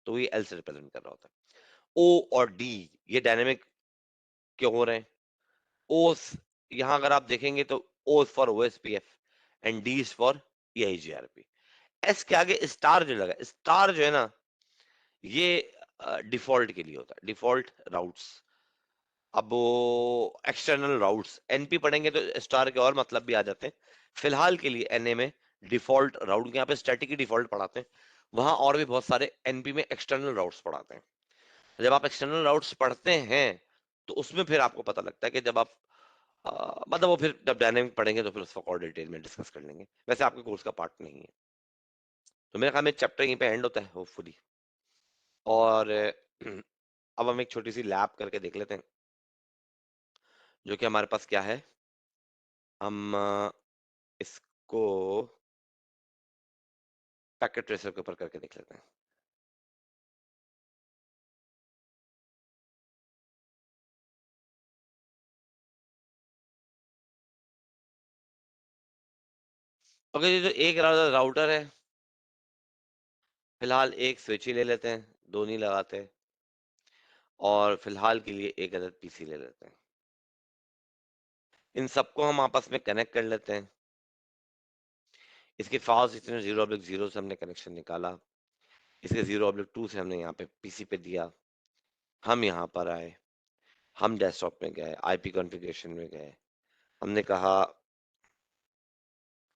तो ये एल से रिप्रेजेंट कर रहा होता है। ओ और डी ये डायनेमिक क्यों हो रहे हैं। ओ यहाँ अगर आप देखेंगे तो O for OSPF and D is for EIGRP. S के आगे स्टार जो लगा, स्टार जो है ना, ये डिफॉल्ट के लिए होता है, डिफॉल्ट राउट्स। अब वो एक्सटर्नल राउट्स एनपी पढ़ेंगे तो स्टार के और मतलब भी आ जाते हैं। फिलहाल के लिए एनए में डिफॉल्ट राउट, यहाँ पे स्टैटिक की डिफॉल्ट पढ़ाते हैं, वहां और भी बहुत सारे एनपी में एक्सटर्नल राउट्स पढ़ाते हैं। जब आप एक्सटर्नल राउट्स पढ़ते हैं तो उसमें फिर आपको पता लगता है कि जब आप मतलब वो फिर जब डायनेमिक पढ़ेंगे तो फिर उसको और डिटेल में डिस्कस कर लेंगे, वैसे आपके कोर्स का पार्ट नहीं है। तो मेरे ख्याल में चैप्टर यहीं पे एंड होता है होपफुली। और अब हम एक छोटी सी लैब करके देख लेते हैं, जो कि हमारे पास क्या है। हम इसको पैकेट ट्रेसर के ऊपर करके देख लेते हैं। ओके जी, तो एक राउटर है, फिलहाल एक स्विच ही ले लेते हैं, दो नहीं लगाते, और फिलहाल के लिए एक अदद पीसी ले लेते हैं। इन सबको हम आपस में कनेक्ट कर लेते हैं। इसके फास्ट इतने 0/0 से हमने कनेक्शन निकाला, इसके 0/2 से हमने यहाँ पे पीसी पे दिया। हम यहाँ पर आए, हम डेस्कटॉप में गए, आईपी कॉन्फ़िगरेशन में गए, हमने कहा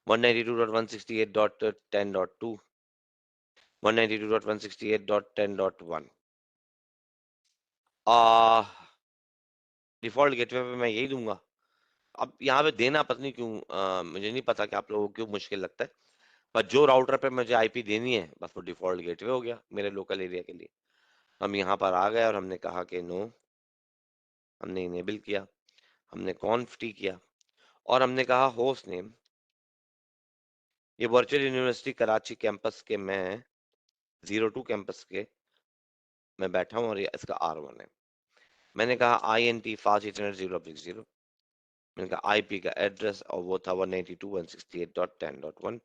192.168.10.2, 192.168.10.1। डिफॉल्ट गेटवे पे मैं यही दूंगा। अब यहाँ पे देना पता नहीं क्यों, मुझे नहीं पता कि आप लोगों को क्यों मुश्किल लगता है, पर जो राउटर पे मुझे आईपी देनी है बस वो डिफॉल्ट गेटवे हो गया मेरे लोकल एरिया के लिए। हम यहाँ पर आ गए और हमने कहा कि नो, हमने इनेबल किया, हमने कॉन्फ टी किया, और हमने कहा होस्ट नेम, ये वर्चुअल यूनिवर्सिटी कराची कैंपस के मैं 02 कैंपस के मैं बैठा हूँ, और ये इसका R1 है। मैंने कहा INT फास्ट इंटरनेट 0/0, मैंने कहा आईपी का एड्रेस, और वो था 192.168.10.1,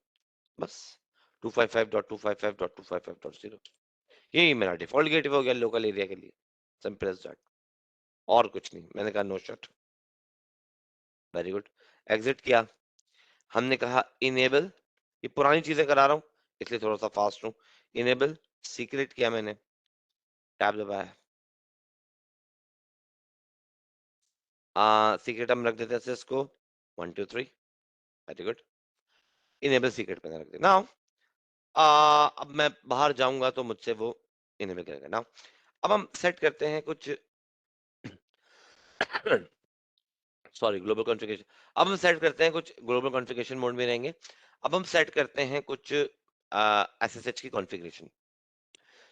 बस 255.255.255.0। यही मेरा डिफॉल्ट गेटवे हो गया लोकल एरिया के लिए, सिंपल एज दैट, और कुछ नहीं। मैंने कहा no shut, very good, exit किया। हमने कहा इनेबल, ये पुरानी चीजें करा रहा हूँ इसलिए थोड़ा सा फास्ट हूँ, इनेबल सीक्रेट किया, मैंने टैब दबाया, सीक्रेट हम रख देते हैं इसको 123, वेरी गुड, इनेबल सीक्रेट मैंने रख दिया। नाउ अब मैं बाहर जाऊंगा तो मुझसे वो इनेबल करेगा। नाउ अब हम सेट करते हैं कुछ सॉरी ग्लोबल कॉन्फ़िगरेशन। अब हम सेट करते हैं कुछ ग्लोबल कॉन्फ़िगरेशन मोड में रहेंगे। अब हम सेट करते हैं कुछ एसएसएच की कॉन्फ़िगरेशन।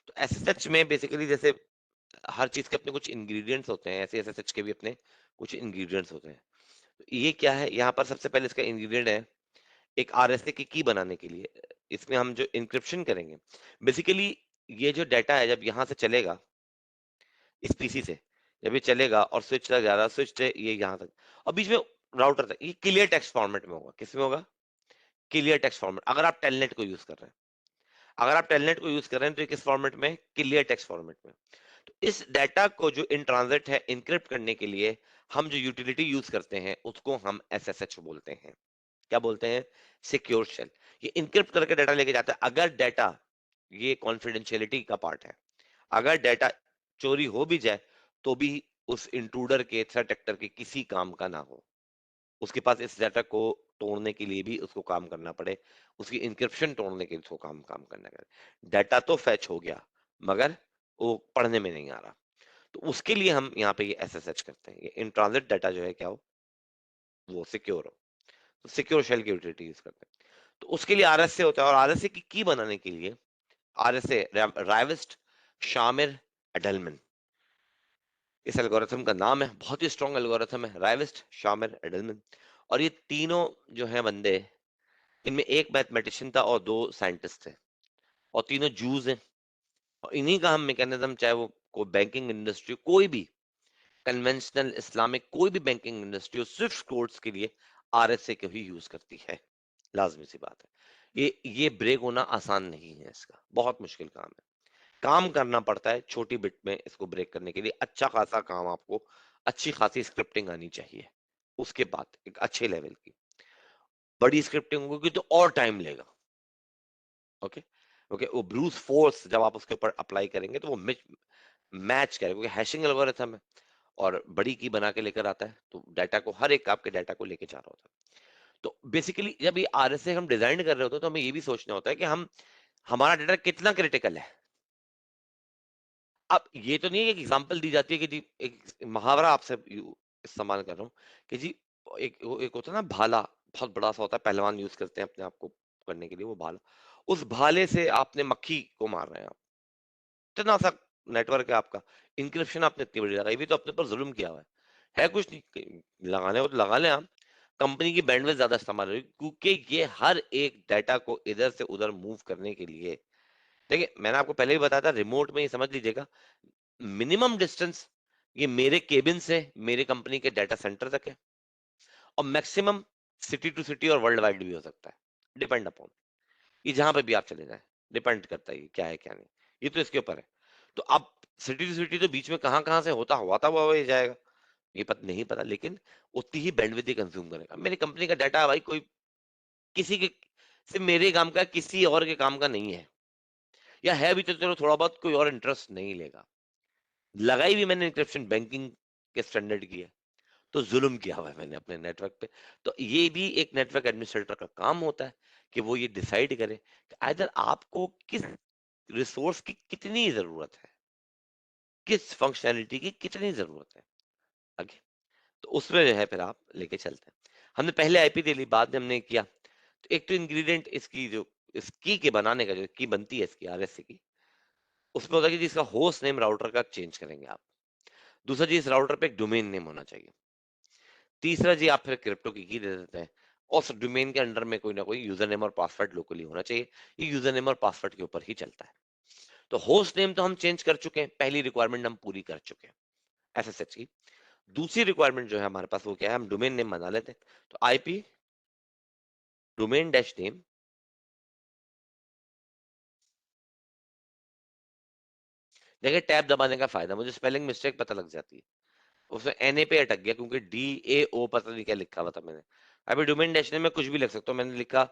तो एसएसएच में बेसिकली जैसे हर चीज के अपने कुछ इंग्रेडिएंट्स होते हैं, ऐसे एसएसएच के भी अपने कुछ इंग्रेडिएंट्स होते हैं। तो ये क्या है, यहाँ पर सबसे पहले इसका इंग्रेडिएंट है एक आरएसए की बनाने के लिए। इसमें हम जो इंक्रिप्शन करेंगे, बेसिकली ये जो डाटा है जब यहाँ से चलेगा इस पीसी से, जब ये चलेगा और स्विच तक जा रहा, स्विच से ये यहाँ तक और बीच में राउटर तक, ये क्लियर टेक्स्ट फॉर्मेट में होगा। किस में होगा, क्लियर टेक्स्ट फॉर्मेट। अगर आप टेलनेट को यूज कर रहे हैं, अगर आप टेलनेट को यूज कर रहे हैं तो ये किस फॉर्मेट में, क्लियर टेक्स्ट फॉर्मेट में। तो इस डाटा को जो इन ट्रांजिट है इनक्रिप्ट करने के लिए हम जो यूटिलिटी यूज करते हैं उसको हम एसएसएच बोलते हैं। क्या बोलते हैं, सिक्योर शेल। ये इनक्रिप्ट करके डाटा लेके जाता है। अगर डाटा, ये कॉन्फिडेंशियलिटी का पार्ट है, अगर डाटा चोरी हो भी जाए तो भी उस इंट्रूडर के, थ्रेट एक्टर के किसी काम का ना हो, उसके पास इस डाटा को तोड़ने के लिए भी उसको काम करना पड़े, उसकी इंक्रिप्शन तोड़ने के लिए उसको काम काम करना पड़े। डाटा तो फैच हो गया मगर वो पढ़ने में नहीं आ रहा, तो उसके लिए हम यहाँ पे ये एसएसएच करते हैं, ये इन ट्रांजिट डाटा जो है क्या हो, वो सिक्योर हो, तो सिक्योर शेल की यूटिलिटी यूज करते हैं। तो उसके लिए आरएसए होता है, और आरएसए की बनाने के लिए आरएसए, राइविस्ट शामिर एडलमन, इस एल्गोरिथम का नाम है, बहुत ही स्ट्रॉन्ग एल्गोरिथम है, राइविस्ट शामिर एडलमन। और ये तीनों जो है बंदे, इनमें एक मैथमेटिशियन था और दो साइंटिस्ट थे, और तीनों जूज हैं, और इन्हीं का हम मैकेनिज्म, चाहे वो कोई बैंकिंग इंडस्ट्री, कोई भी कन्वेंशनल इस्लामिक कोई भी बैंकिंग इंडस्ट्री हो, स्विफ्ट कोड्स के लिए आरएसए को ही यूज करती है, लाजमी सी बात है। ये ब्रेक होना आसान नहीं है, इसका बहुत मुश्किल काम है, काम करना पड़ता है छोटी बिट में इसको ब्रेक करने के लिए, अच्छा खासा काम, आपको अच्छी खासी स्क्रिप्टिंग आनी चाहिए, उसके बाद एक अच्छे लेवल की बड़ी स्क्रिप्टिंग होगी तो और टाइम लेगा। ओके, ओके, वो ब्रूस फोर्स जब आप उसके ऊपर अप्लाई करेंगे तो वो मैच करेगा, क्योंकि हैशिंग एल्गोरिथम है और बड़ी की बना के लेकर आता है, तो डाटा को, हर एक आपके डाटा को लेके जा रहा होता है। तो बेसिकली जब ये आरएसए हम डिजाइन कर रहे होते हैं तो हमें ये भी सोचना होता है कि हम, हमारा डाटा कितना क्रिटिकल है। अब ये तो नहीं है कि एग्जांपल दी जाती है कि जी, एक मुहावरा आपसे इस्तेमाल कर रहा हूँ कि जी, एक होता है ना भाला, बहुत बड़ा सा होता है, पहलवान यूज करते हैं अपने आप को करने के लिए, वो भाला, उस भाले से आपने मक्खी को मार रहे हैं आप, इतना सा नेटवर्क है आपका, इंक्रिप्शन आपने इतनी बड़ी लगाई हुई, तो अपने पर जुल्म किया हुआ है कुछ नहीं, लगाने हो तो लगा लें आप, कंपनी की बैंडविड्थ ज्यादा इस्तेमाल हो रही है, क्योंकि ये हर एक डाटा को इधर से उधर मूव करने के लिए, देखिए मैंने आपको पहले भी बताया था, रिमोट में ये समझ लीजिएगा, मिनिमम डिस्टेंस ये मेरे केबिन से मेरे कंपनी के डाटा सेंटर तक है, और मैक्सिमम सिटी टू सिटी और वर्ल्ड वाइड भी हो सकता है, डिपेंड अपॉन, ये जहां पे भी आप चले जाए, डिपेंड करता है ये क्या है क्या नहीं, ये तो इसके ऊपर है। तो अब सिटी टू सिटी तो बीच में कहाँ कहाँ से होता हुआ था वो ही जाएगा, ये पता नहीं पता, लेकिन उतनी ही बैंडविड्थ ही कंज्यूम करेगा। मेरी कंपनी का डाटा भाई कोई किसी के, सिर्फ मेरे काम का, किसी और के काम का नहीं है, या है भी तो चलो थोड़ा बहुत कोई और इंटरेस्ट नहीं लेगा, लगाई भी मैंने इंक्रिप्शन बैंकिंग के स्टैंडर्ड की है, तो जुल्म किया हुआ है मैंने अपने नेटवर्क पे। तो ये भी एक नेटवर्क एडमिनिस्ट्रेटर का काम होता है कि वो ये डिसाइड करे कि आइदर आपको किस रिसोर्स की कितनी जरूरत है, किस फंक्शनैलिटी की कितनी जरूरत है आगे, तो उसमें जो है फिर आप लेके चलते हैं। हमने पहले आईपी दे ली, बाद में हमने किया, तो एक तो इंग्रेडिएंट इसकी जो, इस की के बनाने का जो की बनती है इसकी आरएससी की, उसमें होता है कि जिसका होस्ट नेम राउटर का चेंज करेंगे आप, दूसरा जी इस राउटर पे एक डोमेन नेम होना चाहिए, तीसरा जी आप फिर क्रिप्टो की दे देते हैं, और उस डोमेन के अंडर में कोई ना कोई यूजर नेम और पासवर्ड लोकली होना चाहिए, ये यूजर नेम और पासवर्ड के ऊपर ही चलता है। तो होस्ट नेम तो हम चेंज कर चुके हैं, पहली रिक्वायरमेंट हम पूरी कर चुके हैं एसएसएच की। दूसरी रिक्वायरमेंट जो है हमारे पास वो क्या है, हम डोमेन नेम बना लेते हैं, तो आईपी डोमेन डैश नेम, देखिए टैब दबाने का फायदा, मुझे स्पेलिंग मिस्टेक पता लग जाती है, उसमें एनए पे अटक गया क्योंकि डी ए ओ पता नहीं क्या लिखा हुआ था मैंने। अभी डोमेन डैश नेम में कुछ भी लिख सकता हूँ, मैंने लिखा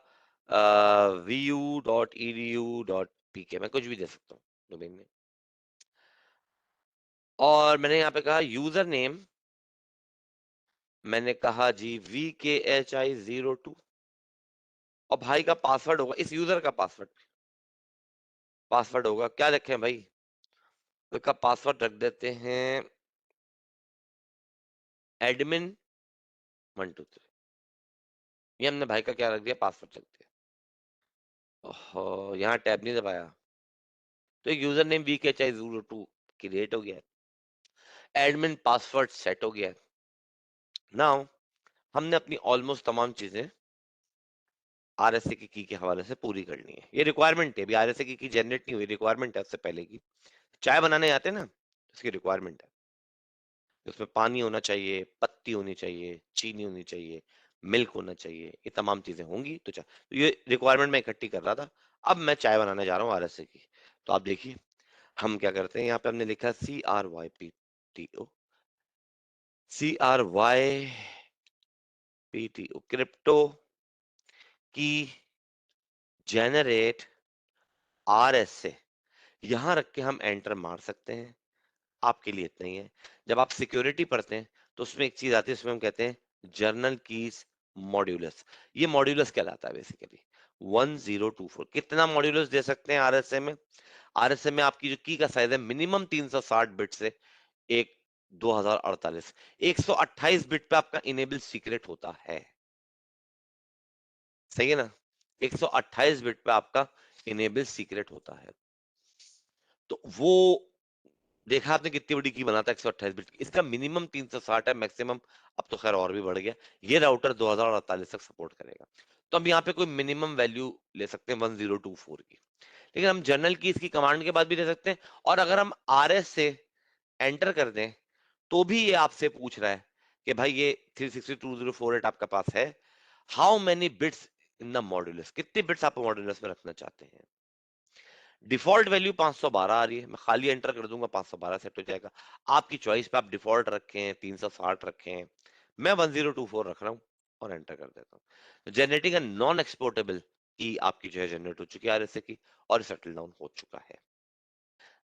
vu.edu.pk, मैं कुछ भी दे सकता हूँ डोमेन में, और मैंने यहाँ पे कहा यूजर नेम, मैंने कहा जी VKHI02, और भाई का पासवर्ड होगा, इस यूजर का पासवर्ड, पासवर्ड होगा क्या रखें भाई, तो इसका पासवर्ड रख देते हैं admin123, ये हमने भाई का क्या रख दिया, पासवर्ड रख दिया। ओहो, यहाँ टैब नहीं दबाया, तो यूजर नेम VKHI02 क्रिएट हो गया, एडमिन पासवर्ड सेट हो गया। नाउ हमने अपनी ऑलमोस्ट तमाम चीजें आरएसए की के हवाले से पूरी करनी है, ये रिक्वायरमेंट है, अभी आरएसए की जनरेट नहीं हुई, रिक्वायरमेंट है उससे पहले की, चाय बनाने आते हैं ना, उसकी रिक्वायरमेंट है, उसमें पानी होना चाहिए, पत्ती होनी चाहिए, चीनी होनी चाहिए, मिल्क होना चाहिए, ये तमाम चीजें होंगी तो चाय, तो ये रिक्वायरमेंट मैं इकट्ठी कर रहा था, अब मैं चाय बनाने जा रहा हूँ आरएसए की। तो आप देखिए हम क्या करते हैं, यहाँ पे हमने लिखा CRYPTO, CRYPTO, क्रिप्टो की जेनरेट आरएसए, यहां रख के हम एंटर मार सकते हैं, आपके लिए इतना ही है। जब आप सिक्योरिटी पढ़ते हैं तो उसमें एक चीज आती है, उसमें हम कहते हैं जर्नल कीज मॉड्यूलस। ये मॉड्यूलस कहलाता है बेसिकली। 1024 कितना मॉड्यूलस दे सकते हैं आरएसए में? आरएसए में आपकी जो की का साइज है मिनिमम 360 बिट से एक 2048, 128 बिट पे आपका इनेबल सीक्रेट होता है। सही है ना? 128 बिट पे आपका इनेबल सीक्रेट होता है। तो वो देखा आपने कितनी बड़ी की बनाता है 128 बिट की। इसका मिनिमम 360 है, मैक्सिमम अब तो खैर और भी बढ़ गया। ये राउटर 2048 तक सपोर्ट करेगा। तो हम यहाँ पे कोई मिनिमम वैल्यू ले सकते हैं 1024 की, लेकिन हम जनरल की इसकी कमांड के बाद भी ले सकते हैं। और अगर हम आरएस से एंटर कर दें तो भी ये आपसे पूछ रहा है कि भाई ये 362.048 आपका पास है, how many bits in the modulus, कितने बिट्स आप मॉड्यूलस में रखना चाहते हैं। डिफॉल्ट वैल्यू 512 आ रही है, मैं खाली एंटर कर दूंगा 512 सेट हो जाएगा। आपकी चॉइस पे, आप डिफॉल्ट रखें 360 रखें, मैं 1024 रख रहा हूँ और एंटर कर देता हूँ। जनरेटिंग अ नॉन एक्सपोर्टेबल की आपकी जो है जनरेट हो चुकी है आरएसए की, और सेटल डाउन हो चुका है।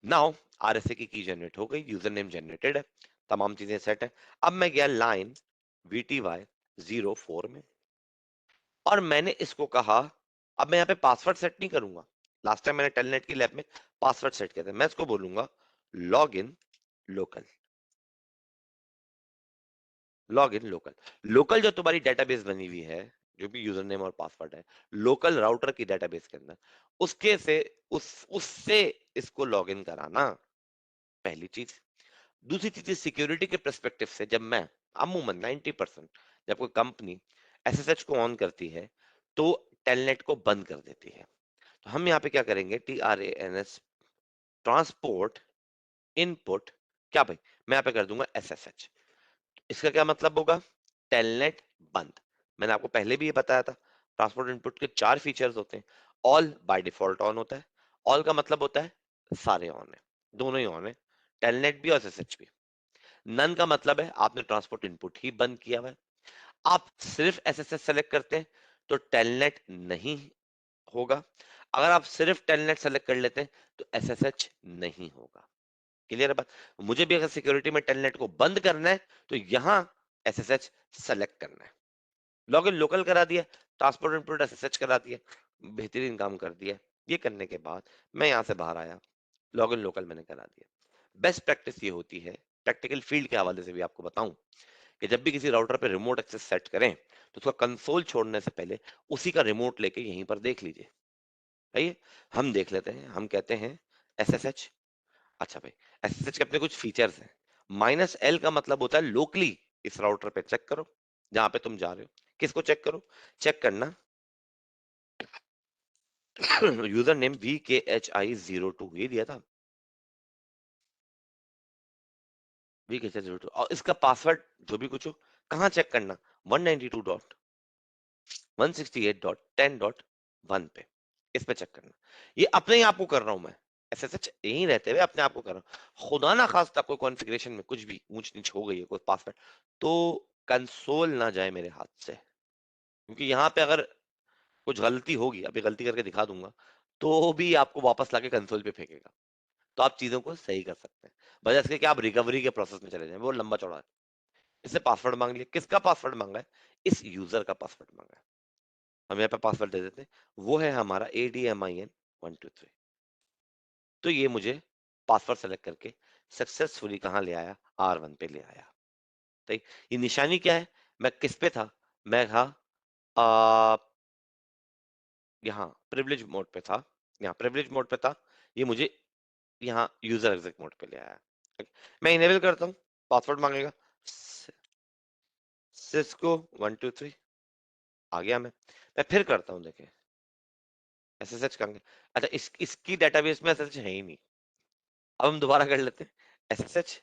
नाउ आरएसए की जनरेट हो गई, यूजर नेम जनरेटेड है, तमाम चीजें सेट है। अब मैं गया लाइन VTY04 में और मैंने इसको कहा, अब मैं यहाँ पे पासवर्ड सेट नहीं करूंगा। लास्ट टाइम मैंने टेलनेट की लैब में पासवर्ड सेट किया था। मैं इसको बोलूंगा log in local. Log in local, local जो तुम्हारी डेटाबेस बनी हुई है, जो भी यूजर नेम और पासवर्ड है लोकल राउटर की डेटाबेस के अंदर, उसके से उससे इसको लॉग इन कराना, पहली चीज। दूसरी चीज, सिक्योरिटी के परस्पेक्टिव से जब मैं अमूमन 90% जब कोई कंपनी एसएसएच को ऑन करती है तो टेलनेट को बंद कर देती है। तो हम यहाँ पे क्या करेंगे, TRANS ट्रांसपोर्ट इनपुट, क्या भाई, मैं यहाँ पे कर दूंगा SSH। इसका क्या मतलब होगा, टेलनेट बंद। मैंने आपको पहले भी ये बताया था, ट्रांसपोर्ट इनपुट के 4 फीचर्स होते हैं। ऑल बाय डिफॉल्ट ऑन होता है। ऑल का मतलब होता है सारे ऑन है, दोनों ही ऑन है, टेलनेट भी और SSH भी। नन का मतलब है आपने ट्रांसपोर्ट इनपुट ही बंद किया हुआ है। आप सिर्फ एसएसएच सेलेक्ट करते हैं तो टेलनेट नहीं होगा। अगर आप सिर्फ टेलनेट सेलेक्ट कर लेते हैं तो एसएसएच नहीं होगा। क्लियर है बात? मुझे भी अगर सिक्योरिटी में टेलनेट को बंद करना है तो यहां एसएसएच सेलेक्ट करना है। लॉगिन लोकल करा दिया, ट्रांसपोर्ट इनपुट एसएसएच करा दिया, बेहतरीन काम कर दिया। ये करने के बाद मैं यहां से बाहर आया, लॉगिन लोकल मैंने करा दिया। बेस्ट प्रैक्टिस ये होती है, प्रैक्टिकल फील्ड के हवाले से भी आपको बताऊं, कि जब भी किसी राउटर पे रिमोट एक्सेस सेट करें तो उसका कंसोल छोड़ने से पहले उसी का रिमोट लेके यहीं पर देख लीजिए। आइए हम देख लेते हैं। हम कहते हैं SSH। अच्छा भाई, SSH के अपने कुछ फीचर्स हैं। -L का मतलब होता है लोकली इस राउटर पे चेक करो जहां पे तुम जा रहे हो। किसको चेक करो? चेक करना यूजर नेम VKHI02 ये दिया था, VKHI02, और इसका पासवर्ड जो भी कुछ हो, कहाँ चेक करना, 192.168.10.1 पे, इस पे चेक करना। ये अपने ही आपको कर रहा हूं मैं, SSH यहीं रहते हुए अपने आप को कर रहा हूँ। खुदा ना खास्ता कोई कॉन्फ़िगरेशन में कुछ भी ऊंच नीच हो गई है, कोई पासवर्ड, तो कंसोल ना जाए मेरे हाथ से, क्योंकि यहाँ पे अगर कुछ गलती होगी, अभी गलती करके दिखा दूंगा, तो भी आपको वापस लाके कंसोल पे फेंकेगा। तो आप चीजों को सही कर सकते हैं, बजाय इसके कि आप रिकवरी के प्रोसेस में चले जाएं, वो लंबा चौड़ा है। इससे पासवर्ड मांग लिया, किसका पासवर्ड मांगा है? इस यूजर का पासवर्ड मांगा है। हम यहाँ पे पासवर्ड दे देते हैं, वो है हमारा ADMIN123। तो ये मुझे पासवर्ड सेलेक्ट करके सक्सेसफुली कहाँ ले आया, R1 पे ले आया। तो ये निशानी क्या है, मैं किस पे था, मैं था आ, यहाँ प्रिविलेज मोड पे था, यहाँ प्रिविलेज मोड पे था, ये मुझे यहाँ यूजर एग्जिट मोड पे ले आया। मैं इनेबल करता हूँ, पासवर्ड मांगेगा, सिस्को 123, आ गया। मैं फिर करता हूँ, देखें SSH करेंगे। अच्छा, इसकी डेटाबेस में SSH है ही नहीं। अब हम दोबारा कर लेते हैं, SSH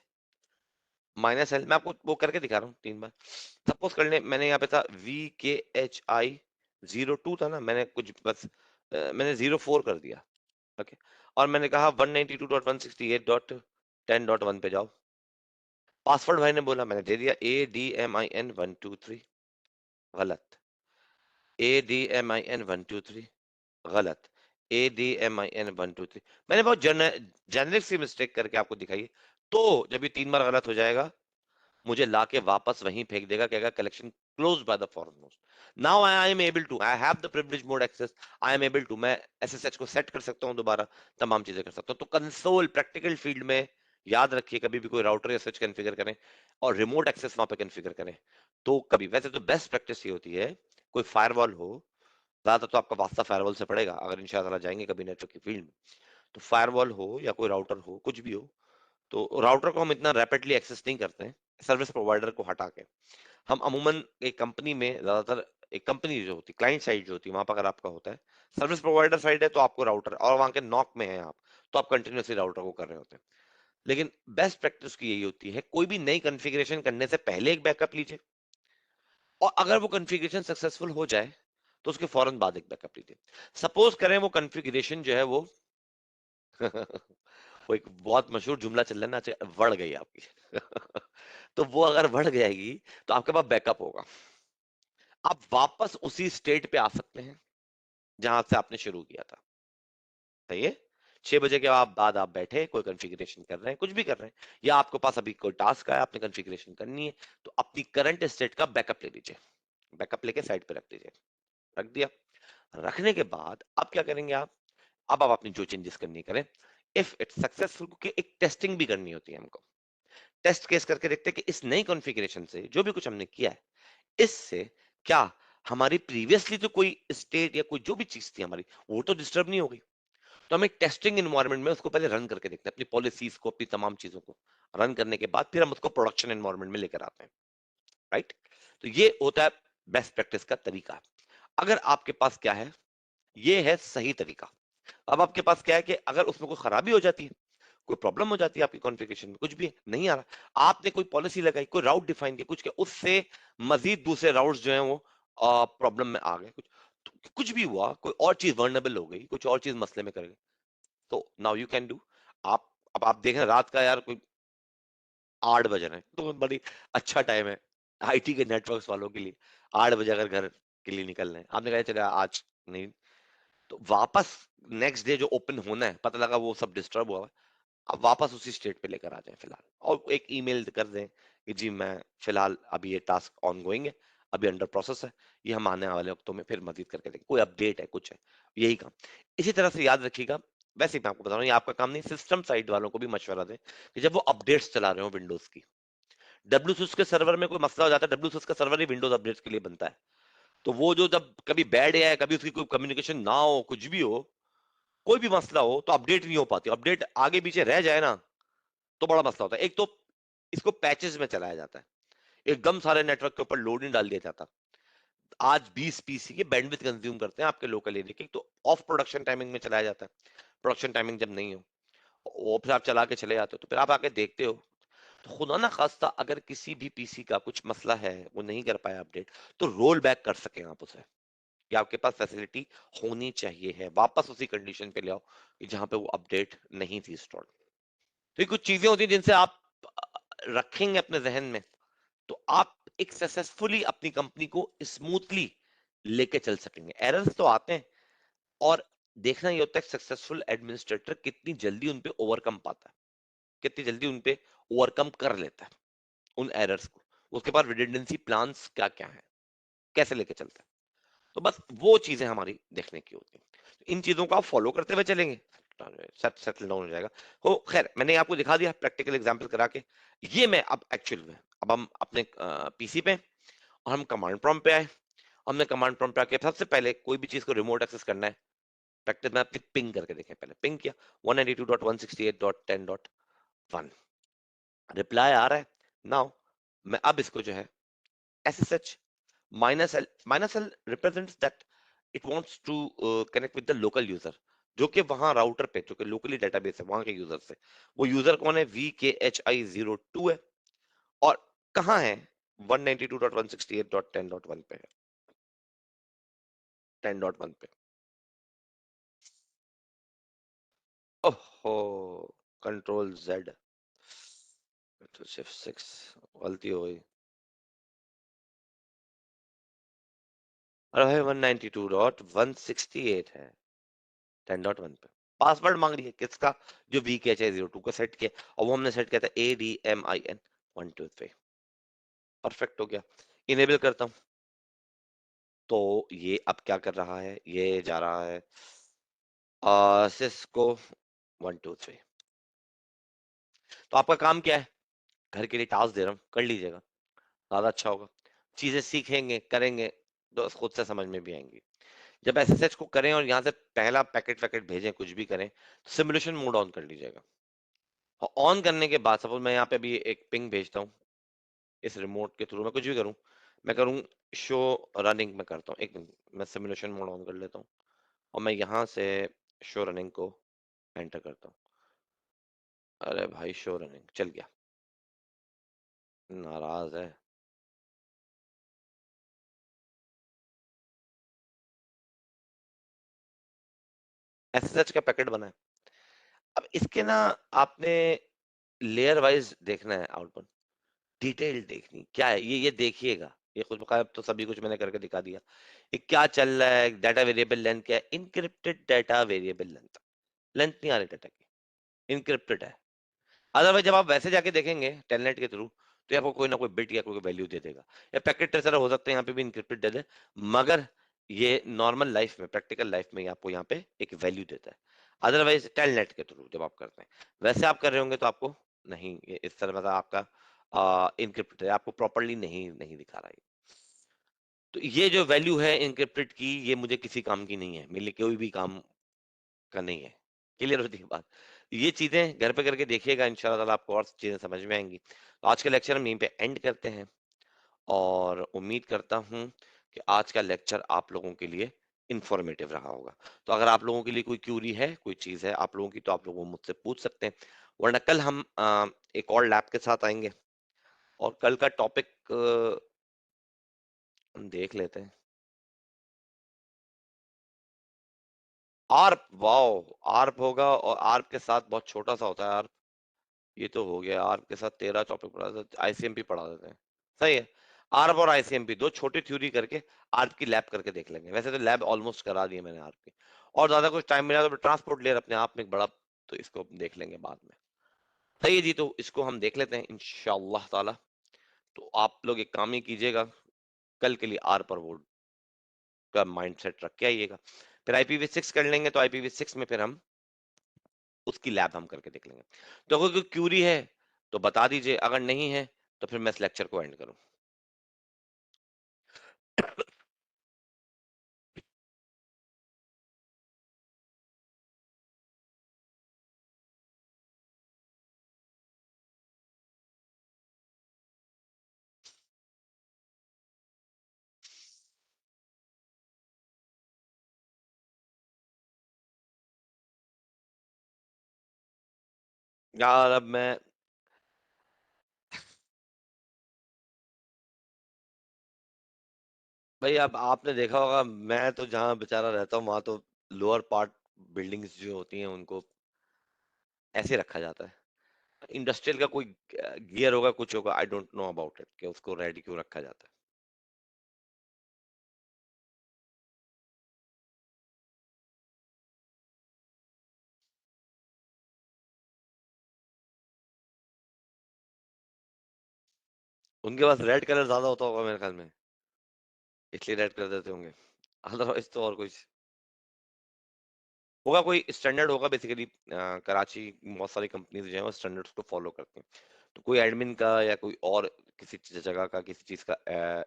-L, मैं आपको वो करके दिखा रहा हूँ 3 बार। सपोज कर ले मैंने यहाँ पे था VKHI02 था ना, मैंने कुछ बस मैंने 04 कर दिया। ओके, और मैंने कहा 192.168.10.1 पे जाओ। पासवर्ड भाई ने बोला, मैंने दे दिया ADMIN123, गलत। ADMIN123 गलत। ADMIN123, मैंने बहुत जेनरिक सी मिस्टेक करके आपको दिखाई है। तो जब ये 3 बार गलत हो जाएगा, मुझे लाके वापस वहीं फेंक देगा, कहेगा collection closed by the foreign host. Now I am able to, I have the privilege mode access, I am able to, मैं SSH को सेट कर सकता हूँ दोबारा, तमाम चीजें कर सकता हूँ। तो कंसोल प्रैक्टिकल फील्ड में याद रखिए, कभी भी कोई राउटर या स्विच कॉन्फ़िगर करें और रिमोट एक्सेस वहां पे कॉन्फ़िगर करें, तो कभी, वैसे तो बेस्ट प्रैक्टिस ये होती है, कोई फायरवॉल हो, ज्यादा तो आपका वास्ता फायरवॉल से पड़ेगा अगर इंशाल्लाह जाएंगे कभी नेटवर्क की फील्ड में, तो फायरवॉल हो या कोई राउटर हो, कुछ भी हो, तो राउटर को हम इतना रैपिडली एक्सेस नहीं करते हैं, सर्विस प्रोवाइडर को हटा के। हम अमूमन एक कंपनी में ज्यादातर, एक कंपनी जो होती है क्लाइंट साइड जो होती है, वहां पर अगर आपका होता है, सर्विस प्रोवाइडर साइड है तो आपको राउटर, और वहां के नॉक में है आप, तो आप कंटिन्यूसली राउटर को कर रहे होते हैं। लेकिन बेस्ट प्रैक्टिस की यही होती है, कोई भी नई कॉन्फ़िगरेशन करने से पहले एक बैकअप लीजिए, और अगर वो कॉन्फ़िगरेशन सक्सेसफुल हो जाए तो उसके फौरन बाद एक बैकअप लीजिए। सपोज करें वो कॉन्फ़िगरेशन जो है वो वो एक बहुत मशहूर जुमला चल रहा है ना आजकल, बढ़ गई आपकी तो वो अगर बढ़ जाएगी तो आपके पास बैकअप होगा, आप वापस उसी स्टेट पे आ सकते हैं जहां से आपने शुरू किया था। सही है? 6 बजे के बाद आप बैठे कोई कॉन्फ़िगरेशन कर रहे हैं, कुछ भी कर रहे हैं, या आपके पास अभी कोई टास्क आया, आपने कॉन्फ़िगरेशन करनी है, तो अपनी करंट स्टेट का बैकअप ले लीजिए, बैकअप लेके साइड पे रख दीजिए। रख दिया, रखने के बाद अब क्या करेंगे आप, अब आप अपनी जो चेंजेस करनी करें। इफ इट्स सक्सेसफुल, क्योंकि एक टेस्टिंग भी करनी होती है हमको, टेस्ट केस करके देखते हैं कि इस नई कॉन्फ़िगरेशन से जो भी कुछ हमने किया है, इससे क्या हमारी प्रीवियसली जो कोई स्टेट या कोई जो भी चीज थी हमारी, वो तो डिस्टर्ब नहीं हो गई। तो हम एक टेस्टिंग एनवायरनमेंट में उसको पहले रन करके देखते हैं, अपनी पॉलिसीज को, अपनी तमाम चीजों को रन करने के बाद फिर हम उसको प्रोडक्शन एनवायरनमेंट में लेकर आते हैं। राइट? तो ये होता है बेस्ट प्रैक्टिस का तरीका। अगर आपके पास क्या है, ये है सही तरीका। अब आपके पास क्या है कि अगर उसमें कोई खराबी हो जाती है, कोई प्रॉब्लम हो जाती है आपकी कॉन्फ़िगरेशन में, कुछ भी नहीं आ रहा, आपने कोई पॉलिसी लगाई, कोई राउट डिफाइन किया, कुछ किया, उससे मजीद दूसरे राउट्स जो हैं वो प्रॉब्लम में आ गए, कुछ तो कुछ भी हुआ, कोई और चीज वर्नेबल हो गई, कुछ और चीज मसले में कर गई, तो नाउ यू कैन डू, आप, अब आप देख रहे हैं रात का यार कोई 8 बज रहे हैं, तो बड़ी अच्छा टाइम है IT के नेटवर्क्स वालों के लिए, 8 बजे अगर घर के लिए निकल रहे हैं, आपने कहा चले आज नहीं, तो वापस नेक्स्ट डे जो ओपन होना है, पता लगा वो सब डिस्टर्ब हुआ, अब वापस उसी स्टेट पे लेकर आ जाएं फिलहाल, और एक ईमेल कर दें कि जी मैं फिलहाल अभी ये टास्क ऑन गोइंग है, अभी अंडर प्रोसेस है, ये हम आने वाले वक्तों में फिर मजीद करके देंगे, कोई अपडेट है, कुछ है, यही काम। इसी तरह से याद रखिएगा, वैसे ही मैं आपको बता रहा हूँ, ये आपका काम नहीं, सिस्टम साइड वालों को भी मशवरा दें कि जब वो अपडेट्स चला रहे हो विंडोज की, WSUS के सर्वर में कोई मसला हो जाता है, WSUS का सर्वर ही विंडोज अपडेट्स के लिए बनता है, तो वो जो जब कभी बैड है, कभी उसकी कोई कम्युनिकेशन ना हो, कुछ भी हो, कोई भी मसला हो, तो अपडेट नहीं हो पाती, अपडेट आगे पीछे रह जाए ना, तो बड़ा मसला होता है। एक तो इसको पैचेस में चलाया जाता है, एकदम सारे नेटवर्क के ऊपर लोड नहीं डाल दिया जाता। आज 20 पीसी की बैंडविड्थ कंज्यूम करते हैं आपके लोकल एरिया के, तो ऑफ प्रोडक्शन टाइमिंग में चलाया जाता है, प्रोडक्शन टाइमिंग जब नहीं हो, वो फिर आप चला के चले जाते हो, तो फिर आप आके देखते हो, तो खुदा ना खास्ता अगर किसी भी पीसी का कुछ मसला है, वो नहीं कर पाया अपडेट, तो रोल बैक कर सकें आप उसे, या आपके पास फैसिलिटी होनी चाहिए है, वापस उसी कंडीशन पे ले आओ कि जहां पे वो अपडेट नहीं थी इंस्टॉल। तो ये कुछ चीजें होती हैं जिनसे आप रखेंगे अपने जहन में, तो आप एक सक्सेसफुली अपनी कंपनी को स्मूथली लेके चल सकेंगे। एरर्स तो आते हैं, और देखना ये होता है सक्सेसफुल एडमिनिस्ट्रेटर कितनी जल्दी उन पे ओवरकम पाता है, कितनी जल्दी उन पे ओवरकम कर लेता है उन एरर्स को, उसके पास रिडंडेंसी प्लान्स क्या क्या है, कैसे लेके चलता है। तो बस वो चीजें हमारी देखने की होती हैं, तो इन चीजों को आप फॉलो करते हुए चलेंगे, सेटल डाउन हो जाएगा। हो खैर, मैंने आपको दिखा दिया प्रैक्टिकल एग्जांपल करा के, ये मैं अब एक्चुअल में, अब हम अपने पीसी पे, और हम कमांड प्रॉम्प्ट पे आए, हमने कमांड प्रॉम्प्ट पे आके सबसे पहले कोई भी चीज को रिमोट एक्सेस करना है, प्रैक्टिस में आपने पिंग करके देखें, पहले पिंग किया 192.168.10.1, रिप्लाई आ रहा है। नाउ मैं अब इसको जो है SSH -L represents that it wants to connect with the local user, जो कि वहां राउटर पे, जो कि लोकली डेटाबेस है वहां के यूजर से, वो यूजर कौन है, VKHI02 है, और कहाँ है, 192.168.10.1 पे है, 10.1 पे। ओहो, कंट्रोल Z, तो Shift 6 गलती हो गई, अरे भाई 192.168 है, 10.1 पे पासवर्ड मांग रही है किसका, जो वी के एच आई 02 का सेट किया, और वो हमने सेट किया था ADMIN 123। परफेक्ट हो गया। इनेबल करता हूँ, तो ये अब क्या कर रहा है, ये जा रहा है सिस्को 123। तो आपका काम क्या है, घर के लिए टास्क दे रहा हूँ, कर लीजिएगा, ज्यादा अच्छा होगा। चीजें सीखेंगे करेंगे तो खुद से समझ में भी आएंगी। जब एसएसएच को करें और यहाँ से पहला पैकेट वैकेट भेजें, कुछ भी करें, तो सिमुलेशन मोड ऑन कर लीजिएगा। और ऑन करने के बाद सपोज मैं यहाँ पे भी एक पिंग भेजता हूँ, इस रिमोट के थ्रू मैं कुछ भी करूँ, मैं करूँ शो रनिंग में करता हूँ। एक मिनट, मैं सिमुलेशन मोड ऑन कर लेता हूँ और मैं यहाँ से शो रनिंग को एंटर करता हूँ। अरे भाई शो रनिंग चल गया, नाराज है। एसएसएच का पैकेट बना है। अब इसके ना आपने लेयर वाइज देखना है आउटपुट, डिटेल देखनी क्या है, ये देखिएगा। ये खुद बकाया तो सभी कुछ मैंने करके दिखा दिया। ये क्या चल रहा है, डाटा वेरिएबल लेंथ क्या है, encrypted data variable length, length नहीं आ रही डाटा की, इनक्रिप्टेड है। अदरवाइज जब आप वैसे जाके देखेंगे टेलनेट के थ्रू, तो ये आपको कोई ना कोई बिट या कोई वैल्यू दे देगा, या पैकेट ट्रेसर हो सकता है यहाँ पे भी इनक्रिप्टेड दे दे, मगर ये नॉर्मल लाइफ में, प्रैक्टिकल लाइफ में ये आपको यहाँ पे एक वैल्यू देता है। अदरवाइज टेलनेट के थ्रू जब आप करते हैं, वैसे आप कर रहे होंगे तो आपको नहीं, ये इस तरह मतलब आपका इनक्रिप्टेड है, आपको प्रॉपरली नहीं नहीं दिखा रहा है। तो ये जो वैल्यू है इनक्रिप्टेड की, ये मुझे किसी काम की नहीं है, मेरे लिए कोई भी काम का नहीं है। क्लियर होती है बात। ये चीजें घर पे करके देखिएगा, इंशाल्लाह ताला आपको और चीजें समझ में आएंगी। तो आज का लेक्चर हम यहीं पे एंड करते हैं, और उम्मीद करता हूँ कि आज का लेक्चर आप लोगों के लिए इंफॉर्मेटिव रहा होगा। तो अगर आप लोगों के लिए कोई क्यूरी है, कोई चीज है आप लोगों की, तो आप लोग वो मुझसे पूछ सकते हैं, वरना कल हम एक और लैब के साथ आएंगे, और कल का टॉपिक हम देख लेते हैं। आर्प, वाओ, आर्प होगा, और आर्प के साथ बहुत छोटा सा होता है आर्प। ये तो हो गया, आर्प के साथ 13 टॉपिक पढ़ा देते, आईसीएमपी पढ़ा देते हैं। सही है, आर्प और आईसीएमपी दो छोटी थ्योरी करके आर्प की लैब करके देख लेंगे। वैसे तो लैब ऑलमोस्ट करा दी है मैंने आर्प की, और ज्यादा कुछ टाइम मिला तो ट्रांसपोर्ट लेयर अपने आप में एक बड़ा, तो इसको देख लेंगे बाद में। सही है जी, तो इसको हम देख लेते हैं इंशाअल्लाह ताला। तो आप लोग एक काम ही कीजिएगा, कल के लिए आर पर वो का माइंडसेट रख के आइएगा। फिर IPv6 कर लेंगे, तो IPv6 में फिर हम उसकी लैब हम करके देख लेंगे। तो अगर कोई क्यूरी है तो बता दीजिए, अगर नहीं है तो फिर मैं इस लेक्चर को एंड करूं। यार अब मैं, भाई अब आपने देखा होगा, मैं तो जहाँ बेचारा रहता हूँ वहां तो लोअर पार्ट बिल्डिंग्स जो होती हैं उनको ऐसे रखा जाता है। इंडस्ट्रियल का कोई गियर होगा, कुछ होगा, I don't know about it, कि उसको रेडी क्यों रखा जाता है। उनके पास रेड कलर ज्यादा होता होगा मेरे ख्याल में, इसलिए रेड कर देते होंगे, अदरवाइज तो और कुछ होगा, कोई स्टैंडर्ड होगा बेसिकली। कराची बहुत सारी कंपनीज जो है वो स्टैंडर्ड्स को फॉलो करती हैं, तो कोई एडमिन का या कोई और किसी जगह का किसी चीज का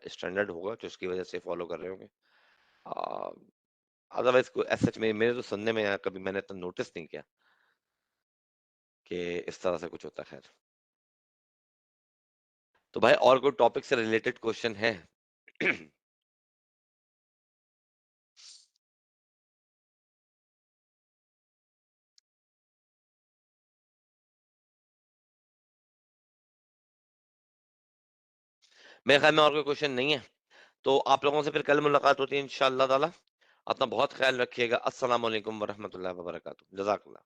स्टैंडर्ड होगा जो उसकी वजह से फॉलो कर रहे होंगे। अदरवाइज कोई सच में मेरे तो सुनने में आया, कभी मैंने तो नोटिस नहीं किया कि इस तरह से कुछ होता है। खैर, तो भाई और कोई टॉपिक से रिलेटेड क्वेश्चन है? मेरे ख्याल में और कोई क्वेश्चन नहीं है, तो आप लोगों से फिर कल मुलाकात होती है इंशाअल्लाह ताला। अपना बहुत ख्याल रखिएगा। अस्सलाम वालेकुम वरहमतुल्लाहि वबरकातुहू। जज़ाकल्लाह।